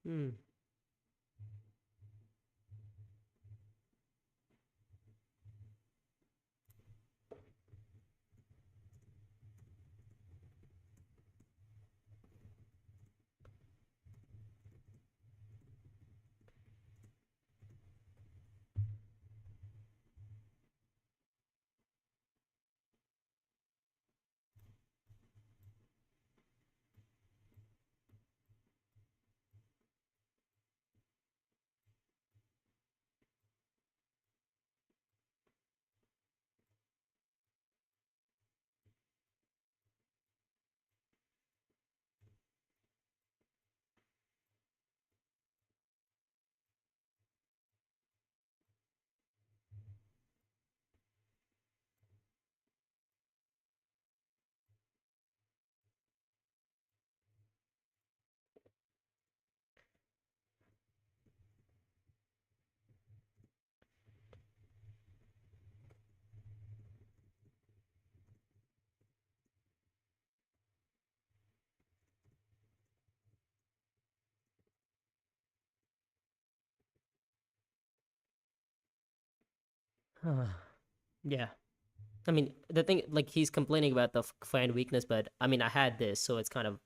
Hmm. Yeah. I mean, the thing, like, he's complaining about the fan weakness, but I mean, I had this, so it's kind of,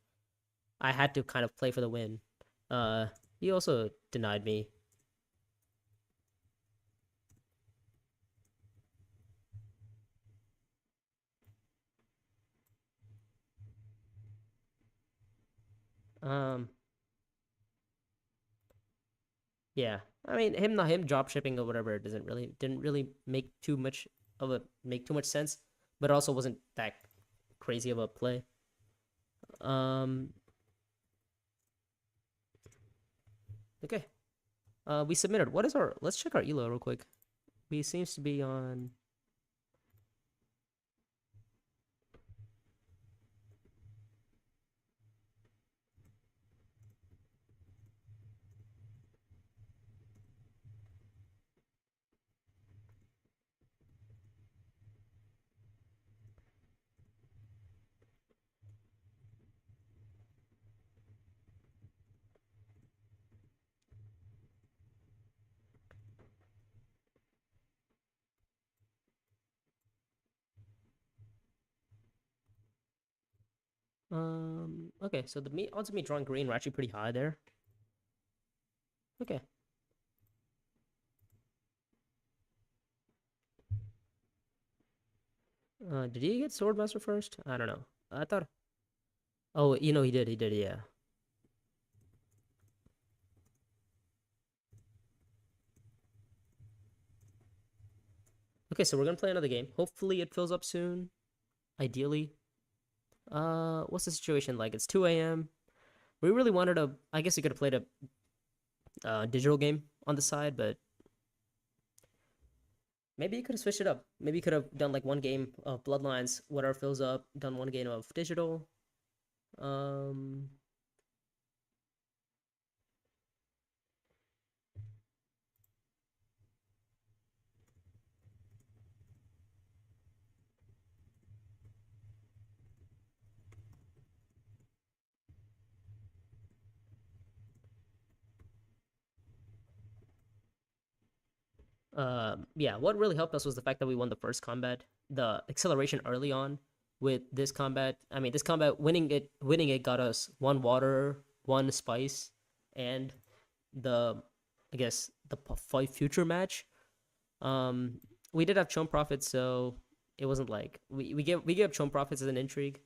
I had to kind of play for the win. Uh, he also denied me. Um, yeah. I mean, him drop shipping or whatever didn't really make too much sense, but also wasn't that crazy of a play. Um, okay. We submitted. What is our? Let's check our elo real quick. We seems to be on. Okay, so the odds of me drawing green were actually pretty high there. Okay. Did he get Swordmaster first? I don't know. I thought. Oh, he did. He did. Yeah. Okay, so we're gonna play another game. Hopefully, it fills up soon. Ideally. What's the situation like? It's 2 a.m. We really wanted a. I guess we could have played a digital game on the side, but maybe you could have switched it up. Maybe you could have done like one game of Bloodlines, whatever fills up. Done one game of digital. Um. Yeah, what really helped us was the fact that we won the first combat. The acceleration early on with this combat. I mean, this combat winning it got us one water, one spice, and the I guess the fight future match. Um, we did have Chone Profits, so it wasn't like we gave Chone Profits as an intrigue.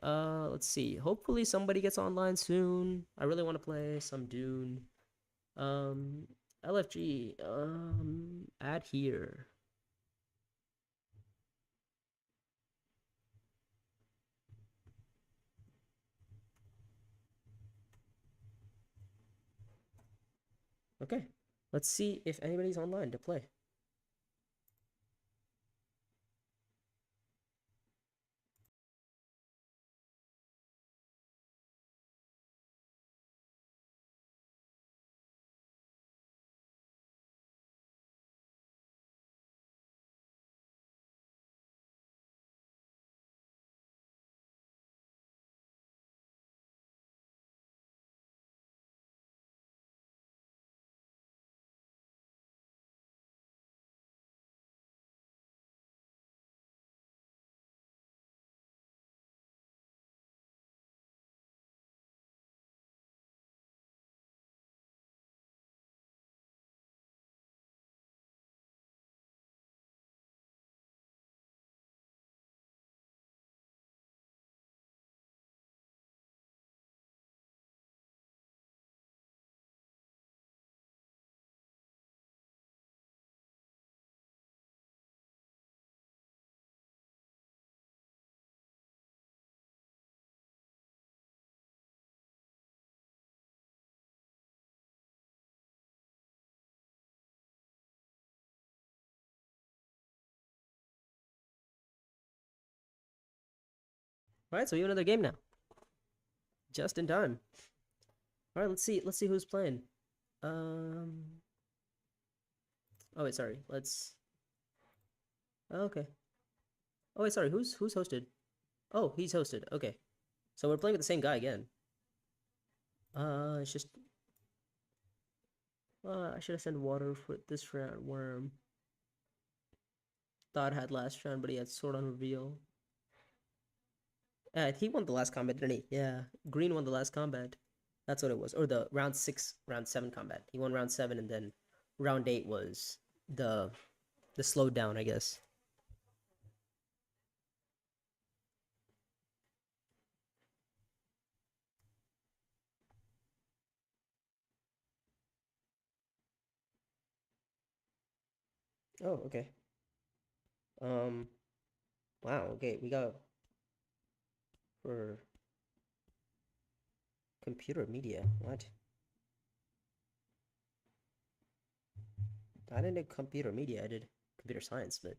Let's see. Hopefully somebody gets online soon. I really want to play some Dune. Um, LFG. Add here. Okay. Let's see if anybody's online to play. All right, so we have another game now. Just in time. All right, let's see. Let's see who's playing. Um. Oh wait, sorry. Let's. Oh, okay. Oh wait, sorry. Who's hosted? Oh, he's hosted. Okay. So we're playing with the same guy again. It's just. I should have sent water for this round worm. Thought had last round, but he had sword on reveal. He won the last combat, didn't he? Yeah, Green won the last combat. That's what it was, or the round 6, round 7 combat. He won round 7, and then round 8 was the slowed down, I guess. Oh, okay. Um, wow. Okay, we got for computer media. What? I didn't do computer media. I did computer science, but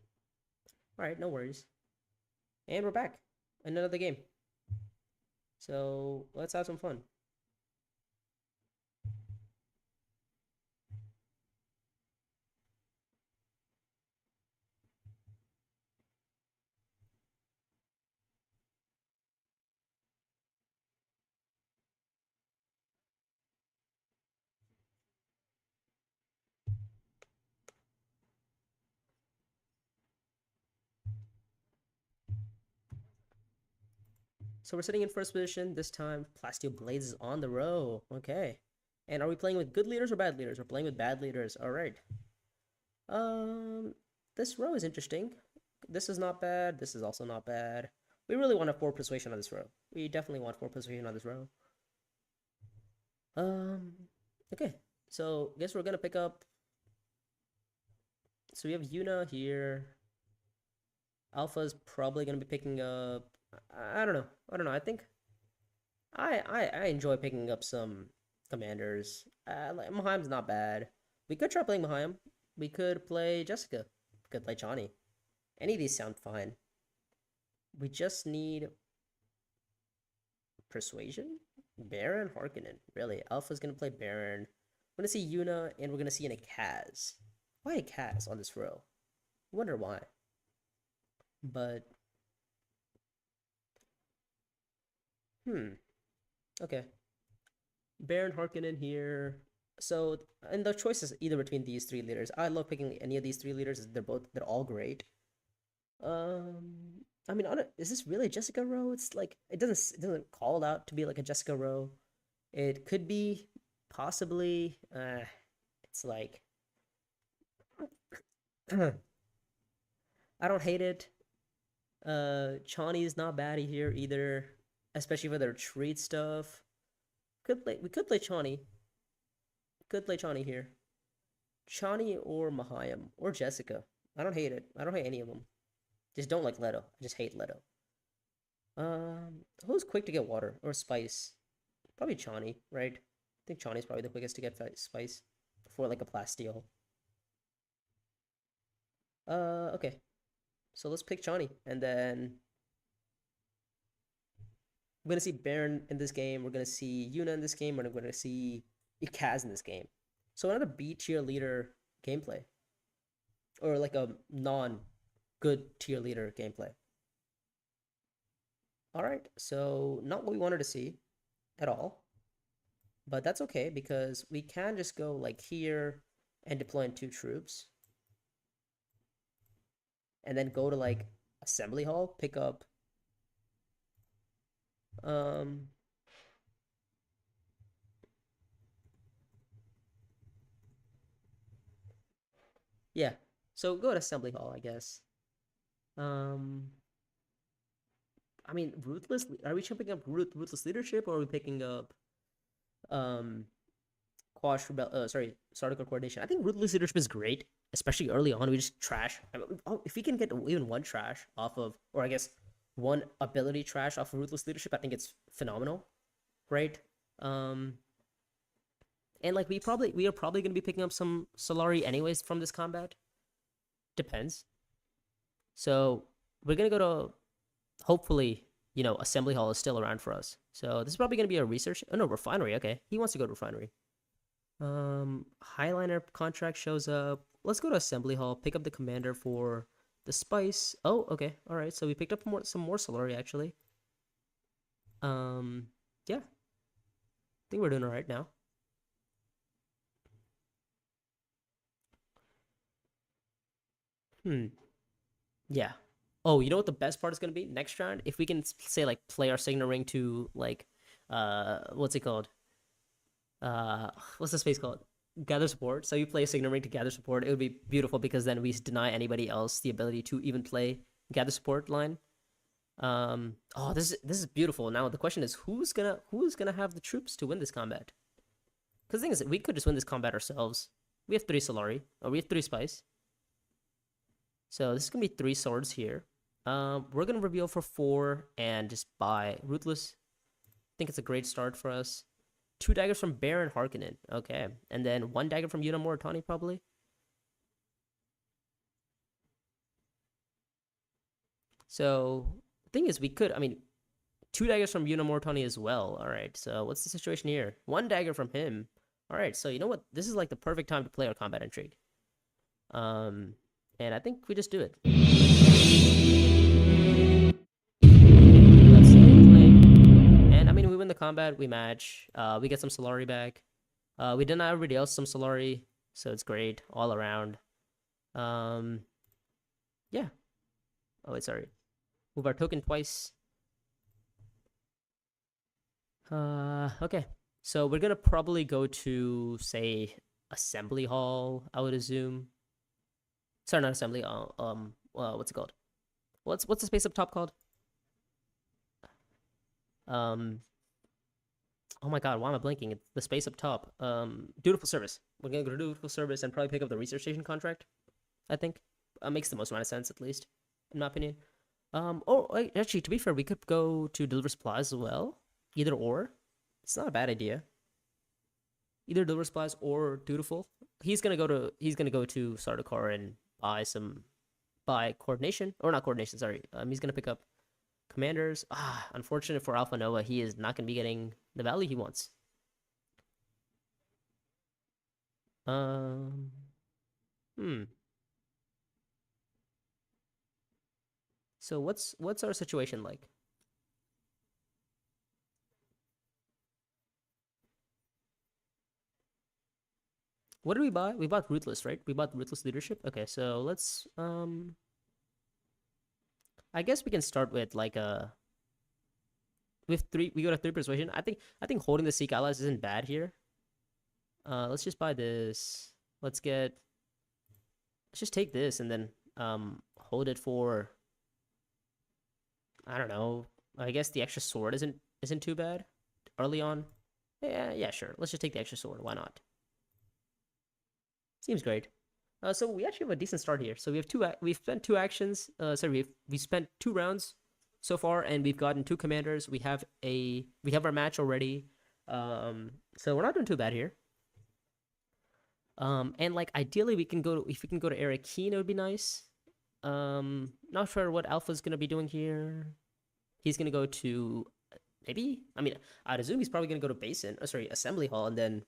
all right, no worries. And we're back. Another game. So let's have some fun. So we're sitting in first position this time. Plasteel Blades is on the row. Okay. And are we playing with good leaders or bad leaders? We're playing with bad leaders. All right. This row is interesting. This is not bad. This is also not bad. We really want a 4 persuasion on this row. We definitely want 4 persuasion on this row. Um, okay. So I guess we're gonna pick up. So we have Yuna here. Alpha's probably gonna be picking up. I don't know. I don't know. I think I enjoy picking up some commanders. Like Mahim's not bad. We could try playing Mahim. We could play Jessica. We could play Chani. Any of these sound fine. We just need persuasion. Baron Harkonnen. Really, Alpha's gonna play Baron. We're gonna see Yuna, and we're gonna see a Kaz. Why a Kaz on this row? I wonder why. But okay. Baron Harkonnen here. So, and the choice is either between these 3 leaders. I love picking any of these 3 leaders. They're all great. I mean, is this really a Jessica row? It's like it doesn't call out to be like a Jessica row. It could be possibly. It's like I don't hate it. Chani's not bad here either, especially for the retreat stuff. We could play Chani. Could play Chani here. Chani or Mahayam or Jessica. I don't hate it. I don't hate any of them. Just don't like Leto. I just hate Leto. Who's quick to get water or spice? Probably Chani, right? I think Chani's probably the quickest to get spice for like a plasteel. Okay. So let's pick Chani, and then we're gonna see Baron in this game. We're gonna see Yuna in this game. We're gonna see Ikaz in this game. So another B tier leader gameplay, or like a non-good tier leader gameplay. All right, so not what we wanted to see at all, but that's okay because we can just go like here and deploy in 2 troops, and then go to like assembly hall, pick up yeah. So go to assembly hall, I guess. I mean, ruthless. Are we picking up ruthless leadership, or are we picking up quash sorry, Sardical coordination? I think ruthless leadership is great, especially early on. We just trash. I mean, if we can get even 1 trash off of, or I guess 1 ability trash off of ruthless leadership, I think it's phenomenal, right? And like we are probably gonna be picking up some Solari anyways from this combat. Depends. So we're gonna go to, hopefully, assembly hall is still around for us. So this is probably gonna be a research. Oh no, refinery. Okay, he wants to go to refinery. Highliner contract shows up. Let's go to assembly hall. Pick up the commander for the spice. Oh, okay, all right. So we picked up some more Solari actually. Yeah, I think we're doing all right now. Yeah. Oh, you know what the best part is gonna be next round? If we can say like play our signal ring to like what's it called? What's the space called? Gather support. So you play a signal ring to gather support. It would be beautiful because then we deny anybody else the ability to even play gather support line. Oh, this is beautiful. Now the question is who's gonna have the troops to win this combat? Because the thing is, we could just win this combat ourselves. We have 3 Solari. Oh, we have 3 Spice. So this is gonna be 3 swords here. We're gonna reveal for 4 and just buy Ruthless. I think it's a great start for us. 2 daggers from Baron Harkonnen. Okay, and then 1 dagger from Yuna Moritani probably. So the thing is, we could. I mean, 2 daggers from Yuna Moritani as well. All right. So what's the situation here? 1 dagger from him. All right. So you know what? This is like the perfect time to play our combat intrigue. And I think we just do it. Let's play. And I mean, we win the combat. We match. We get some Solari back. We deny everybody else some Solari, so it's great all around. Yeah. Oh wait, sorry. Move our token twice. Okay. So we're gonna probably go to say assembly hall. I would assume. Sorry, not assembly. What's it called? What's the space up top called? Oh my god, why am I blinking? It's the space up top. Dutiful service. We're gonna go to dutiful service and probably pick up the research station contract. I think makes the most amount of sense, at least in my opinion. Actually, to be fair, we could go to deliver supplies as well. Either or, it's not a bad idea. Either deliver supplies or dutiful. He's gonna go to Sardaukar and buy coordination or not coordination. Sorry, he's gonna pick up commanders. Unfortunate for Alpha Nova, he is not gonna be getting the value he wants. Hmm. So what's our situation like? What did we buy? We bought Ruthless, right? We bought Ruthless Leadership. Okay, so let's I guess we can start with like a with 3 we go to 3 persuasion. I think holding the Sikh allies isn't bad here. Let's just buy this. Let's just take this and then hold it for I don't know. I guess the extra sword isn't too bad early on. Yeah, sure. Let's just take the extra sword. Why not? Seems great. So we actually have a decent start here. So we have we've spent 2 actions. We spent 2 rounds so far, and we've gotten 2 commanders. We have our match already. So we're not doing too bad here. And like ideally if we can go to Arakeen, it would be nice. Not sure what Alpha's gonna be doing here. He's gonna go to maybe. I mean, I'd assume he's probably gonna go to Basin. Oh, sorry, Assembly Hall, and then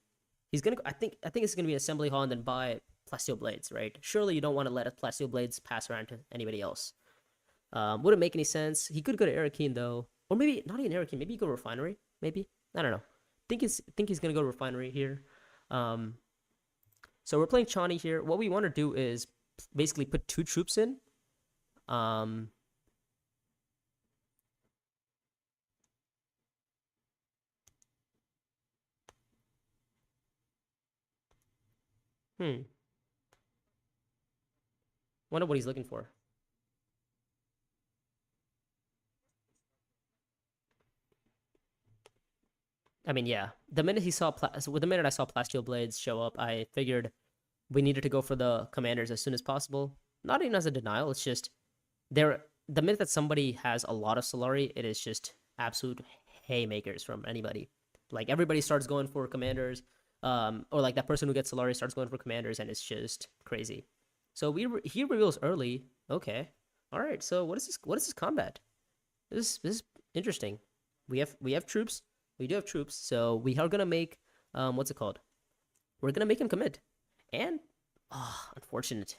he's gonna. I think it's gonna be Assembly Hall, and then buy Plasteel Blades, right? Surely you don't want to let Plasteel Blades pass around to anybody else. Wouldn't make any sense. He could go to Arakeen though, or maybe not even Arakeen. Maybe go to Refinery. Maybe I don't know. Think he's gonna go to Refinery here. So we're playing Chani here. What we want to do is basically put 2 troops in. Wonder what he's looking for. I mean, yeah. The minute I saw Plasteel Blades show up, I figured we needed to go for the commanders as soon as possible. Not even as a denial. It's just the minute that somebody has a lot of Solari, it is just absolute haymakers from anybody. Like everybody starts going for commanders, or like that person who gets Solari starts going for commanders, and it's just crazy. So he reveals early. Okay, all right. So what is this? What is this combat? This is interesting. We have troops. We do have troops. So we are gonna make what's it called? We're gonna make him commit. And unfortunate.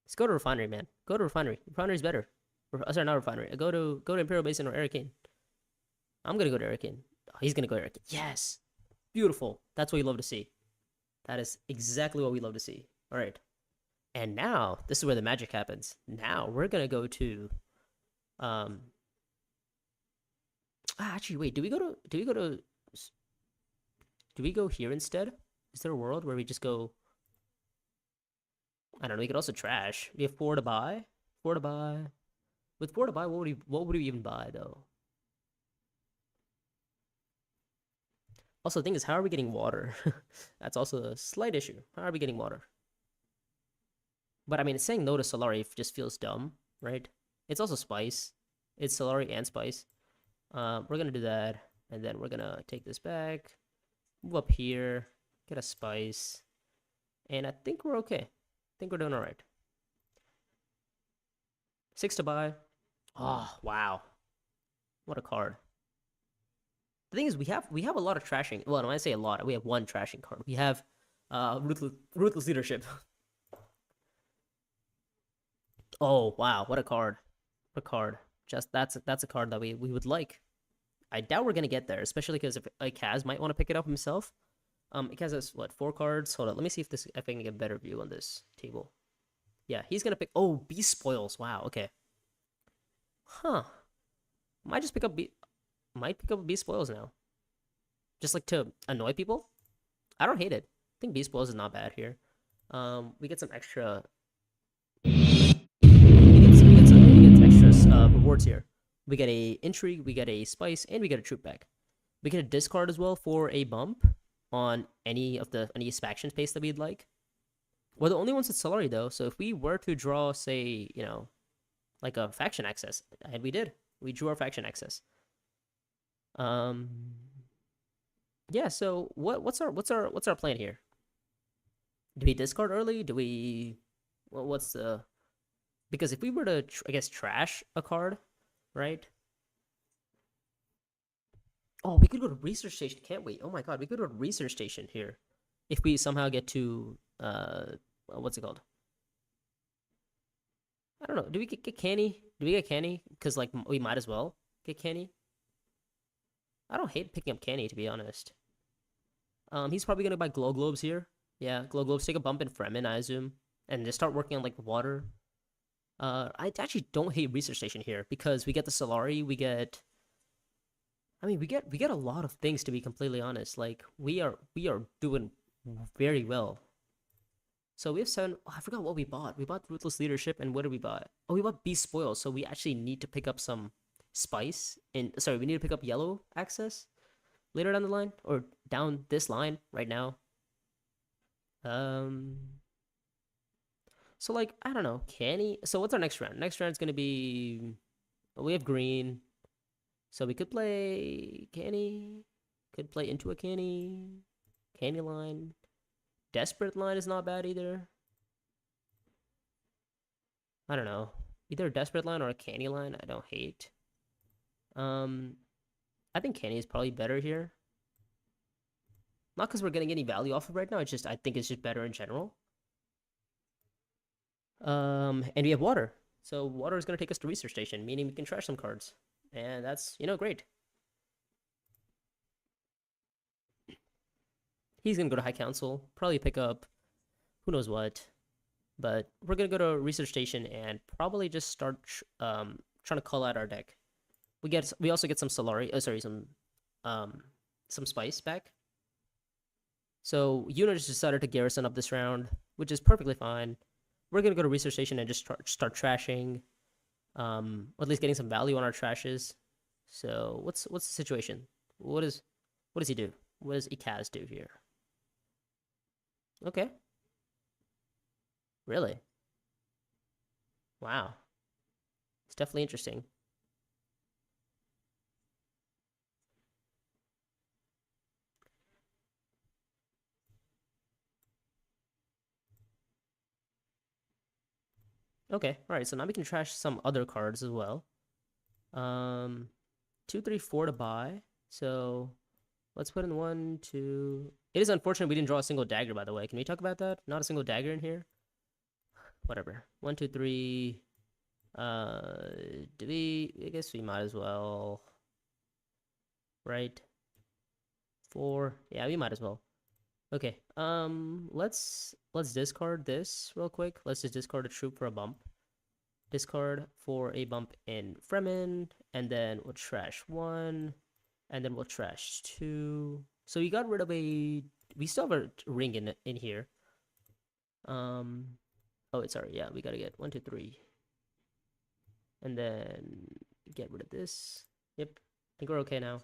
Let's go to Refinery, man. Go to Refinery. Refinery's better. Sorry, not Refinery. Go to Imperial Basin or Arakane. I'm gonna go to Arakane. Oh, he's gonna go to Arakane. Yes. Beautiful. That's what we love to see. That is exactly what we love to see. All right. And now this is where the magic happens. Now we're gonna go to actually wait, do we go here instead? Is there a world where we just go? I don't know. We could also trash. We have four to buy. Four to buy. With four to buy, what would we even buy though? Also, the thing is, how are we getting water? That's also a slight issue. How are we getting water? But I mean, saying no to Solari just feels dumb, right? It's also spice. It's Solari and spice. We're gonna do that, and then we're gonna take this back, move up here, get a spice, and I think we're okay. I think we're doing all right. 6 to buy. Oh wow, what a card. The thing is, we have a lot of trashing. Well, when I say a lot, we have one trashing card. We have ruthless leadership. Oh wow, what a card! What a card! Just that's a card that we would like. I doubt we're gonna get there, especially because if Kaz might want to pick it up himself. Kaz has what 4 cards? Hold on, let me see if I can get a better view on this table. Yeah, he's gonna pick. Oh, Beast Spoils. Wow. Okay. Huh. Might just pick up Might pick up Beast Spoils now, just like to annoy people. I don't hate it. I think Beast Spoils is not bad here. We get some extra. We get some extra rewards here. We get a intrigue, we get a spice, and we get a troop back. We get a discard as well for a bump on any faction space that we'd like. We're the only ones with Solari though, so if we were to draw, say, like a faction access, and we drew our faction access. Yeah. So what's our plan here? Do we discard early? Do we? What's the? Because if we were to, I guess, trash a card, right? Oh, we could go to research station, can't we? Oh my god, we could go to research station here, if we somehow get to what's it called? I don't know. Do we get canny? Do we get canny? Because like we might as well get canny. I don't hate picking up canny, to be honest. He's probably gonna buy glow globes here. Yeah, glow globes take a bump in Fremen, I assume, and just start working on like water. I actually don't hate research station here because we get the Solari, we get. I mean, we get a lot of things, to be completely honest. Like we are doing very well. So we have 7. Oh, I forgot what we bought. We bought Ruthless Leadership, and what did we buy? Oh, we bought Beast Spoils. So we actually need to pick up some spice. We need to pick up yellow access later down the line, or down this line right now. So like I don't know, canny. So what's our next round? Next round is gonna be. We have green, so we could play canny. Could play into a canny line. Desperate line is not bad either. I don't know. Either a desperate line or a canny line, I don't hate. I think canny is probably better here. Not because we're getting any value off of right now. I think it's just better in general. And we have water. So water is gonna take us to research station, meaning we can trash some cards, and that's great. He's gonna go to High Council, probably pick up who knows what, but we're gonna go to research station and probably just start trying to call out our deck. We also get some Solari. Oh, sorry, some spice back. So Yuna just decided to garrison up this round, which is perfectly fine. We're gonna go to research station and just start trashing, or at least getting some value on our trashes. So what's the situation? What does he do? What does Ikaz do here? Okay. Really? Wow. It's definitely interesting. Okay, all right. So now we can trash some other cards as well. 2, 3, 4 to buy. So let's put in 1, 2. It is unfortunate we didn't draw a single dagger, by the way. Can we talk about that? Not a single dagger in here. Whatever. 1, 2, 3. Do we? I guess we might as well. Right. 4. Yeah, we might as well. Okay. Let's discard this real quick. Let's just discard a troop for a bump. Discard for a bump in Fremen, and then we'll trash one, and then we'll trash two. So we got rid of a. We still have a ring in here. Oh, it's sorry. Yeah, we gotta get 1, 2, 3, and then get rid of this. Yep, I think we're okay now.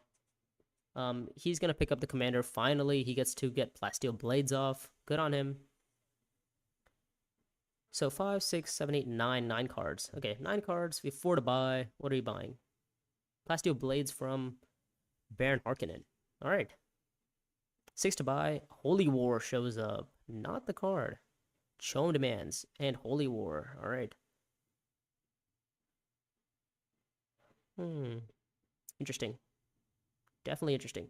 He's gonna pick up the commander. Finally, he gets to get plasteel blades off. Good on him. So 5, 6, 7, 8, 9, 9 cards. Okay, 9 cards. We have 4 to buy. What are you buying? Plasteel blades from Baron Harkonnen. All right. 6 to buy. Holy War shows up. Not the card. Chome demands and Holy War. All right. Interesting. Definitely interesting.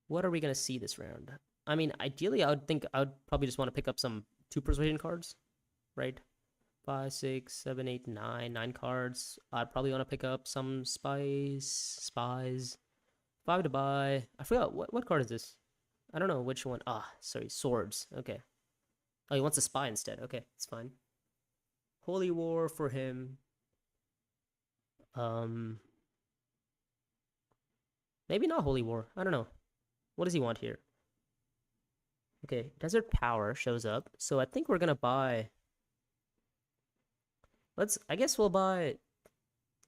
What are we gonna see this round? I mean, ideally, I would think I would probably just want to pick up some 2 persuasion cards, right? 5, 6, 7, 8, 9, 9 cards. I'd probably want to pick up some spies. 5 to buy. I forgot what card is this. I don't know which one. Ah, sorry, swords. Okay. Oh, he wants a spy instead. Okay, it's fine. Holy War for him. Um, maybe not Holy War. I don't know. What does he want here? Okay, Desert Power shows up. So I think we're gonna buy. I guess we'll buy.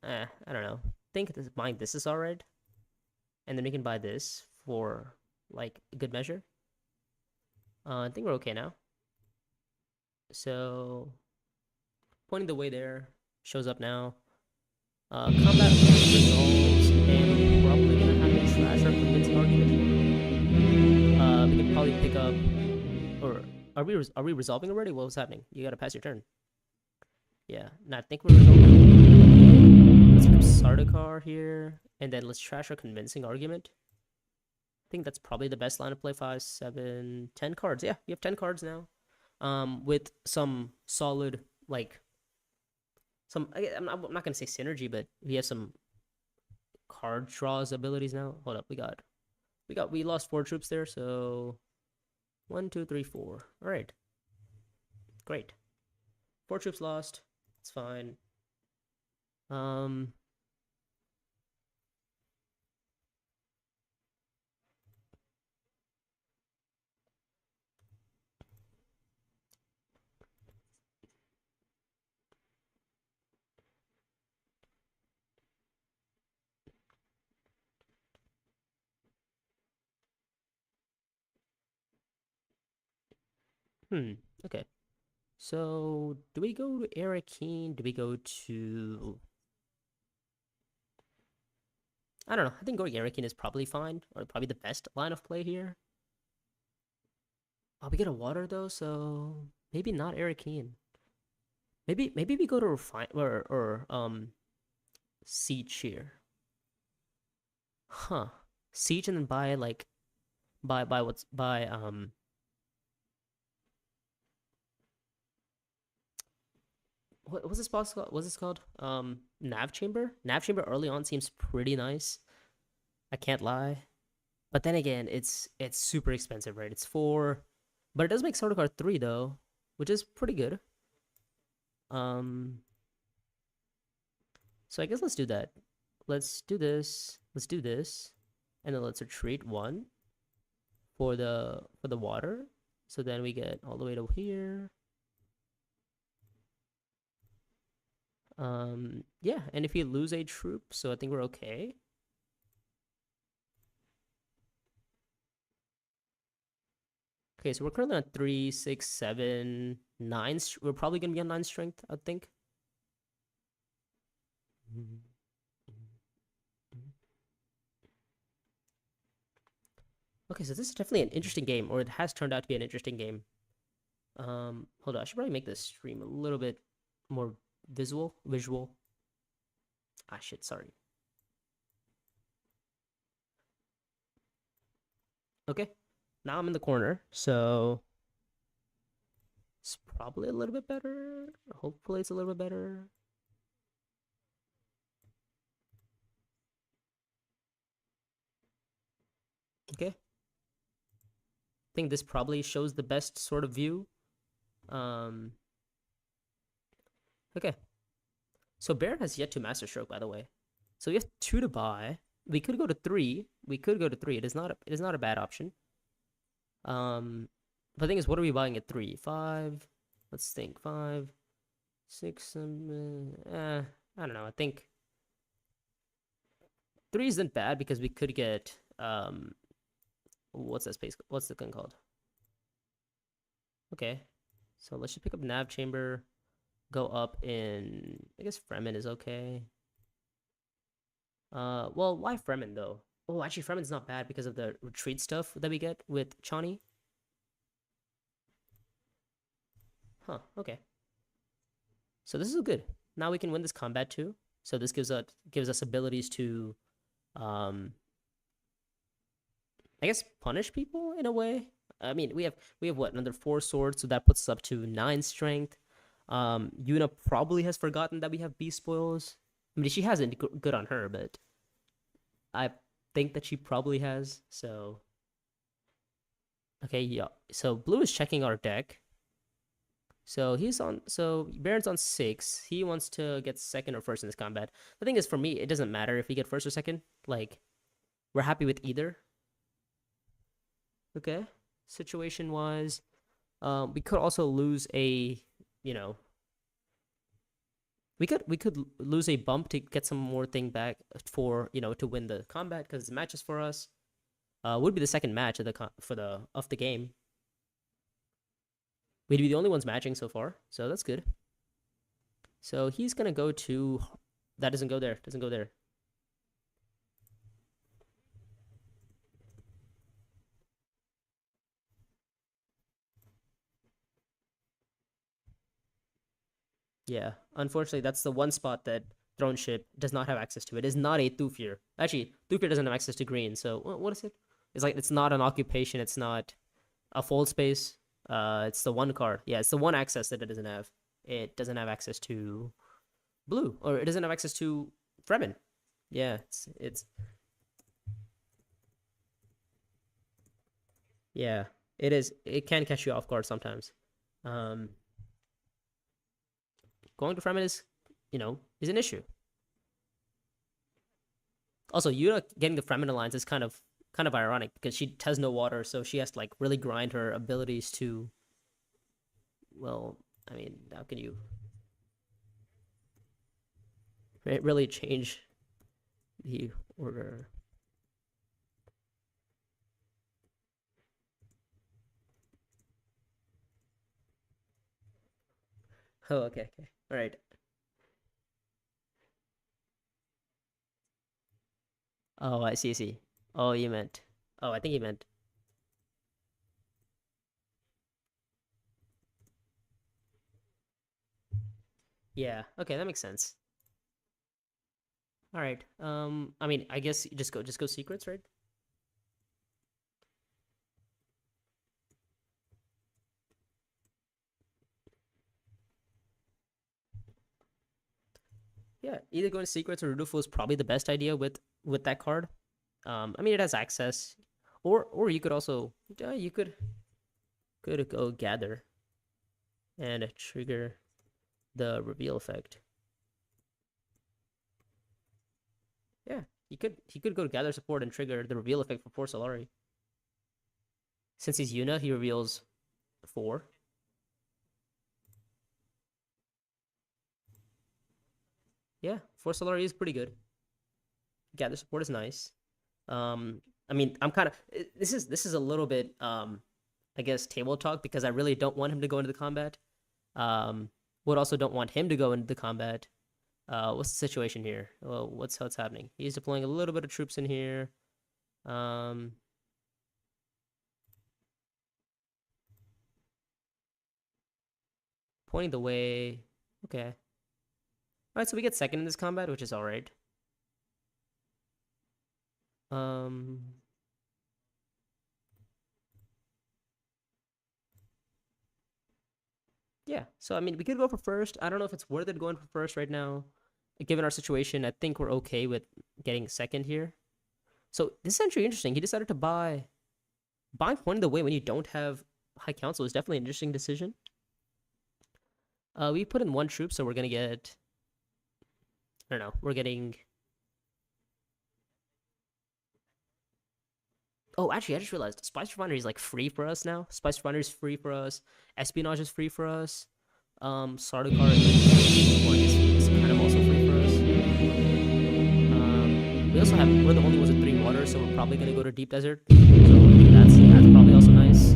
I don't know. Think buying this is alright, and then we can buy this for like a good measure. I think we're okay now. So pointing the way there shows up now. Combat resolves, and we're probably gonna have to trash our convincing argument. We can probably pick up, or are we resolving already? What was happening? You gotta pass your turn. Yeah, no, I think we're resolving. Let's put Sardaukar here, and then let's trash our convincing argument. I think that's probably the best line to play. 5, 7, 10 cards. Yeah, you have 10 cards now. With some solid like I'm not gonna say synergy, but we have some card draws abilities now. Hold up, we lost 4 troops there, so 1, 2, 3, 4. All right, great. 4 troops lost. It's fine. Okay. So do we go to Arakeen? Do we go to? I don't know. I think going Arakeen is probably fine, or probably the best line of play here. Oh, we get a water though, so maybe not Arakeen. Maybe we go to refine or siege here. Huh. Siege and then buy like buy what's buy what's this box called? What's this called? Nav chamber? Nav chamber early on seems pretty nice. I can't lie. But then again, it's super expensive, right? It's 4. But it does make Sardaukar 3 though, which is pretty good. So I guess let's do that. Let's do this. Let's do this. And then let's retreat 1 for the water. So then we get all the way to here. Yeah, and if you lose a troop, so I think we're okay. Okay, so we're currently on 3, 6, 7, 9. We're probably gonna be on 9 strength, I think. Okay, so this is definitely an interesting game, or it has turned out to be an interesting game. Hold on, I should probably make this stream a little bit more visual. Ah, shit, sorry. Okay, now I'm in the corner, so it's probably a little bit better. Hopefully it's a little bit better. Okay. think this probably shows the best sort of view. Um, okay. So Baron has yet to master stroke, by the way. So we have 2 to buy. We could go to 3. We could go to 3. It is not a bad option. The thing is, what are we buying at 3? 5. Let's think. 5, 6. I don't know. I think 3 isn't bad because we could get what's that space? What's the thing called? Okay, so let's just pick up nav chamber. Go up in. I guess Fremen is okay. Well, why Fremen though? Oh, actually, Fremen's not bad because of the retreat stuff that we get with Chani. Huh. Okay. So this is good. Now we can win this combat too. So this gives us abilities to, I guess punish people in a way. I mean, we have what, another 4 swords, so that puts us up to 9 strength. Yuna probably has forgotten that we have beast spoils. I mean, she hasn't good on her, but I think that she probably has. So okay, yeah. So blue is checking our deck. So Baron's on 6. He wants to get second or first in this combat. The thing is, for me, it doesn't matter if we get first or second. Like, we're happy with either. Okay. Situation wise, we could also lose a, we could lose a bump to get some more thing back for, to win the combat because it's matches for us. Would be the second match of the game. We'd be the only ones matching so far, so that's good. So he's gonna go to. That doesn't go there. Doesn't go there. Yeah, unfortunately, that's the one spot that Throne Ship does not have access to. It is not a Thufir. Actually, Thufir doesn't have access to green. So what is it? It's like it's not an occupation. It's not a fold space. It's the one card. Yeah, it's the one access that it doesn't have. It doesn't have access to blue, or it doesn't have access to Fremen. Yeah, it's yeah, it is. It can catch you off guard sometimes. Um, Going to Fremen is an issue. Also, Yuna getting the Fremen alliance is kind of ironic because she has no water, so she has to like really grind her abilities to. Well, I mean, how can you really change the order? Oh, okay. All right. Oh, I see. Oh, you meant. Oh, I think you meant. Yeah. Okay, that makes sense. All right. I mean, I guess you just go secrets, right? Yeah, either going secrets or Rudolfo is probably the best idea with that card. I mean, it has access, or you could also you could go gather and trigger the reveal effect. Yeah, he could go gather support and trigger the reveal effect for 4 Solari. Since he's Yuna, he reveals 4. Yeah, 4 Solari is pretty good. Gather support is nice. I mean, I'm kind of this is a little bit I guess table talk because I really don't want him to go into the combat. Would also don't want him to go into the combat. What's the situation here? Well, what's happening? He's deploying a little bit of troops in here. Pointing the way. Okay. All right, so we get second in this combat, which is all right. Yeah, so I mean, we could go for first. I don't know if it's worth it going for first right now. Given our situation, I think we're okay with getting second here. So this is actually interesting. He decided to buy Buying point of the way when you don't have high council is definitely an interesting decision. We put in 1 troop, so we're gonna get. I don't know. We're getting. Oh, actually, I just realized Spice Refinery is like free for us now. Spice Refinery is free for us. Espionage is free for us. Sardaukar is kind of also free for us. We also have. We're the only ones with 3 water, so we're probably gonna go to Deep Desert. So that's probably also nice.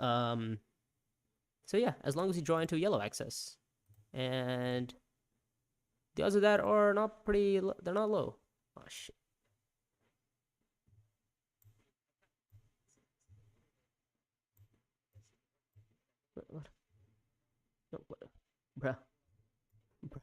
Um, so yeah, as long as you draw into yellow access, and the odds of that are not pretty. They're not low. Oh shit. What? No, what? Bruh. Bruh.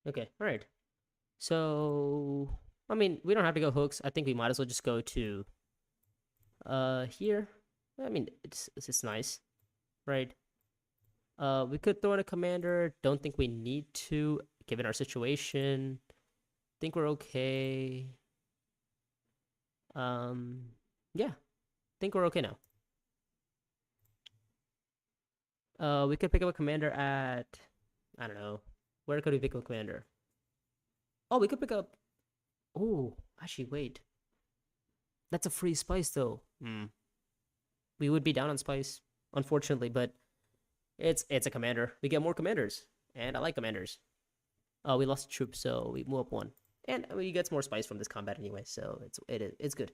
Okay, all right. So, I mean, we don't have to go hooks. I think we might as well just go to here. I mean, it's just nice, right? We could throw in a commander. Don't think we need to, given our situation. Think we're okay. Yeah, think we're okay now. We could pick up a commander at, I don't know, where could we pick up a commander? Oh, we could pick up. Oh, actually, wait. That's a free spice though. We would be down on spice, unfortunately, but it's a commander. We get more commanders, and I like commanders. We lost a troop, so we move up 1, and we get more spice from this combat anyway, so it's good.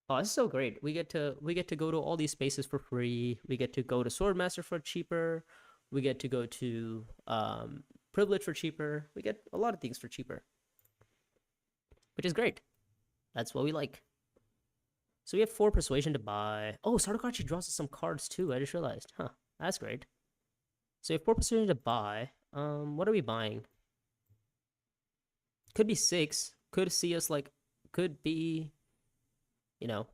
Oh, this is so great. We get to go to all these spaces for free. We get to go to Swordmaster for cheaper. We get to go to Privilege for cheaper. We get a lot of things for cheaper, which is great. That's what we like. So we have 4 persuasion to buy. Oh, Sardaukar actually draws us some cards too. I just realized. Huh, that's great. So we have 4 persuasion to buy. What are we buying? Could be 6. Could see us like. Could be. You know.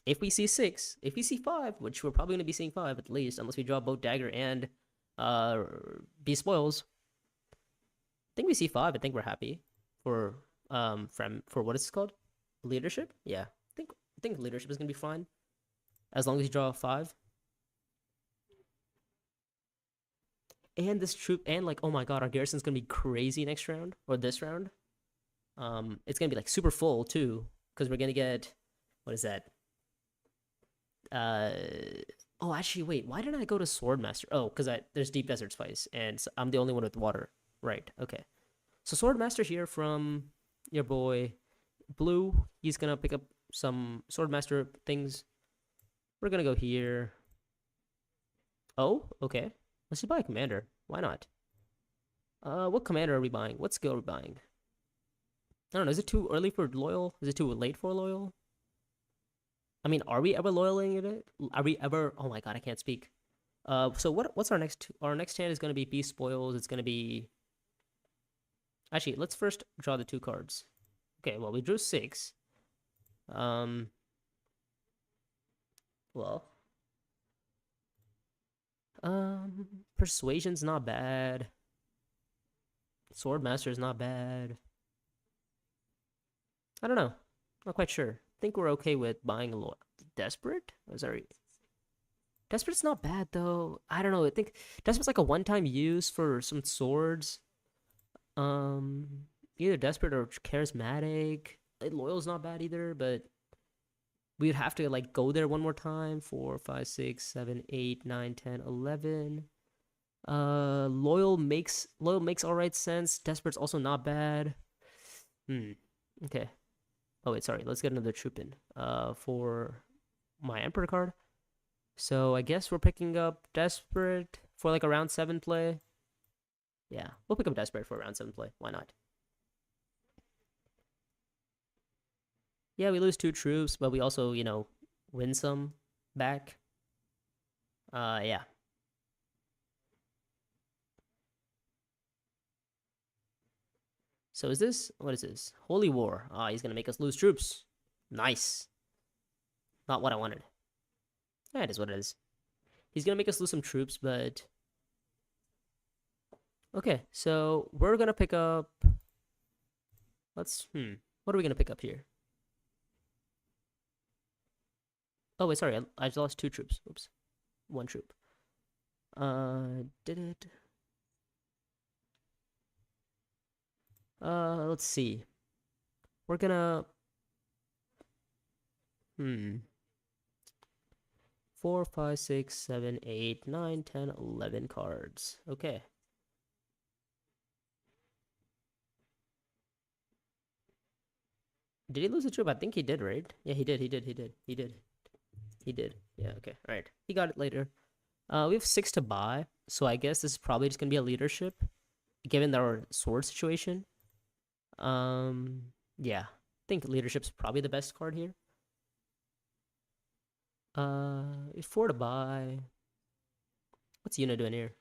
If we see 6, if we see 5, which we're probably gonna be seeing 5 at least, unless we draw both dagger and be spoils. I think we see 5. I think we're happy for for what is it called? Leadership? Yeah. I think leadership is gonna be fine. As long as you draw a 5. And this troop, and like, oh my god, our garrison's gonna be crazy next round, or this round. It's gonna be like super full too, because we're gonna get, what is that? Oh, actually, wait, why didn't I go to Swordmaster? Oh, because there's Deep Desert Spice, and so I'm the only one with water. Right, okay. So Swordmaster here from your boy Blue. He's gonna pick up some Swordmaster things. We're gonna go here. Oh, okay. Let's just buy a commander. Why not? What commander are we buying? What skill are we buying? I don't know. Is it too early for loyal? Is it too late for loyal? I mean, are we ever loyaling it? Are we ever? Oh my god, I can't speak. So what's our next? Our next hand is gonna be Beast Spoils. It's gonna be. Actually, let's first draw the 2 cards. Okay, well, we drew 6. Well. Persuasion's not bad. Swordmaster's not bad. I don't know. Not quite sure. Think we're okay with buying a lot. Desperate? Oh, sorry. Desperate's not bad though. I don't know. I think Desperate's like a one-time use for some swords. Either Desperate or Charismatic. Loyal's not bad either, but we'd have to like go there one more time. 4, 5, 6, 7, 8, 9, 10, 11. Loyal makes all right sense. Desperate's also not bad. Okay. Oh wait, sorry. Let's get another troop in. For my Emperor card. So I guess we're picking up Desperate for like a round 7 play. Yeah, we'll pick up Desperate for a round 7 play. Why not? Yeah, we lose 2 troops, but we also, win some back. Yeah. So what is this? Holy War. Ah, he's gonna make us lose troops. Nice. Not what I wanted. That is what it is. He's gonna make us lose some troops, but okay. So we're gonna pick up. What are we gonna pick up here? Oh wait, sorry. I just lost 2 troops. Oops, 1 troop. Did it? Let's see. We're gonna. Hmm. 4, 5, 6, 7, 8, 9, 10, 11 cards. Okay. Did he lose a troop? I think he did, right? Yeah, he did. He did. He did. He did. He did. Yeah. Okay. All right. He got it later. We have 6 to buy, so I guess this is probably just gonna be a leadership, given our sword situation. Yeah. I think leadership's probably the best card here. 4 to buy. What's Yuna doing here?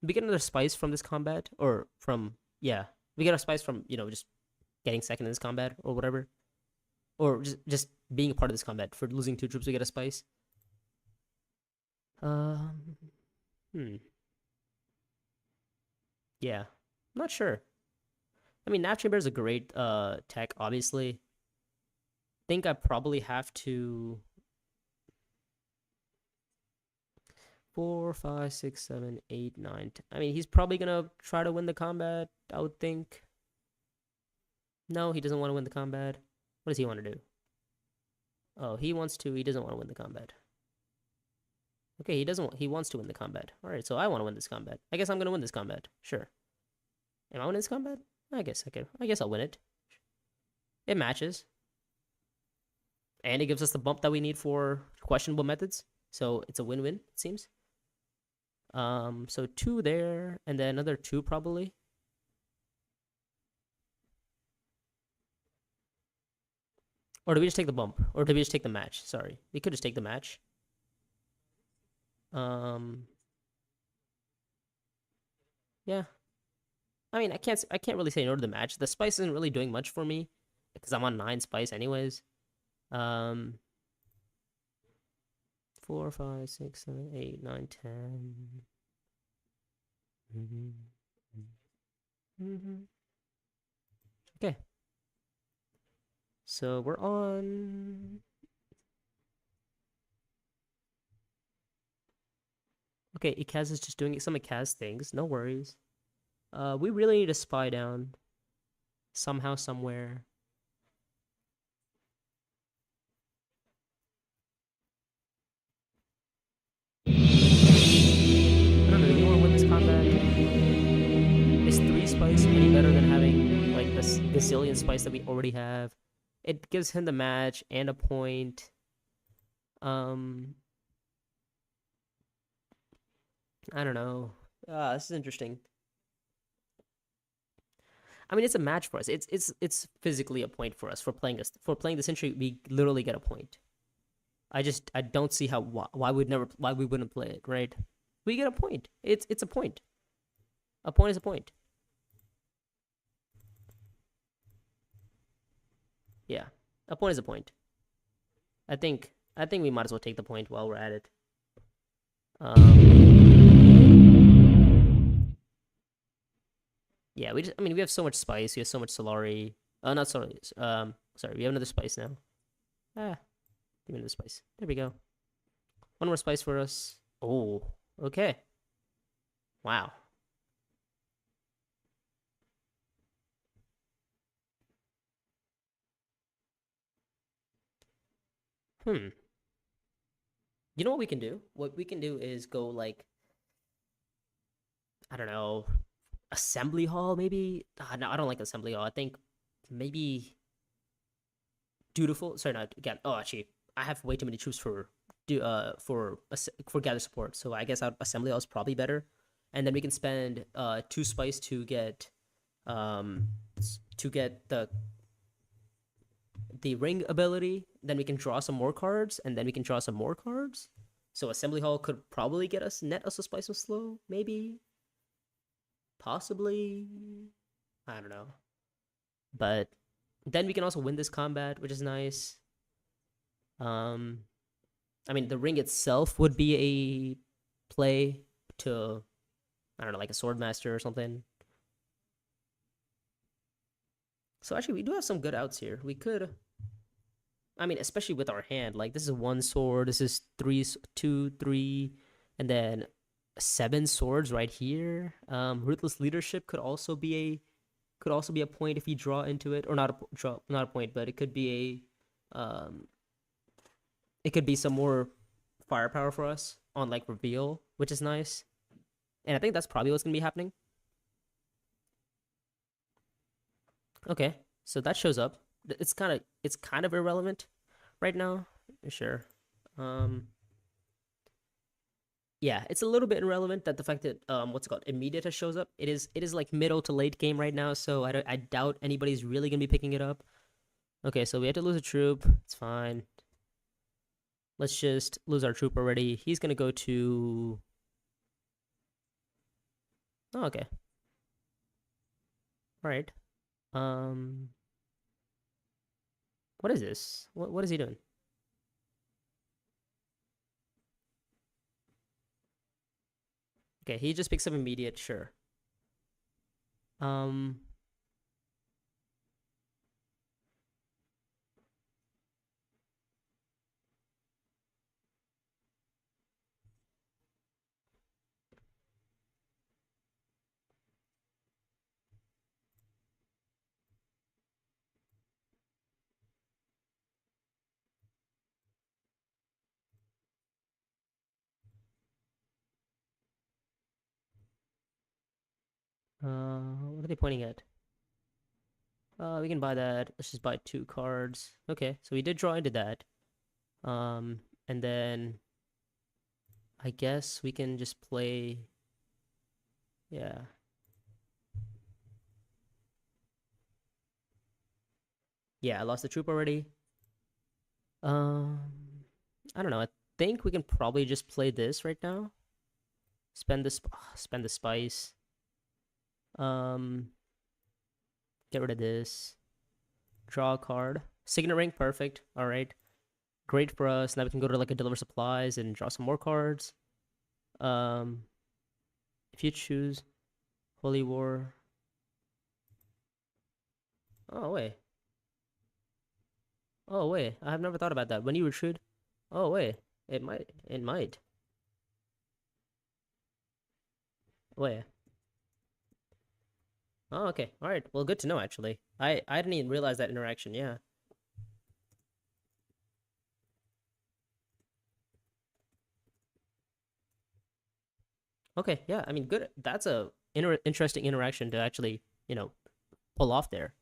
We get another spice from this combat, or from we get a spice from just getting second in this combat or whatever, or just being a part of this combat. For losing 2 troops, we get a spice. Yeah, I'm not sure. I mean, Nav Chamber is a great tech, obviously. Think I probably have to 4, 5, 6, 7, 8, 9, 10. I mean, he's probably gonna try to win the combat, I would think. No, he doesn't want to win the combat. What does he want to do? Oh, he doesn't want to win the combat. Okay, he wants to win the combat. Alright, so I want to win this combat. I guess I'm gonna win this combat. Sure. Am I winning this combat? I guess I'll win it. It matches. And it gives us the bump that we need for questionable methods. So it's a win-win, it seems. So 2 there, and then another 2 probably. Or do we just take the bump? Or do we just take the match? Sorry. We could just take the match. Yeah. I mean, I can't really say no to the match. The spice isn't really doing much for me because I'm on 9 spice anyways. 4, 5, 6, 7, 8, 9, 10. Okay. So we're on. Okay, Ikaz is just doing some Ikaz things. No worries. We really need a spy down. Somehow, somewhere. I don't know. Do we want to win this combat? Is 3 spice any better than having like this gazillion spice that we already have? It gives him the match and a point. I don't know. This is interesting. I mean, it's a match for us. It's physically a point for us for playing this. For playing the Sentry, we literally get a point. I don't see why we wouldn't play it, right? We get a point. It's a point. A point is a point. Yeah, a point is a point. I think we might as well take the point while we're at it. Yeah, we have so much spice. We have so much Solari. Not Solari. Sorry, we have another spice now. Give me another spice. There we go. 1 more spice for us. Oh, okay. Wow. You know what we can do? What we can do is go like, I don't know, assembly hall maybe. No, I don't like assembly hall. I think maybe dutiful. Sorry, not again. Oh, actually, I have way too many troops for gather support. So I guess assembly hall is probably better, and then we can spend 2 spice um to get the ring ability. Then we can draw some more cards, and then we can draw some more cards. So assembly hall could probably get us net us a spice of slow, maybe, possibly. I don't know, but then we can also win this combat, which is nice. Um, I mean, the ring itself would be a play to, I don't know, like a sword master or something. So actually, we do have some good outs here. We could, I mean, especially with our hand, like this is 1 sword, this is 2, 3, and then 7 swords right here. Ruthless leadership could also be a point if you draw into it, or not a point, but it could be some more firepower for us on like reveal, which is nice. And I think that's probably what's gonna be happening. Okay, so that shows up. It's kind of irrelevant right now. Sure. Um, yeah, it's a little bit irrelevant that the fact that what's it called, immediate shows up. It is like middle to late game right now, so I doubt anybody's really gonna be picking it up. Okay, so we had to lose a troop. It's fine. Let's just lose our troop already. He's gonna go to. Oh, okay. All right. Um, what is this? What is he doing? Okay, he just picks up immediate. Sure. Um, what are they pointing at? We can buy that. Let's just buy 2 cards. Okay, so we did draw into that. And then I guess we can just play. Yeah. Yeah, I lost the troop already. Um, I don't know. I think we can probably just play this right now. Spend the spice. Um, get rid of this. Draw a card. Signet ring, perfect. All right, great for us. Now we can go to like a deliver supplies and draw some more cards. Um, if you choose Holy War. Oh wait. Oh wait. I have never thought about that. When you retreat. Oh wait. It might. It might. Wait. Oh, okay. All right. Well, good to know, actually. I didn't even realize that interaction. Yeah. Okay. Yeah. I mean, good. That's a interesting interaction to actually, pull off there.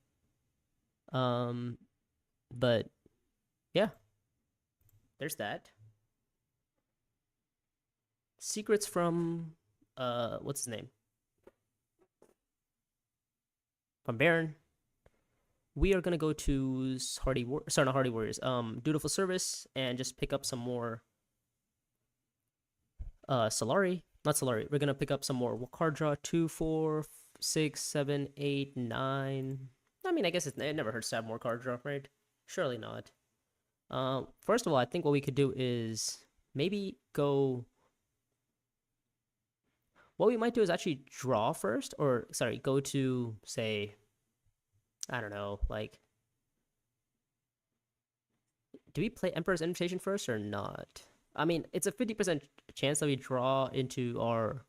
Um, but yeah, there's that. Secrets from what's his name? From Baron. We are gonna go to not Hardy Warriors. Dutiful Service, and just pick up some more Solari. Not Solari. We're gonna pick up some more card draw. 2, 4, 6, 7, 8, 9. I mean, I guess it never hurts to have more card draw, right? Surely not. First of all, I think what we could do is maybe go. What we might do is actually draw first, or sorry, go to say, I don't know, like, do we play Emperor's Invitation first or not? I mean, it's a 50% chance that we draw into our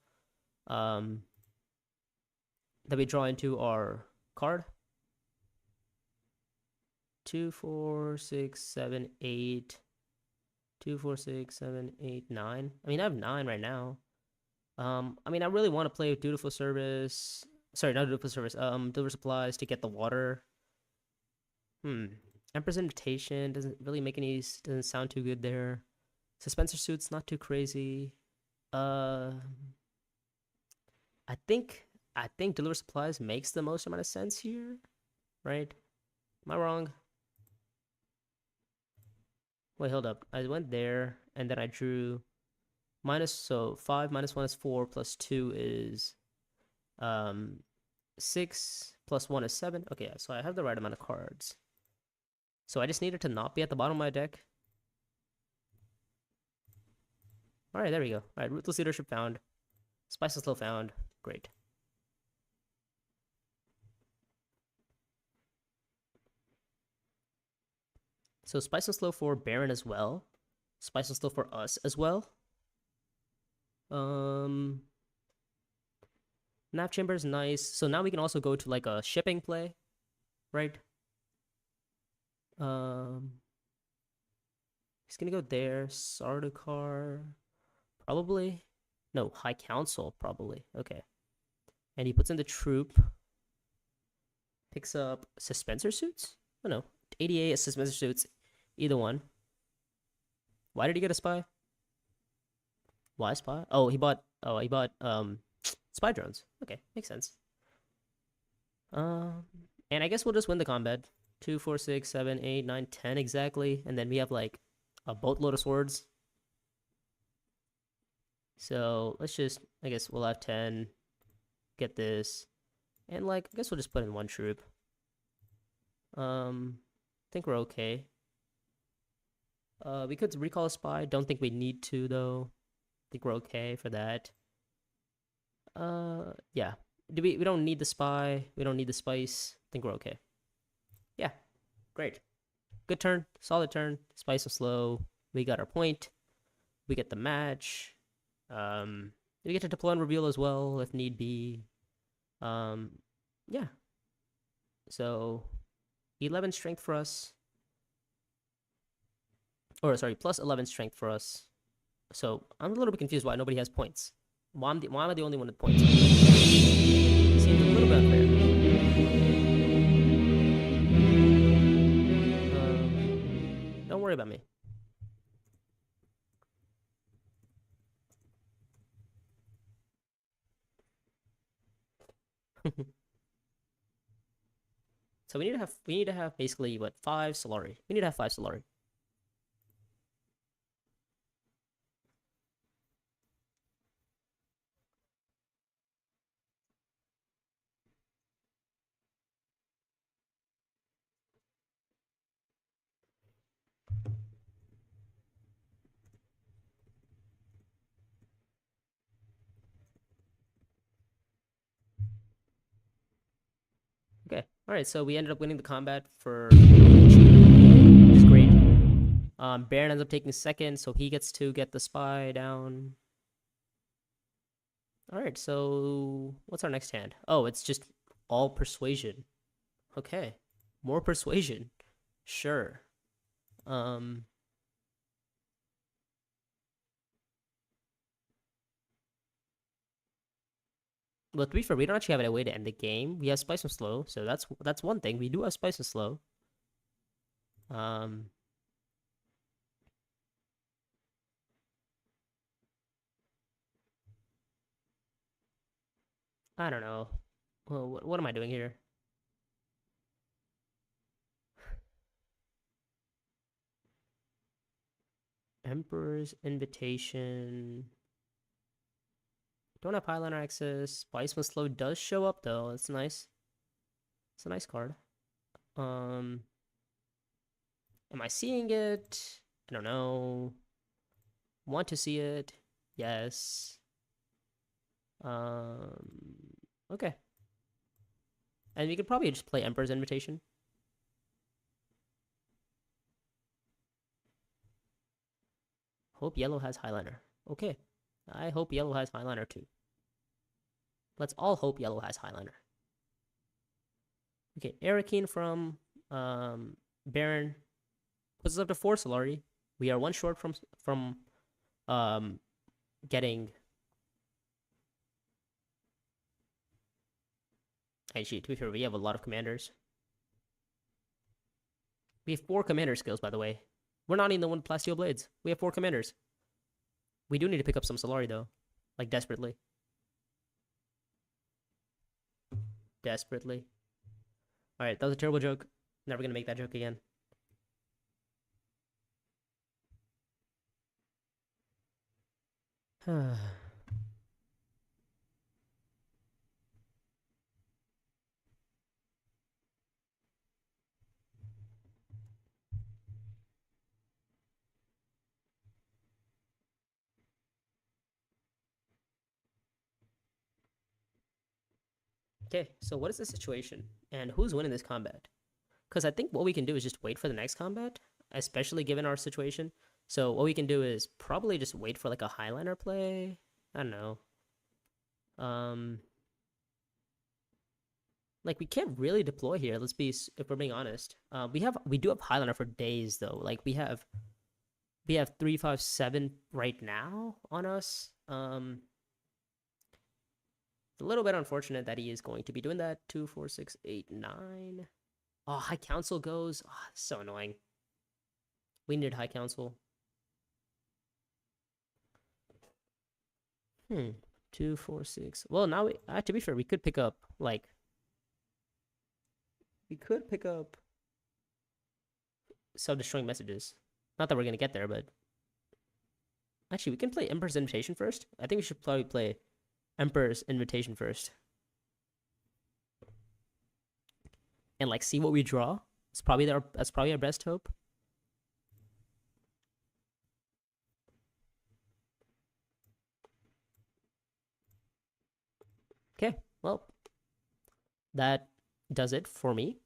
card. 2, 4, 6, 7, 8. 2, 4, 6, 7, 8, 9. I mean, I have 9 right now. I mean, I really want to play with Dutiful Service. Sorry, not Dutiful Service. Deliver Supplies to get the water. And Emperor's Invitation doesn't really make any, doesn't sound too good there. Suspensor Suit's not too crazy. Uh, I think Deliver Supplies makes the most amount of sense here, right? Am I wrong? Wait, hold up. I went there and then I drew minus, so 5 minus 1 is 4 plus 2 is 6 plus 1 is 7. Okay, yeah, so I have the right amount of cards. So I just needed to not be at the bottom of my deck. All right, there we go. All right, Ruthless Leadership found. Spice and Slow found. Great. So Spice and Slow for Baron as well. Spice and Slow for us as well. Nav Chamber is nice. So now we can also go to like a shipping play, right? He's gonna go there. Sardaukar, probably. No, High Council, probably. Okay. And he puts in the troop. Picks up Suspensor Suits? Oh no. 88 is Suspensor Suits. Either one. Why did he get a spy? Why spy? Oh, he bought spy drones. Okay, makes sense. And I guess we'll just win the combat. 2, 4, 6, 7, 8, 9, 10 exactly. And then we have like a boatload of swords. So let's just, I guess we'll have 10. Get this. And like, I guess we'll just put in one troop. I think we're okay. We could recall a spy. Don't think we need to though. I think we're okay for that. Yeah. We don't need the spy. We don't need the spice. I think we're okay. Yeah. Great. Good turn. Solid turn. Spice and slow. We got our point. We get the match. We get to deploy and reveal as well if need be. Yeah. So 11 strength for us. Or sorry, plus 11 strength for us. So I'm a little bit confused why nobody has points. Why am I the only one with points? Seems a little bit unfair. Don't worry about me. So we need to have basically what, 5 Solari. We need to have 5 Solari. Okay. All right. So we ended up winning the combat for, which is great. Baron ends up taking second, so he gets to get the spy down. All right. So what's our next hand? Oh, it's just all persuasion. Okay. More persuasion. Sure. Well, to be fair, we don't actually have a way to end the game. We have Spice and Slow, so that's one thing. We do have Spice and Slow. I don't know. Well, what am I doing here? Emperor's Invitation. Don't have Highliner access. Spice and Slow does show up though. That's nice. It's a nice card. Am I seeing it? I don't know. Want to see it? Yes. Okay. And we could probably just play Emperor's Invitation. Hope yellow has Highliner. Okay. I hope yellow has Highliner too. Let's all hope yellow has Highliner. Okay, Arakeen from Baron puts us up to 4 Solari. We are one short from getting. Actually, to be fair, we have a lot of commanders. We have 4 commander skills, by the way. We're not even the one with Plasteel Blades. We have 4 commanders. We do need to pick up some Solari, though. Like, desperately. Desperately. Alright, that was a terrible joke. Never gonna make that joke again. Okay, so what is the situation? And who's winning this combat? Because I think what we can do is just wait for the next combat, especially given our situation. So what we can do is probably just wait for like a Highliner play. I don't know. Like we can't really deploy here. Let's be, if we're being honest. We do have Highliner for days though. Like we have 357 right now on us. It's a little bit unfortunate that he is going to be doing that. 2, 4, 6, 8, 9. Oh, High Council goes. Oh, so annoying. We needed High Council. 2, 4, 6. Well, now to be fair, we could pick up like. We could pick up self-destroying messages. Not that we're gonna get there, but actually, we can play Emperor's Invitation first. I think we should probably play Emperor's Invitation first, and like see what we draw. That's probably our best hope. Okay, well, that does it for me.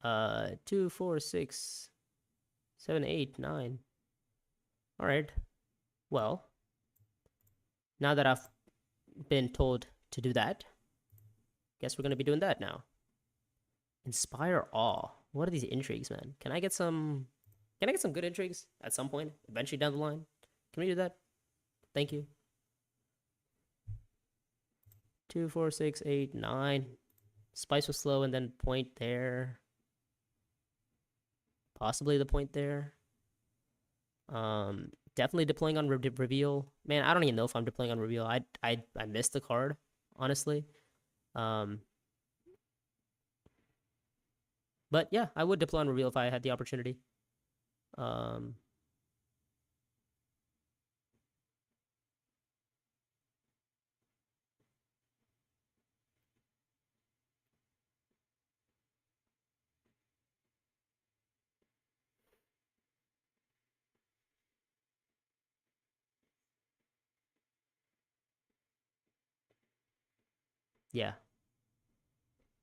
2, 4, 6, 7, 8, 9. All right. Well, now that I've been told to do that, guess we're gonna be doing that now. Inspire awe. What are these intrigues, man? Can I get some? Can I get some good intrigues at some point, eventually down the line? Can we do that? Thank you. 2, 4, 6, 8, 9. Spice was slow, and then point there. Possibly the point there. Definitely deploying on reveal. Man, I don't even know if I'm deploying on reveal. I missed the card, honestly. But yeah, I would deploy on reveal if I had the opportunity. Yeah.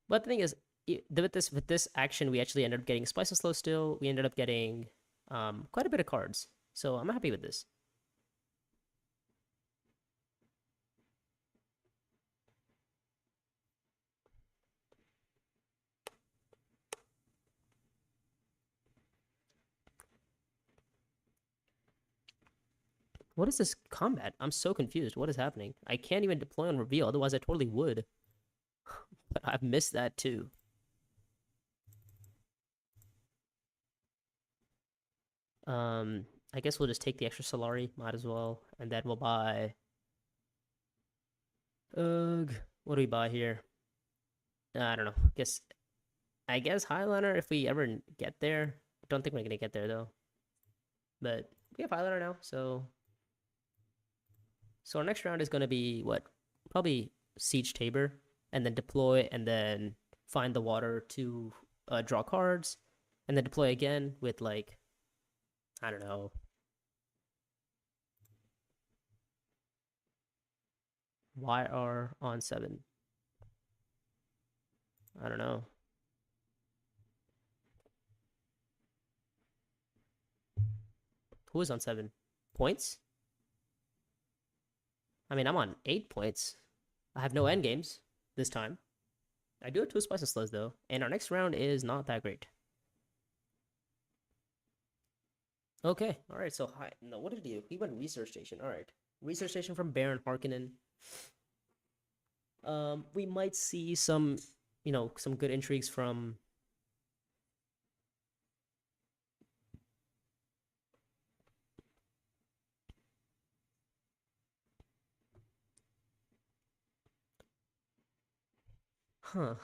But the thing is, with this action, we actually ended up getting Spice and Slow still. We ended up getting quite a bit of cards. So I'm happy with this. What is this combat? I'm so confused. What is happening? I can't even deploy on reveal, otherwise I totally would. But I've missed that too. I guess we'll just take the extra Solari, might as well, and then we'll buy. Ugh, what do we buy here? I don't know. I guess Highliner if we ever get there. I don't think we're gonna get there though. But we have Highliner now, so our next round is gonna be what? Probably Siege Tabor, and then deploy, and then find the water to draw cards, and then deploy again with like, I don't know. YR on 7. I don't know. Who is on 7? Points? I mean, I'm on 8 points. I have no end games this time. I do have 2 Spice and Slows, though, and our next round is not that great. Okay, alright, so no, what did he do? He went Research Station, alright. Research Station from Baron Harkonnen. We might see some, some good intrigues from Huh.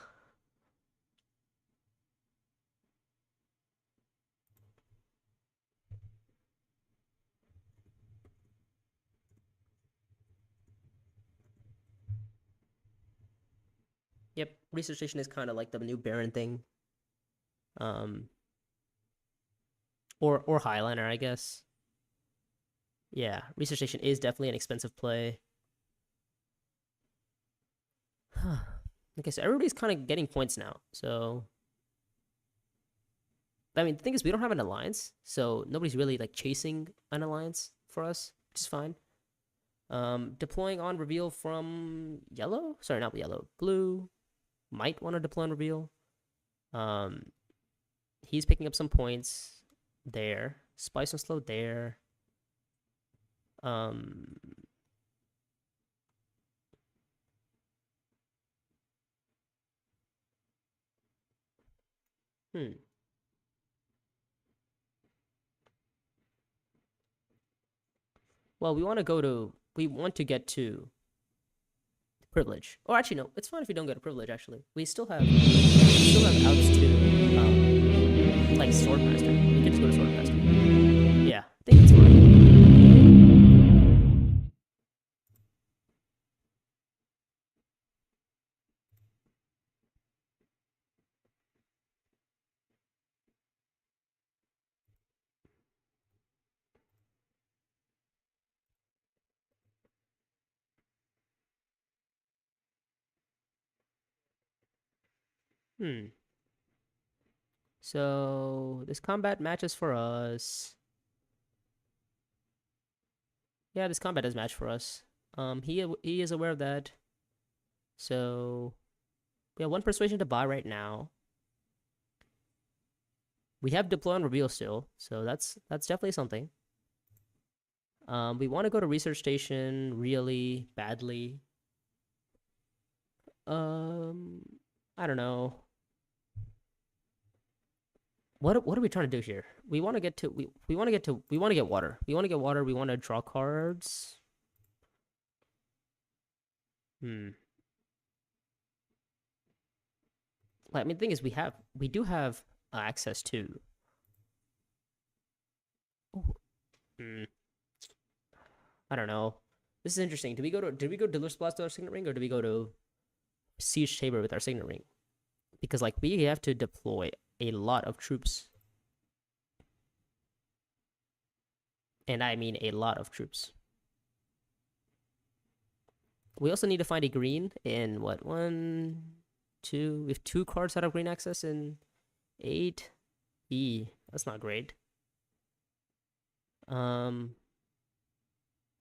Yep, research station is kind of like the new Baron thing. Um, or Highliner, I guess. Yeah, research station is definitely an expensive play. Okay, so everybody's kind of getting points now. So, I mean, the thing is, we don't have an alliance, so nobody's really like chasing an alliance for us, which is fine. Deploying on reveal from yellow. Sorry, not yellow. Blue might want to deploy on reveal. Um, he's picking up some points there. Spice and slow there. Um, hmm. Well, we want to get to privilege. Or actually, no, it's fine if we don't go to privilege. Actually, we still have outs to like swordmaster. We can just go to swordmaster. Yeah, I think it's fine. Hmm. So this combat matches for us. Yeah, this combat does match for us. He is aware of that. So we have one persuasion to buy right now. We have deploy on reveal still, so that's definitely something. We want to go to research station really badly. Um, I don't know. What are we trying to do here? We want to get to we want to get to we want to get water. We want to get water. We want to draw cards. Hmm. I mean, the thing is, we do have access to. Oh, hmm. I don't know. This is interesting. Did we go Diller's Blast with our signet ring, or did we go to Siege Chamber with our signet ring? Because like we have to deploy a lot of troops, and I mean a lot of troops. We also need to find a green in what, one, two. We have two cards out of green access in 8. That's not great. Um,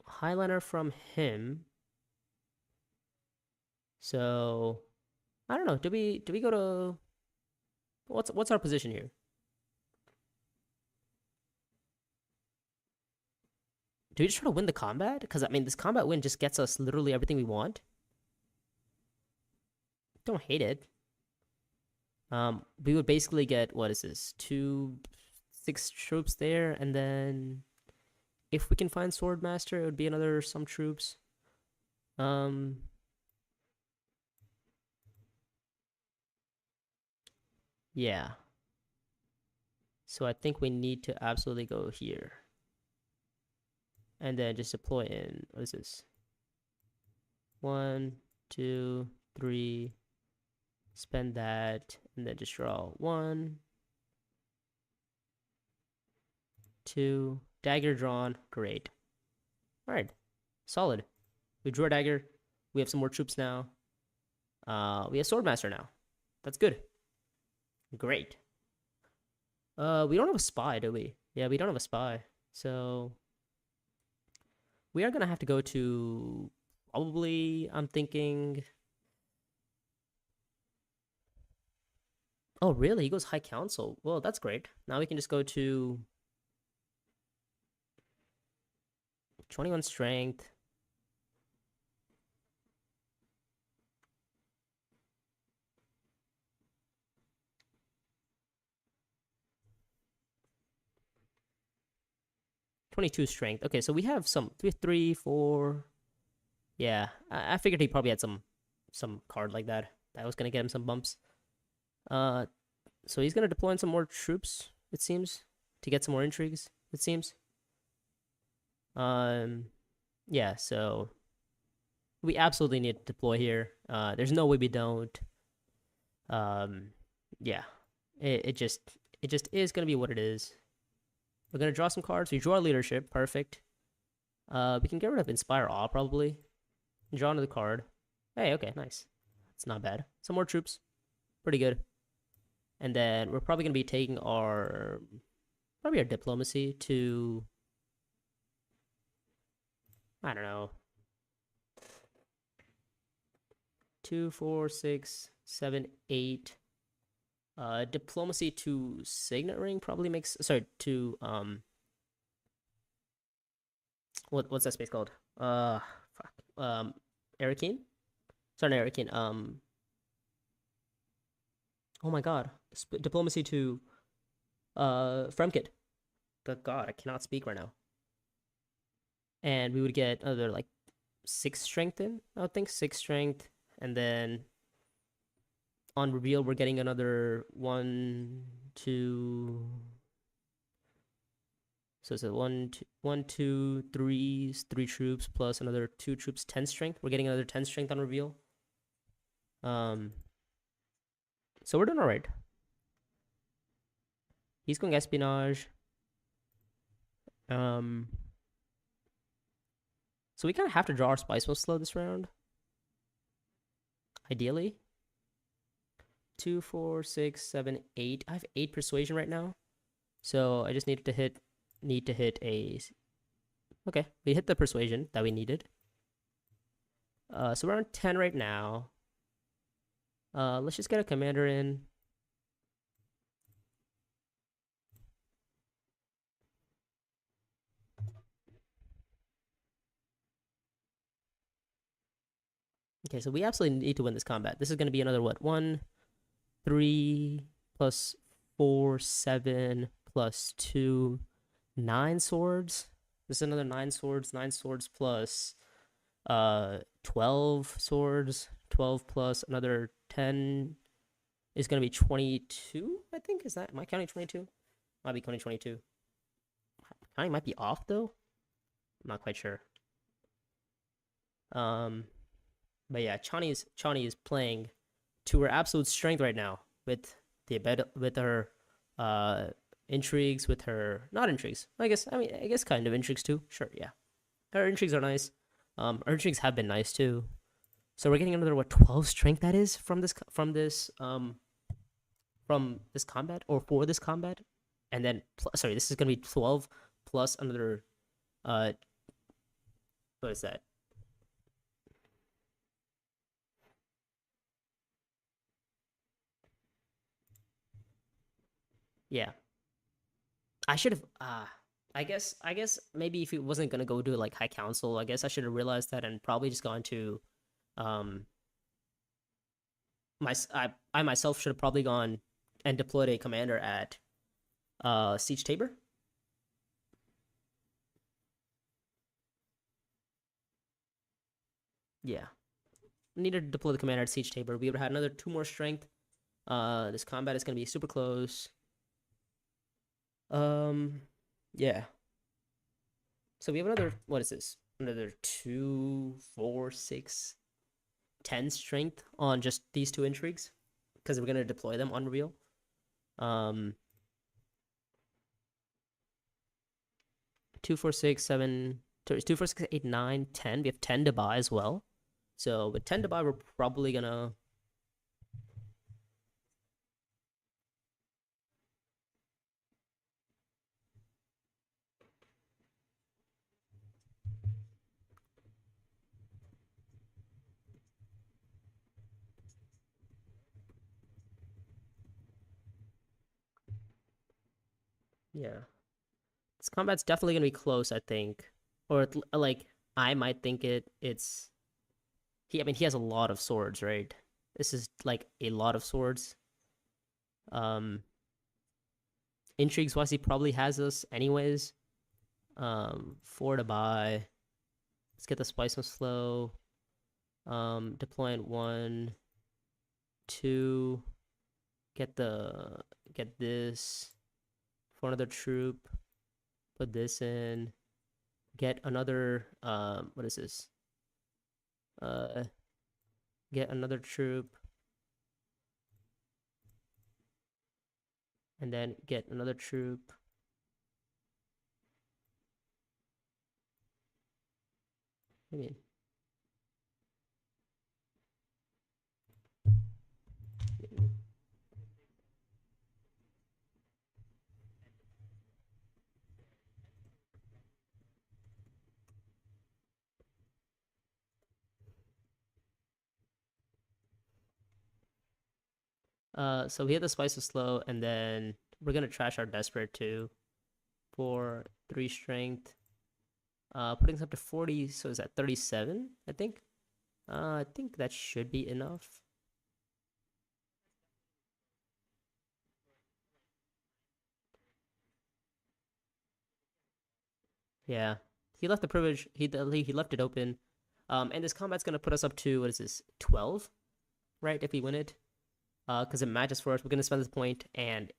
Highliner from him. So I don't know. Do we go to what's our position here? Do we just try to win the combat? Because I mean, this combat win just gets us literally everything we want. Don't hate it. We would basically get, what is this? 6 troops there, and then if we can find Swordmaster, it would be another some troops. Yeah. So I think we need to absolutely go here. And then just deploy in, what is this? 1, 2, 3. Spend that, and then just draw 1, 2. Dagger drawn. Great. All right. Solid. We drew a dagger. We have some more troops now. We have Swordmaster now. That's good. Great. We don't have a spy, do we? Yeah, we don't have a spy. So we are gonna have to go to probably, I'm thinking. Oh, really? He goes High Council. Well, that's great. Now we can just go to 21 Strength. '22 Strength. Okay, so we have some 3, 4. Yeah, I figured he probably had some card like that. That was gonna get him some bumps. So he's gonna deploy in some more troops, it seems, to get some more intrigues, it seems. Yeah, so we absolutely need to deploy here. There's no way we don't. Yeah, it just is gonna be what it is. We're gonna draw some cards. We draw leadership, perfect. We can get rid of Inspire Awe probably. Draw another card. Hey, okay, nice. It's not bad. Some more troops, pretty good. And then we're probably gonna be taking our diplomacy to, I don't know, 2, 4, 6, 7, 8. Diplomacy to Signet Ring probably makes, sorry, to what's that space called? Fuck. Arakeen? Sorry, not Arakeen. Oh my god. Diplomacy to Fremkid. Good god, I cannot speak right now. And we would get another like 6 strength in, I would think 6 strength, and then on reveal we're getting another 1, 2. So it's a 1, 2, 3 troops plus another 2 troops, 10 strength. We're getting another 10 strength on reveal. So we're doing all right. He's going espionage. So we kind of have to draw our spice most slow this round. Ideally. 2, 4, 6, 7, 8. I have 8 persuasion right now. So I just need to hit a. Okay, we hit the persuasion that we needed. So we're on 10 right now. Let's just get a commander in. Okay, so we absolutely need to win this combat. This is going to be another what? 1, 3 plus 4, 7 plus 2, 9 swords. This is another 9 swords. 9 swords plus 12 swords. 12 plus another 10 is going to be 22, I think. Am I counting 22? Might be counting 22. Counting might be off, though. I'm not quite sure. But yeah, Chani is playing to her absolute strength right now with her intrigues, with her not intrigues. I guess kind of intrigues too. Sure, yeah. Her intrigues are nice. Her intrigues have been nice too. So we're getting another 12 strength that is from this combat, or for this combat. And then sorry, this is going to be 12 plus another what is that? Yeah. I should have I guess maybe if it wasn't gonna go to like High Council, I guess I should have realized that and probably just gone to I myself should have probably gone and deployed a commander at Siege Tabor. Yeah. Needed to deploy the commander at Siege Tabor. We would have had another 2 more strength. This combat is gonna be super close. Yeah. So we have another, what is this? Another 2, 4, 6, 10 strength on just these 2 intrigues, because we're gonna deploy them on reveal. 2, 4, 6, 7, 2, 4, 6, 8, 9, 10. We have 10 to buy as well. So with 10 to buy, we're probably gonna yeah. This combat's definitely gonna be close, I think. Or like I might think it's he has a lot of swords, right? This is like a lot of swords. Intrigues wise, he probably has us anyways. 4 to buy. Let's get the spice on slow. Deploying 1. 2, get this for another troop, put this in, get another what is this? Get another troop, and then get another troop. I mean, so we hit the spice of slow, and then we're gonna trash our desperate too for 3 strength. Putting us up to 40, so is that 37? I think that should be enough. Yeah, he left the privilege. He left it open. And this combat's gonna put us up to, what is this, 12, right? If we win it, because it matches for us. We're gonna spend this point, and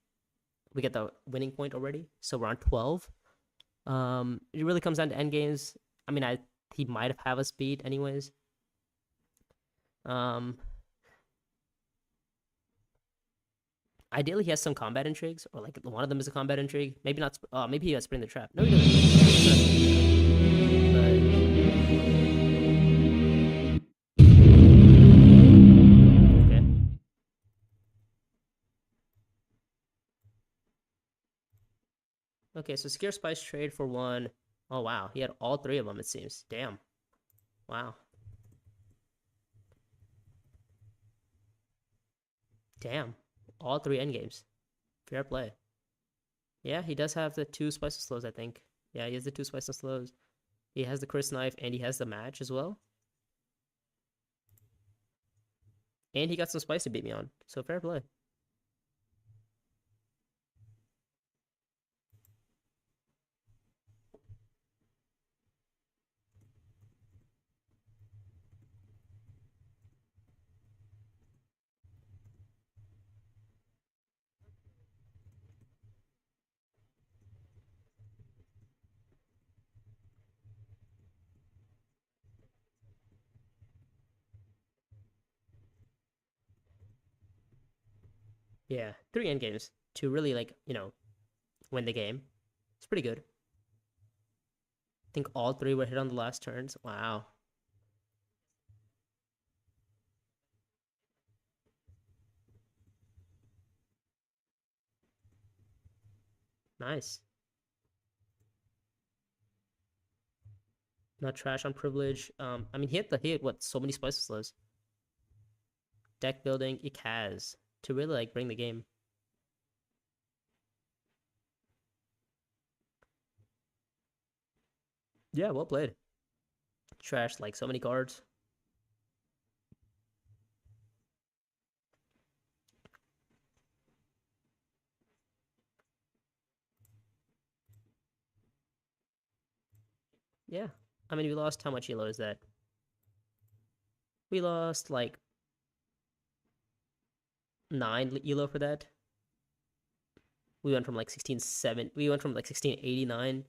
we get the winning point already, so we're on 12. It really comes down to end games. I mean, he might have us beat anyways. Ideally, he has some combat intrigues, or like one of them is a combat intrigue. Maybe not. Maybe he has Spring the Trap. No, he doesn't. But okay. Okay, so secure spice trade for 1. Oh wow, he had all 3 of them. It seems. Damn. Wow. Damn. All 3 endgames. Fair play. Yeah, he does have the 2 spice of slows, I think. Yeah, he has the 2 spice of slows. He has the Chris knife, and he has the match as well. And he got some spice to beat me on. So fair play. Yeah, 3 endgames to really, like, win the game. It's pretty good. I think all 3 were hit on the last turns. Wow. Nice. Not trash on privilege. I mean, he had what, so many spice slows. Deck building, Ikaz to really like bring the game. Yeah, well played. Trash like so many cards. Yeah. I mean, we lost, how much elo is that? We lost like 9 elo for that. We went from like 1689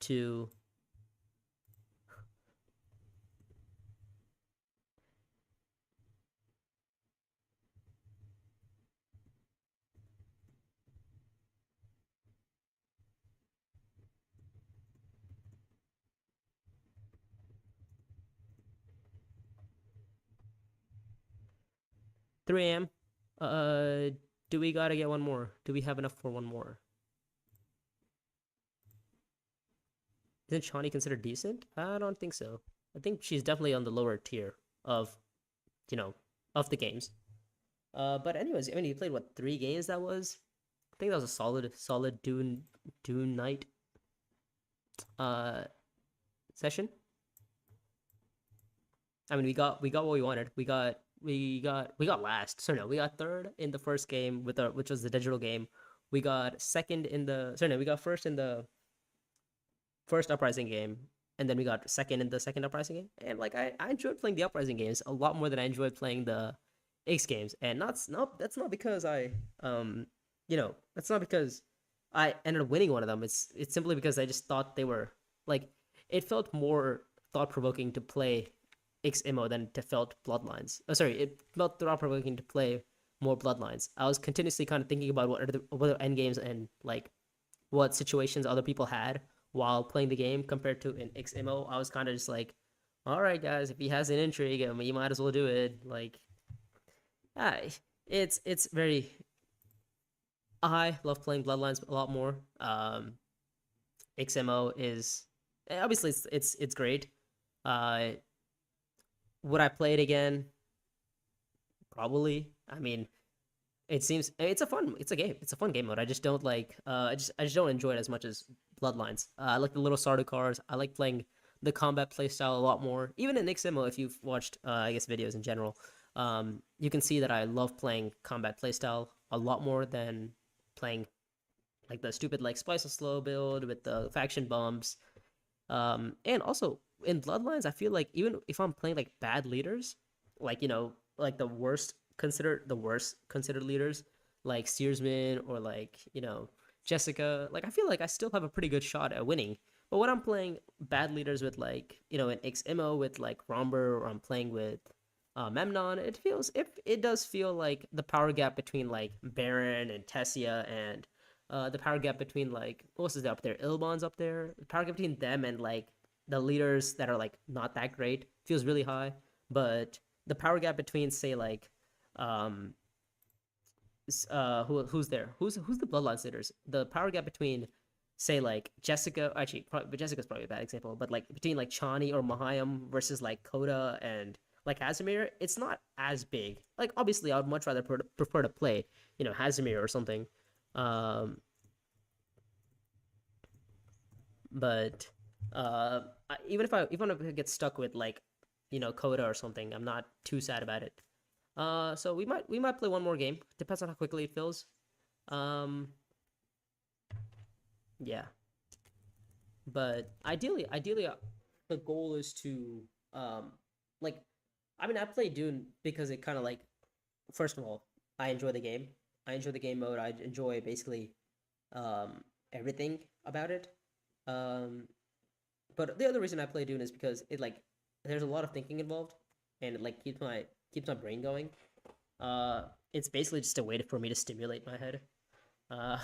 to 3 a.m. Do we gotta get one more? Do we have enough for one more? Isn't Shawnee considered decent? I don't think so. I think she's definitely on the lower tier of, of the games. But anyways, I mean, he played what, 3 games that was? I think that was a solid Dune night session. I mean, we got what we wanted. We got last. So no, we got 3rd in the first game which was the digital game. We got second in the we got first in the first Uprising game, and then we got second in the second Uprising game. And like I enjoyed playing the Uprising games a lot more than I enjoyed playing the X Games, and that's not because that's not because I ended up winning one of them. It's simply because I just thought they were like it felt more thought provoking to play XMO than to felt Bloodlines. Oh, sorry, it felt thought provoking to play more Bloodlines. I was continuously kind of thinking about what are end games and like what situations other people had while playing the game compared to an XMO. I was kind of just like, all right, guys, if he has an intrigue, I mean, you might as well do it. Like, I, it's very. I love playing Bloodlines a lot more. XMO is obviously it's great. Uh, would I play it again? Probably. I mean, it seems it's a game. It's a fun game mode. I just don't like I just don't enjoy it as much as Bloodlines. I like the little starter cars. I like playing the combat playstyle a lot more. Even in XMO, if you've watched I guess videos in general, you can see that I love playing combat playstyle a lot more than playing like the stupid like splice of slow build with the faction bumps. And also in Bloodlines, I feel like even if I'm playing like bad leaders, like like the worst considered leaders, like Steersman or like Jessica, like I feel like I still have a pretty good shot at winning. But when I'm playing bad leaders with like an XMO with like Romber, or I'm playing with Memnon, it does feel like the power gap between like Baron and Tessia and the power gap between like what else is up there? Ilbon's up there. The power gap between them and like the leaders that are like not that great feels really high. But the power gap between say like um who's there? Who's the Bloodlines leaders? The power gap between say like Jessica, actually but Jessica's probably a bad example, but like between like Chani or Mahayam versus like Koda and like Hazimir, it's not as big. Like obviously I would much rather prefer to play, Hazimir or something. Um but even if I get stuck with like Coda or something, I'm not too sad about it. So we might play one more game. Depends on how quickly it fills. Um, yeah, but ideally, the goal is to like, I mean, I play Dune because it kind of like, first of all, I enjoy the game. I enjoy the game mode. I enjoy basically everything about it. Um, but the other reason I play Dune is because it like there's a lot of thinking involved, and it like keeps my brain going. It's basically just a way for me to stimulate my head. Uh,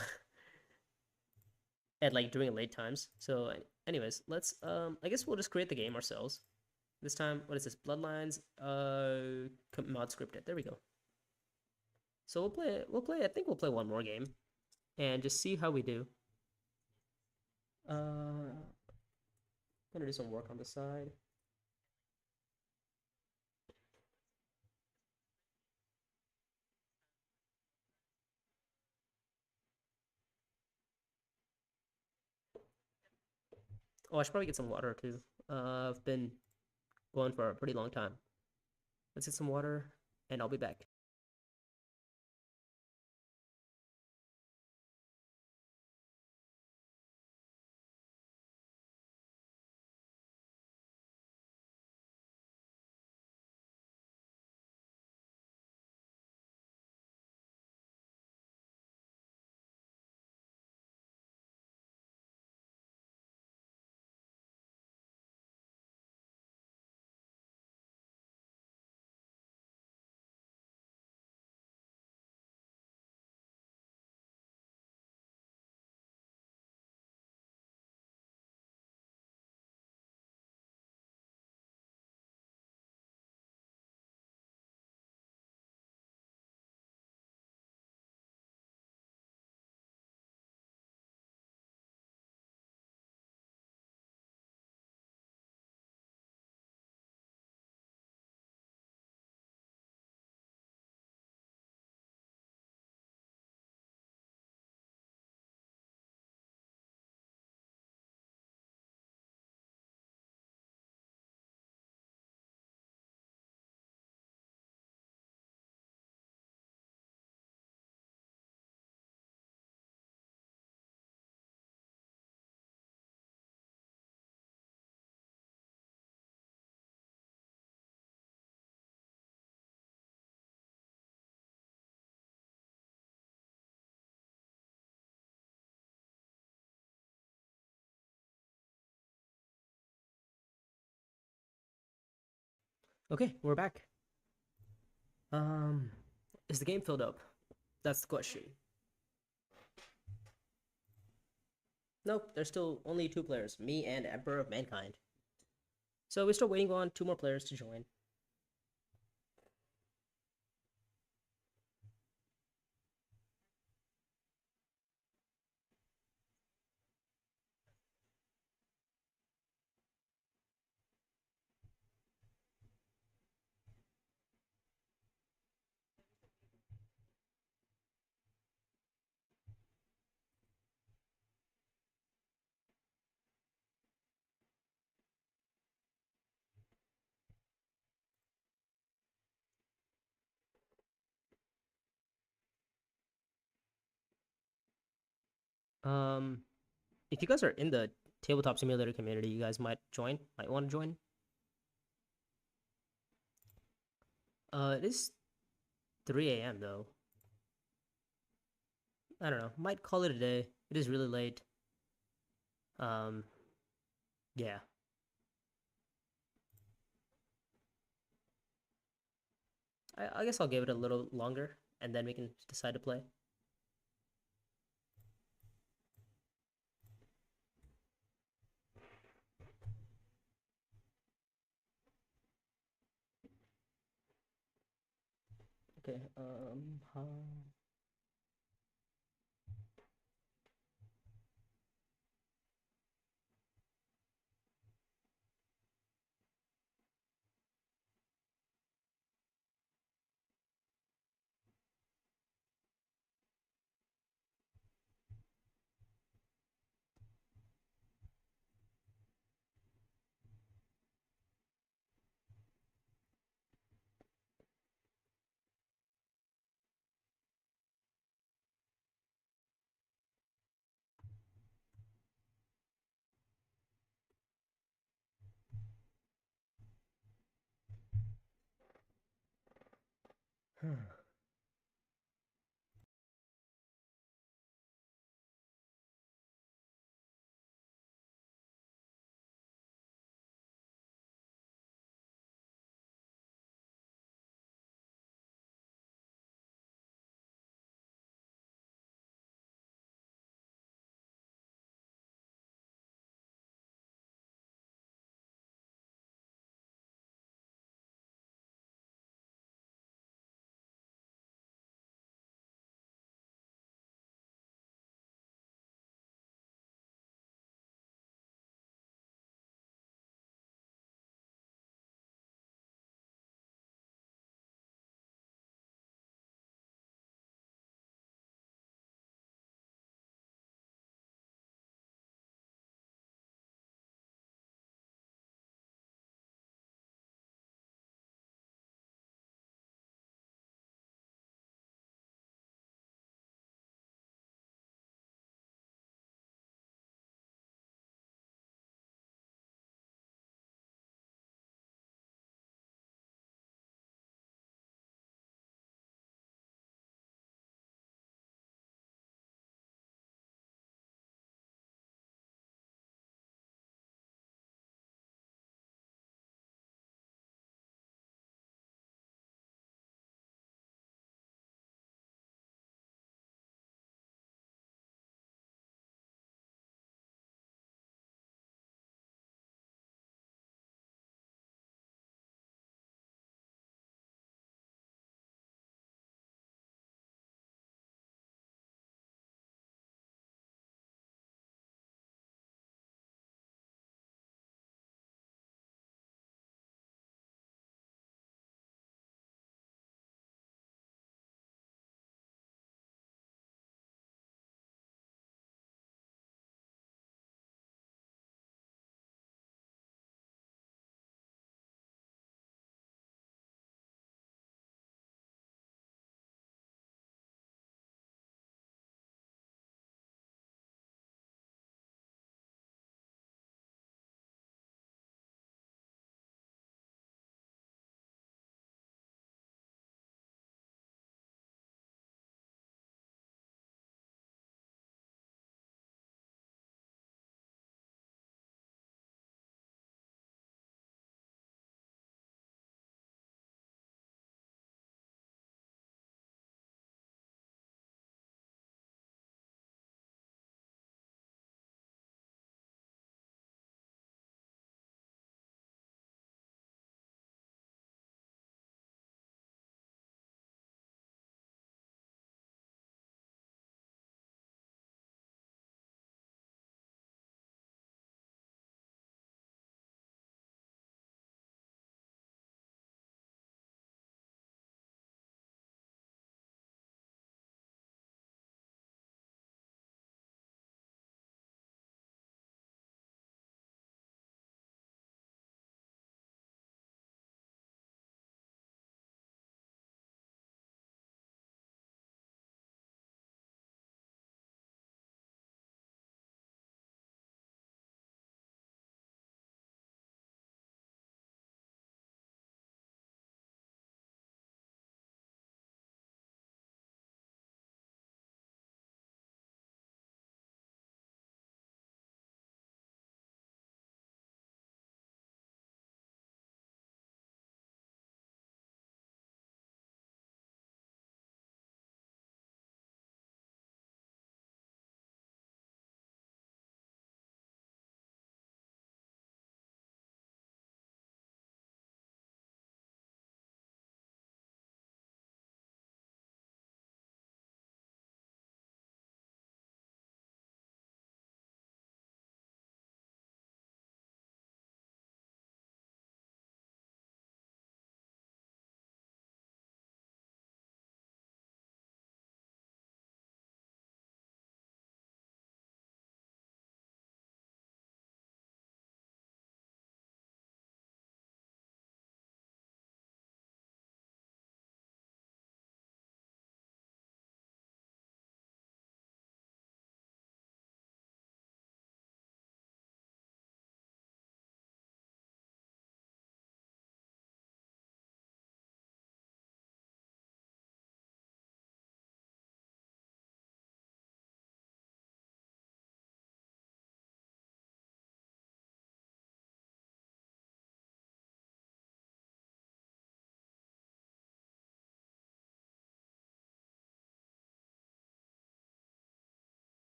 at like during late times. So, anyways, let's I guess we'll just create the game ourselves. This time, what is this? Bloodlines mod scripted. There we go. So we'll play I think we'll play one more game and just see how we do. Gonna do some work on the side. Oh, I should probably get some water too. I've been going for a pretty long time. Let's get some water and I'll be back. Okay, we're back. Um, is the game filled up? That's the question. Nope, there's still only two players, me and Emperor of Mankind. So we're still waiting on two more players to join. Um, if you guys are in the tabletop simulator community, you guys might join. Might want to join. It is 3 a.m. though. I don't know. Might call it a day. It is really late. Um, yeah. I guess I'll give it a little longer, and then we can decide to play. Okay.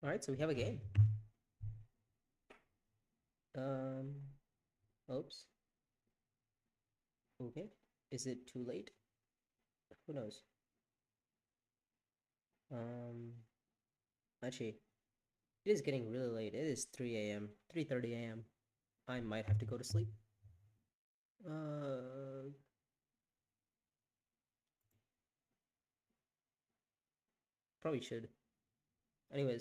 All right, so we have a game. Um, oops. Okay. Is it too late? Who knows? Um, actually, it is getting really late. It is 3 a.m., 3:30 a.m. I might have to go to sleep. Uh, probably should. Anyways.